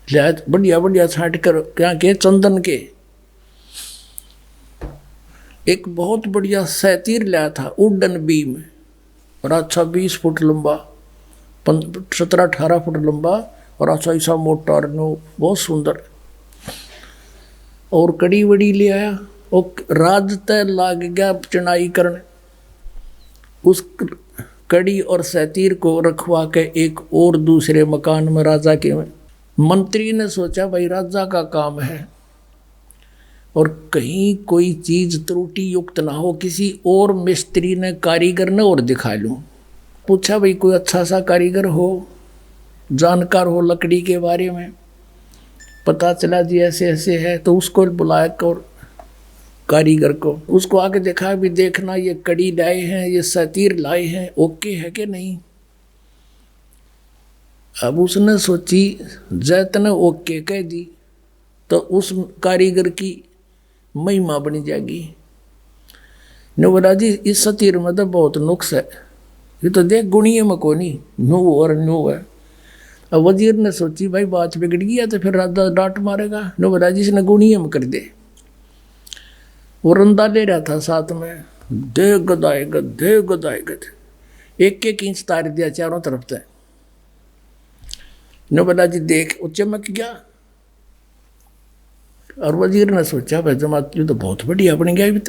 ला, बढ़िया बढ़िया छाट कर क्या के चंदन के एक बहुत बढ़िया सतीर लाया था, वुडन बीम, और अच्छा 20 फुट लंबा, 17-18 फुट लंबा, और अच्छा ऐसा मोटा और बहुत सुंदर। और कड़ी वड़ी ले आया, और राज तय लाग गया चुनाई करने। उस कड़ी और सतीर को रखवा के एक और दूसरे मकान में राजा के में मंत्री ने सोचा भाई राजा का काम है और कहीं कोई चीज त्रुटि युक्त ना हो, किसी और मिस्त्री ने कारीगर ने और दिखा लूं। पूछा भाई कोई अच्छा सा कारीगर हो, जानकार हो लकड़ी के बारे में। पता चला जी ऐसे ऐसे है, तो उसको बुलाया और कारीगर को, उसको आके देखा भी देखना ये कड़ी लाए हैं, ये सतीर लाए हैं, ओके है कि नहीं। अब उसने सोची जैत ने ओके कह दी तो उस कारीगर की महिमा बनी जाएगी। ने बोला जी इस सतीर में तो बहुत नुक्स है, ये तो देख गुणिये में को नहीं, नो और नो है। अब वजीर ने सोची भाई बात बिगड़ गया तो फिर राजा डांट मारेगा। ने बोला जी इसने गुणिये में कर दे। वो रंदा ले रहा था साथ में, दे गदाए गद, दे गदाए गद, 1-1 इंच तार दिया चारों तरफ से। ने बोला जी देख, वो चमक गया। और वजीर ने सोचा भाई जमात तो बहुत बढ़िया बन गया भी।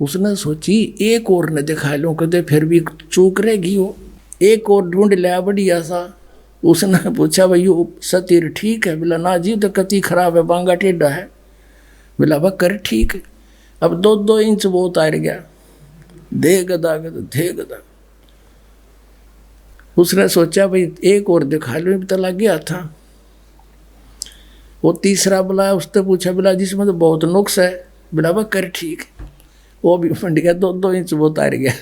उसने सोची एक और ने दिखा लो, कदे फिर भी चूक रहेगी वो। एक और ढूंढ लिया बढ़िया सा। उसने पूछा भाई यो सतीर ठीक है? बोला ना जी तो कति खराब है, बांगा टेढ़ा है। बोला वह कर ठीक है। अब 2-2 इंच वो उतार गया, दे गदा गद, दे गदा। उसने सोचा भाई एक और दिखा लो, भी तो लग गया था। वो तीसरा बुलाया, उसने पूछा बोला जिसमें तो बहुत नुक्स है। बोला वह कर ठीक है। वो भी फंड गया, 2-2 इंच वो उतार गया।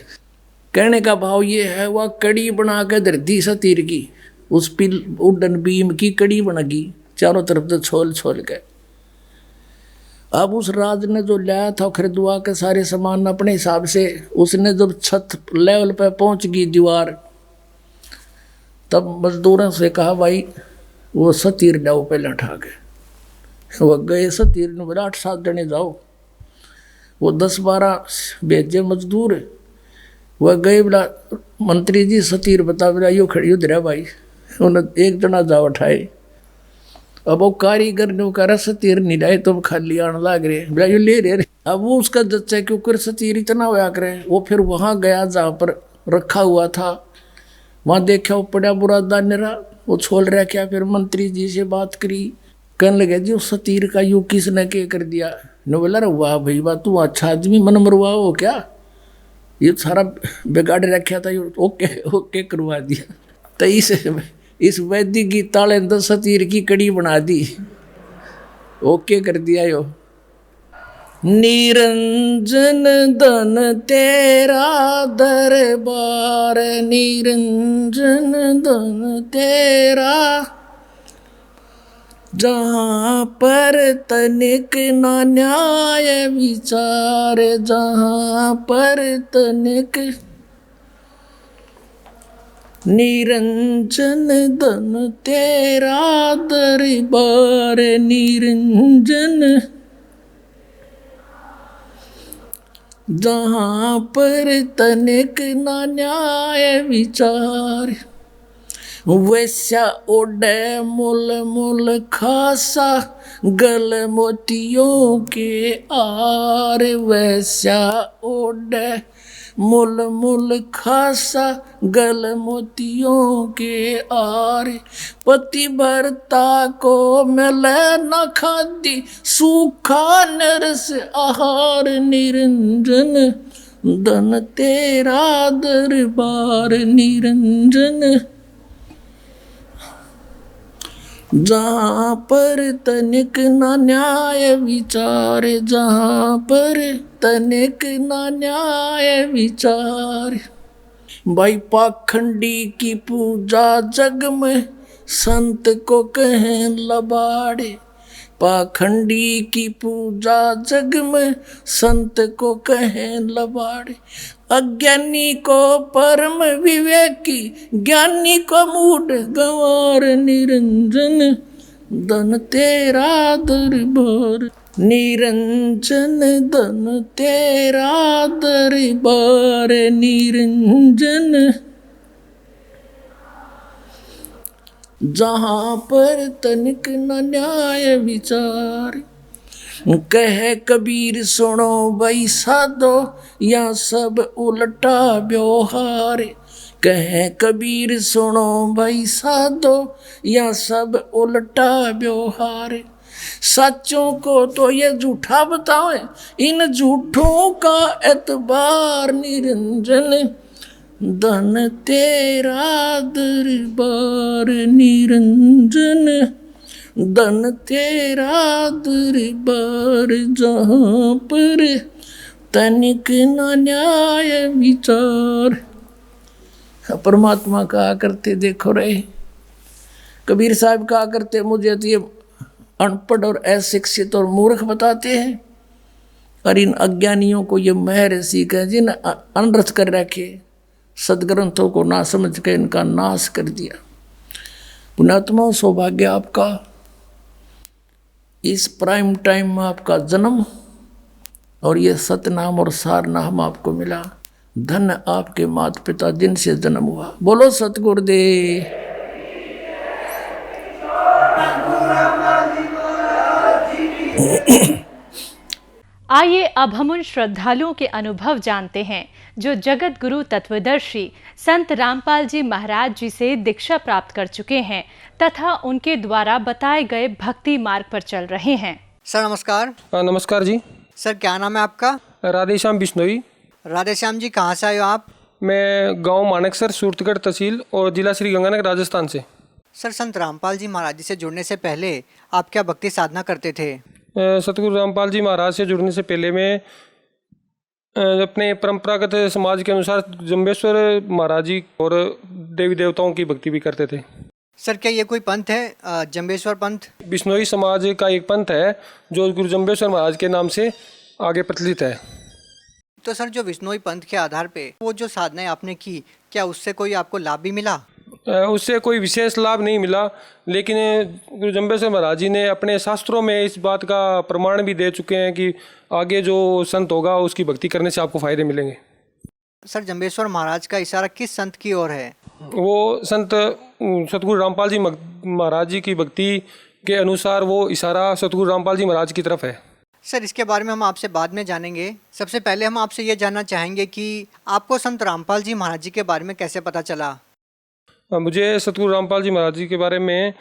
कहने का भाव ये है, वह कड़ी बना के धरती सतीर की, उस पिल वुडन बीम की कड़ी बनेगी चारों तरफ से छोल छोल के। अब उस राज ने जो लाया था खरीदवा के सारे सामान अपने हिसाब से, उसने जब छत लेवल पे पहुंच गई दीवार, तब मजदूरों से कहा भाई वो सतीर लाओ पहले उठा के। वह गए सतीर ने, बोला 8-7 जने जाओ। वो 10-12 भेजे मजदूर। वह गए, बोला मंत्री जी सतीर बता। बोला यो खड़ी उधर है भाई। उन्हें एक जना जा उठाए। अब वो कारीगर ने कहा सतीर नहीं लाए तो खाली आने लग रहे। बोला यो ले रहे। अब वो उसका जच्चा क्यों सतीर इतना होया करे। वो फिर वहां गया जहाँ पर रखा हुआ था, वहां देखा वो पड़ा बुरा दानेरा, वो छोड़ रहा क्या। फिर मंत्री जी से बात करी, कहने लगे जी उस सतीर का यू किसने के कर दिया। ने बोला रे वाह भाई वाह, तू अच्छा आदमी, मन मरवा हो क्या, ये सारा बिगाड़ रखा था, ओके ओके करवा दिया। तो इस वैदिक की ताले अंदर सतीर की कड़ी बना दी, ओके कर दिया यो। निरंजन धन तेरा दरबार, निरंजन धन तेरा, जहाँ पर तनिक ना न्याय विचार, जहाँ पर तनिक। निरंजन धन तेरा दरबार, निरंजन, जहाँ पर तनिक ना न्याय विचार। वैसा ओढ़े मुल मुल खासा, गल मोतियों के आर। वैसा ओढ़े मुल मुल खासा गल मोतियों के आरे, पति भरता को मिले न खादी सूखा नरस आहार, निरंजन धन तेरा दरबार निरंजन। जहाँ पर तनिक न न्याय विचार, जहाँ पर तनिक न न्याय विचार, भाई पाखंडी की पूजा जग में संत को कहें लबाड़े, पाखंडी की पूजा जग में संत को कहें लबाड़े, अज्ञानी को परम विवेकी, ज्ञानी को मूढ़ गंवार, निरंजन धन तेरा दरबार, निरंजन धन तेरा दरबार निरंजन। जहाँ पर तनिक न न्याय विचार, कहे कबीर सुनो भाई साधो, या सब उल्टा व्यवहार, कहे कबीर सुनो भाई साधो, या सब उल्टा व्यवहार, सच्चों को तो ये झूठा बताओ, इन झूठों का एतबार, निरंजन धन तेरा दरबार निरंजन, धन तेरा दरबार, जहाँ पर तनिक न न्याय विचार। परमात्मा कहा करते, देखो रहे कबीर साहब कहा करते, मुझे तो ये अनपढ़ और अशिक्षित और मूर्ख बताते हैं, और इन अज्ञानियों को ये महर्षि कह जिन अनरथ कर रखे, सदग्रंथों को ना समझ के इनका नाश कर दिया। पुण्यात्मा सौभाग्य आपका, इस प्राइम टाइम में आपका जन्म और ये सतनाम और सार नाम आपको मिला। धन आपके माता पिता जिनसे जन्म हुआ। बोलो सतगुरुदेव। आइए अब हम उन श्रद्धालुओं के अनुभव जानते हैं जो जगत गुरु तत्वदर्शी संत रामपाल जी महाराज जी से दीक्षा प्राप्त कर चुके हैं तथा उनके द्वारा बताए गए भक्ति मार्ग पर चल रहे हैं। सर नमस्कार। नमस्कार जी। सर क्या नाम है आपका? राधेश्याम बिश्नोई। राधेश्याम जी कहाँ से आए हो आप? मैं गांव मानेकसर, सूरतगढ़ तहसील और जिला श्री गंगानगर, राजस्थान से। सर संत रामपाल जी महाराज जी से जुड़ने से पहले आप क्या भक्ति साधना करते थे? सतगुरु रामपाल जी महाराज से जुड़ने से पहले मैं अपने परंपरागत समाज के अनुसार जम्बेश्वर महाराज जी और देवी देवताओं की भक्ति भी करते थे। सर क्या ये कोई पंथ है, जम्बेश्वर पंथ? बिश्नोई समाज का एक पंथ है जो गुरु जम्बेश्वर महाराज के नाम से आगे प्रचलित है। तो सर जो बिश्नोई पंथ के आधार पे वो जो साधनाएं आपने की, क्या उससे कोई आपको लाभ भी मिला? उससे कोई विशेष लाभ नहीं मिला, लेकिन गुरु जम्बेश्वर महाराज जी ने अपने शास्त्रों में इस बात का प्रमाण भी दे चुके हैं कि आगे जो संत होगा उसकी भक्ति करने से आपको फायदे मिलेंगे। सर जम्बेश्वर महाराज का इशारा किस संत की ओर है? वो संत सतगुरु रामपाल जी महाराज जी की भक्ति के अनुसार वो इशारा सतगुरु रामपाल जी महाराज की तरफ है। सर इसके बारे में हम आपसे बाद में जानेंगे। सबसे पहले हम आपसे ये जानना चाहेंगे कि आपको संत रामपाल जी महाराज जी के बारे में कैसे पता चला? मुझे सतगुरु रामपाल जी महाराज जी के बारे में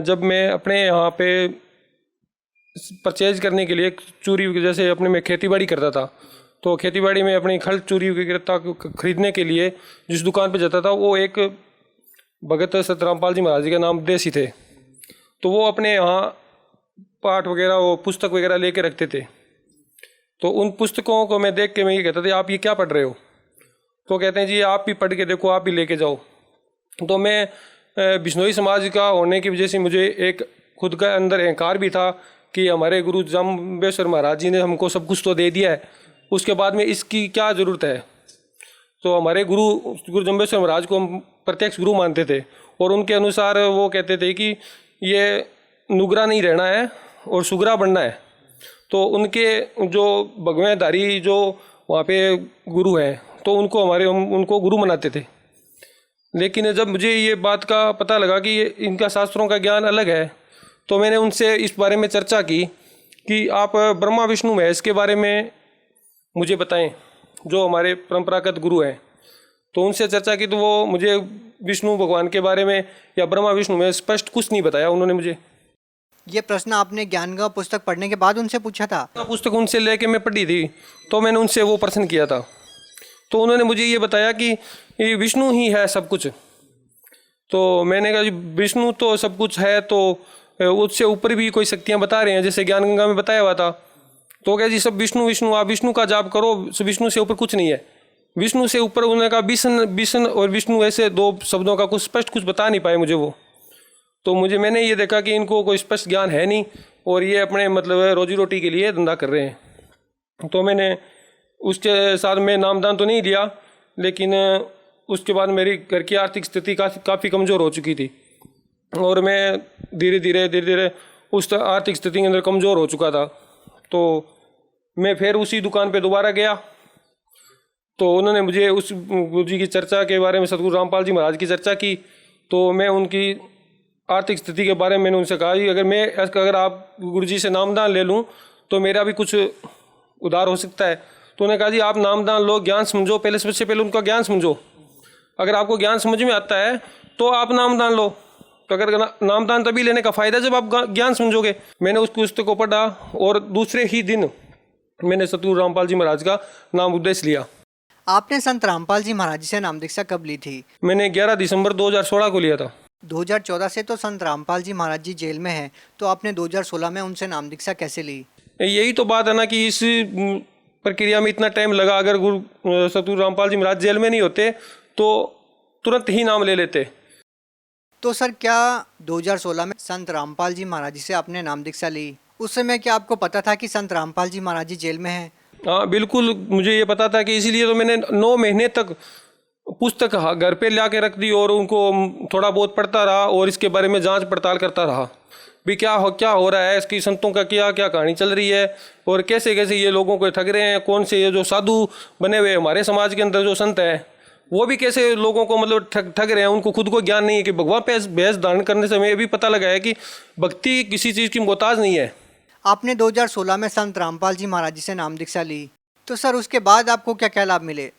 जब मैं अपने यहाँ पे परचेज करने के लिए चूरी, जैसे अपने में खेतीबाड़ी करता था, तो खेतीबाड़ी में अपनी खल चूरी वगैरह खरीदने के लिए जिस दुकान पे जाता था वो एक भगत सत रामपाल जी महाराज जी का नाम देसी थे। तो वो अपने यहाँ पाठ वगैरह वो पुस्तक वगैरह लेके रखते थे। तो उन पुस्तकों को मैं देख के मैं ये कहता था आप ये क्या पढ़ रहे हो? तो कहते हैं जी आप भी पढ़ के देखो, आप भी लेके जाओ। तो मैं बिश्नोई समाज का होने की वजह से मुझे एक खुद का अंदर अहंकार भी था कि हमारे गुरु जम्बेश्वर महाराज जी ने हमको सब कुछ तो दे दिया है, उसके बाद में इसकी क्या ज़रूरत है। तो हमारे गुरु जम्बेश्वर महाराज को हम प्रत्यक्ष गुरु मानते थे और उनके अनुसार वो कहते थे कि ये नुगरा नहीं रहना है और सुगरा बनना है। तो उनके जो भगवेधारी जो वहाँ पे गुरु हैं तो उनको गुरु मनाते थे। लेकिन जब मुझे ये बात का पता लगा कि इनका शास्त्रों का ज्ञान अलग है तो मैंने उनसे इस बारे में चर्चा की कि आप ब्रह्मा विष्णु महेश के बारे में मुझे बताएं। जो हमारे परंपरागत गुरु हैं, तो उनसे चर्चा की तो वो मुझे विष्णु भगवान के बारे में या ब्रह्मा विष्णु में स्पष्ट कुछ नहीं बताया उन्होंने मुझे। ये प्रश्न आपने ज्ञान का पुस्तक पढ़ने के बाद उनसे पूछा था? पुस्तक उनसे लेके मैं पढ़ी थी, तो मैंने उनसे वो प्रश्न किया था, तो उन्होंने मुझे ये बताया कि ये विष्णु ही है सब कुछ। तो मैंने कहा जी विष्णु तो सब कुछ है, तो उससे ऊपर भी कोई शक्तियाँ बता रहे हैं, जैसे ज्ञान गंगा में बताया हुआ था। तो क्या जी सब विष्णु विष्णु, आप विष्णु का जाप करो, विष्णु से ऊपर कुछ नहीं है। विष्णु से ऊपर उन्होंने कहा विष्णु और विष्णु, ऐसे दो शब्दों का कुछ स्पष्ट कुछ बता नहीं पाए मुझे वो। तो मैंने ये देखा कि इनको कोई स्पष्ट ज्ञान है नहीं और ये अपने मतलब रोजी रोटी के लिए धंधा कर रहे हैं। तो मैंने उसके साथ में नामदान तो नहीं लिया, लेकिन उसके बाद मेरी घर की आर्थिक स्थिति काफ़ी कमज़ोर हो चुकी थी और मैं धीरे धीरे उस आर्थिक स्थिति के अंदर कमज़ोर हो चुका था। तो मैं फिर उसी दुकान पे दोबारा गया, तो उन्होंने मुझे उस गुरु जी की चर्चा के बारे में, सतगुरु रामपाल जी महाराज की चर्चा की। तो मैं उनकी आर्थिक स्थिति के बारे में मैंने उनसे कहा कि अगर आप गुरु जी से नामदान ले लूँ तो मेरा भी कुछ उधार हो सकता है। तो उन्होंने कहा जी आप नामदान लो, ज्ञान समझो, पहले सबसे पहले उनका ज्ञान समझो। अगर आपको ज्ञान समझ में आता है तो आप नामदान लो। तो अगर नामदान तभी लेने का फ़ायदा जब आप ज्ञान समझोगे। मैंने उस पुस्तक को पढ़ा और दूसरे ही दिन मैंने सतगुरु रामपाल जी महाराज का नाम उपदेश लिया। आपने संत रामपाल जी महाराज जी से नाम दीक्षा कब ली थी? मैंने 11 दिसंबर 2016 को लिया था। 2014 से तो संत रामपाल जी महाराज जी जेल में हैं, तो आपने 2016 में उनसे नाम दीक्षा कैसे ली? यही तो बात है ना कि इस प्रक्रिया में इतना टाइम लगा। अगर सतगुरु रामपाल जी महाराज जेल में नहीं होते तो तुरंत ही नाम ले लेते। तो सर क्या 2016 में संत रामपाल जी महाराज जी से आपने नाम दीक्षा ली? उस समय क्या आपको पता था कि संत रामपाल जी महाराज जी जेल में हैं? हाँ बिल्कुल, मुझे ये पता था कि इसीलिए तो मैंने 9 महीने तक पुस्तक घर पे ला के रख दी और उनको थोड़ा बहुत पढ़ता रहा और इसके बारे में जांच पड़ताल करता रहा भी क्या हो रहा है, इसकी संतों का क्या कहानी चल रही है और कैसे ये लोगों को ठग रहे हैं। कौन से ये जो साधु बने हुए हमारे समाज के अंदर जो संत हैं वो भी कैसे लोगों को मतलब ठग रहे हैं। उनको खुद को ज्ञान नहीं है कि भगवान पे भैंस धारण करने से हमें भी पता लगा है कि भक्ति किसी चीज़ की मोहताज नहीं है। आपने 2016 में संत रामपाल जी महाराज जी से नाम दीक्षा ली, तो सर उसके बाद आपको क्या क्या लाभ मिले?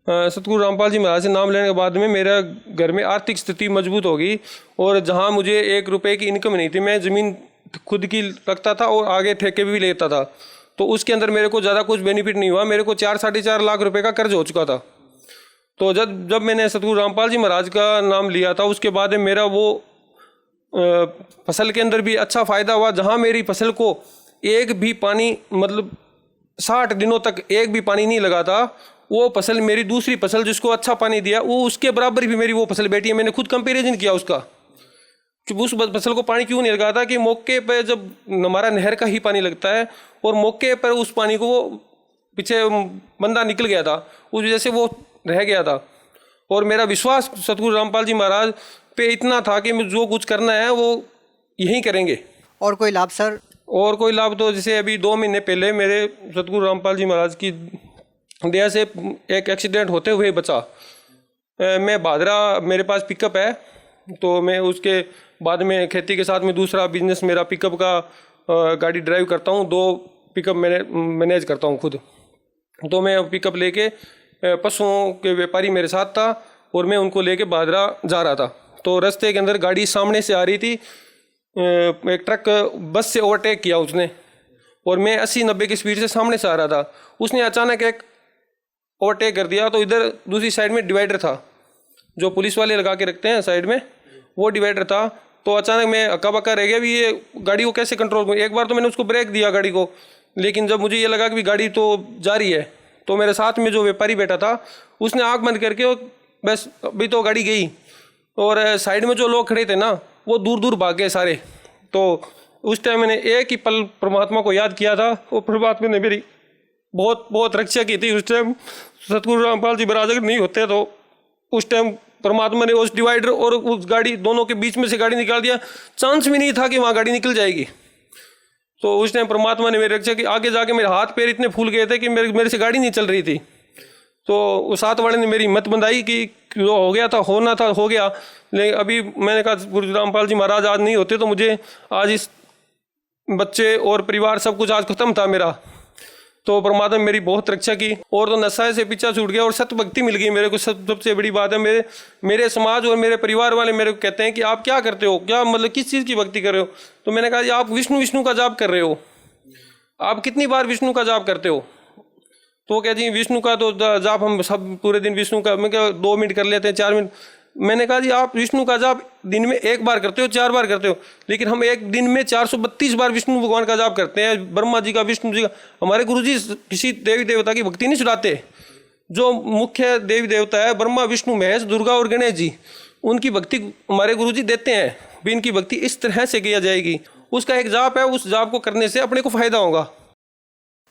सतगुरु रामपाल जी महाराज से नाम लेने के बाद में मेरा घर में आर्थिक स्थिति मजबूत हो गई और जहां मुझे 1 रुपए की इनकम नहीं थी, मैं ज़मीन खुद की रखता था और आगे ठेके भी लेता था, तो उसके अंदर मेरे को ज़्यादा कुछ बेनिफिट नहीं हुआ। मेरे को 4-4.5 लाख रुपए का कर्ज हो चुका था। तो जब मैंने सतगुरु रामपाल जी महाराज का नाम लिया था उसके बाद मेरा वो फसल के अंदर भी अच्छा फ़ायदा हुआ। जहाँ मेरी फसल को एक भी पानी मतलब 60 दिनों तक एक भी पानी नहीं लगा था, वो फसल मेरी दूसरी फसल जिसको अच्छा पानी दिया वो उसके बराबर भी मेरी वो फसल बैठी है। मैंने खुद कंपैरिजन किया उसका कि उस फसल को पानी क्यों नहीं लगा था कि मौके पे जब हमारा नहर का ही पानी लगता है और मौके पर उस पानी को वो पीछे बंदा निकल गया था, उस वजह से वो रह गया था। और मेरा विश्वास सतगुरु रामपाल जी महाराज पे इतना था कि जो कुछ करना है वो यही करेंगे। और कोई लाभ सर? और कोई लाभ तो जैसे अभी 2 महीने पहले मेरे सतगुरु रामपाल जी महाराज की दया से एक एक्सीडेंट होते हुए बचा। मैं भादरा, मेरे पास पिकअप है, तो मैं उसके बाद में खेती के साथ में दूसरा बिजनेस मेरा पिकअप का गाड़ी ड्राइव करता हूँ। 2 पिकअप मैनेज करता हूँ खुद। तो मैं पिकअप लेके पशुओं के व्यापारी मेरे साथ था और मैं उनको लेके भादरा जा रहा था। तो रास्ते के अंदर गाड़ी सामने से आ रही थी, एक ट्रक बस से ओवरटेक किया उसने और मैं 80-90 की स्पीड से सामने से आ रहा था। उसने अचानक एक ओवरटेक कर दिया। तो इधर दूसरी साइड में डिवाइडर था जो पुलिस वाले लगा के रखते हैं साइड में, वो डिवाइडर था। तो अचानक मैं अक्का बक्का रह गया भी ये गाड़ी को कैसे कंट्रोल करूँ। एक बार तो मैंने उसको ब्रेक दिया गाड़ी को, लेकिन जब मुझे ये लगा कि गाड़ी तो जा रही है तो मेरे साथ में जो व्यापारी बैठा था उसने आँख बंद करके बस अभी तो गाड़ी गई और साइड में जो लोग खड़े थे ना वो दूर दूर भाग गए सारे। तो उस टाइम मैंने एक ही पल परमात्मा को याद किया था और परमात्मा ने मेरी बहुत बहुत रक्षा की थी। उस टाइम सतगुरु रामपाल जी महाराज अगर नहीं होते तो उस टाइम परमात्मा ने उस डिवाइडर और उस गाड़ी दोनों के बीच में से गाड़ी निकाल दिया। चांस भी नहीं था कि वहाँ गाड़ी निकल जाएगी। तो उस टाइम परमात्मा ने मेरी रक्षा की। आगे जाके मेरे हाथ पैर इतने फूल गए थे कि मेरे से गाड़ी नहीं चल रही थी। तो उस साथ वाले ने मेरी हिम्मत बंधाई कि जो हो गया था होना था हो गया। लेकिन अभी मैंने कहा गुरु रामपाल जी महाराज आज नहीं होते तो मुझे आज इस बच्चे और परिवार सब कुछ आज ख़त्म था मेरा। तो परमात्मा ने मेरी बहुत रक्षा की और तो नशा से पीछा छूट गया और सत्य भक्ति मिल गई मेरे को। सबसे बड़ी बात है, मेरे समाज और मेरे परिवार वाले मेरे को कहते हैं कि आप क्या करते हो, क्या मतलब किस चीज़ की भक्ति कर रहे हो। तो मैंने कहा जी आप विष्णु का जाप कर रहे हो, आप कितनी बार विष्णु का जाप करते हो। तो वो कहती विष्णु का तो जाप हम सब पूरे दिन विष्णु का, मैं क्या 2 मिनट कर लेते हैं, 4 मिनट। मैंने कहा जी आप विष्णु का जाप दिन में 1 बार करते हो, 4 बार करते हो, लेकिन हम एक दिन में 432 बार विष्णु भगवान का जाप करते हैं, ब्रह्मा जी का, विष्णु जी का। हमारे गुरुजी किसी देवी देवता की भक्ति नहीं छुड़ाते। जो मुख्य देवी देवता है ब्रह्मा विष्णु महेश दुर्गा और गणेश जी, उनकी भक्ति हमारे गुरुजी देते हैं। भी इनकी भक्ति इस तरह से किया जाएगी, उसका एक जाप है, उस जाप को करने से अपने को फायदा होगा।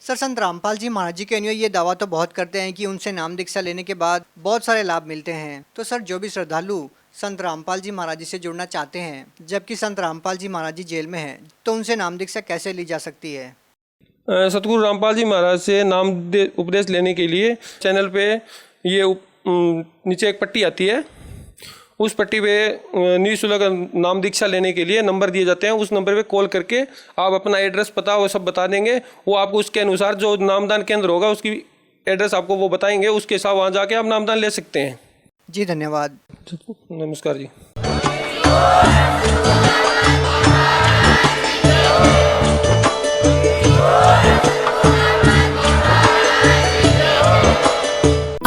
सर, संत रामपाल जी महाराज जी के अनुयायी ये दावा तो बहुत करते हैं कि उनसे नाम दीक्षा लेने के बाद बहुत सारे लाभ मिलते हैं। तो सर, जो भी श्रद्धालु संत रामपाल जी महाराज जी से जुड़ना चाहते हैं, जबकि संत रामपाल जी महाराज जी जेल में हैं, तो उनसे नाम दीक्षा कैसे ली जा सकती है? सतगुरु रामपाल जी महाराज से नाम उपदेश लेने के लिए चैनल पे ये नीचे एक पट्टी आती है, उस पट्टी पे निःशुल्क नाम दीक्षा लेने के लिए नंबर दिए जाते हैं। उस नंबर पे कॉल करके आप अपना एड्रेस पता वो सब बता देंगे, वो आपको उसके अनुसार जो नामदान केंद्र होगा उसकी एड्रेस आपको वो बताएंगे, उसके हिसाब वहाँ जाके आप नामदान ले सकते हैं। जी धन्यवाद। नमस्कार जी।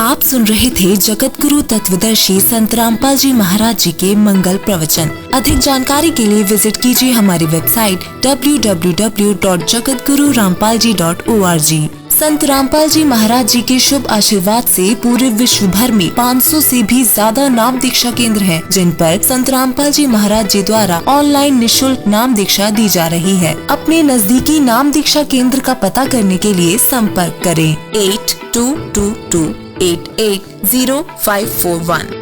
आप सुन रहे थे जगत गुरु तत्वदर्शी संत रामपाल जी महाराज जी के मंगल प्रवचन। अधिक जानकारी के लिए विजिट कीजिए हमारी वेबसाइट www.jagatgururampalji.org। संत रामपाल जी महाराज जी के शुभ आशीर्वाद से पूरे विश्व भर में 500 से भी ज्यादा नाम दीक्षा केंद्र हैं, जिन पर संत रामपाल जी महाराज जी द्वारा ऑनलाइन निःशुल्क नाम दीक्षा दी जा रही है। अपने नजदीकी नाम दीक्षा केंद्र का पता करने के लिए संपर्क करें 8222880541।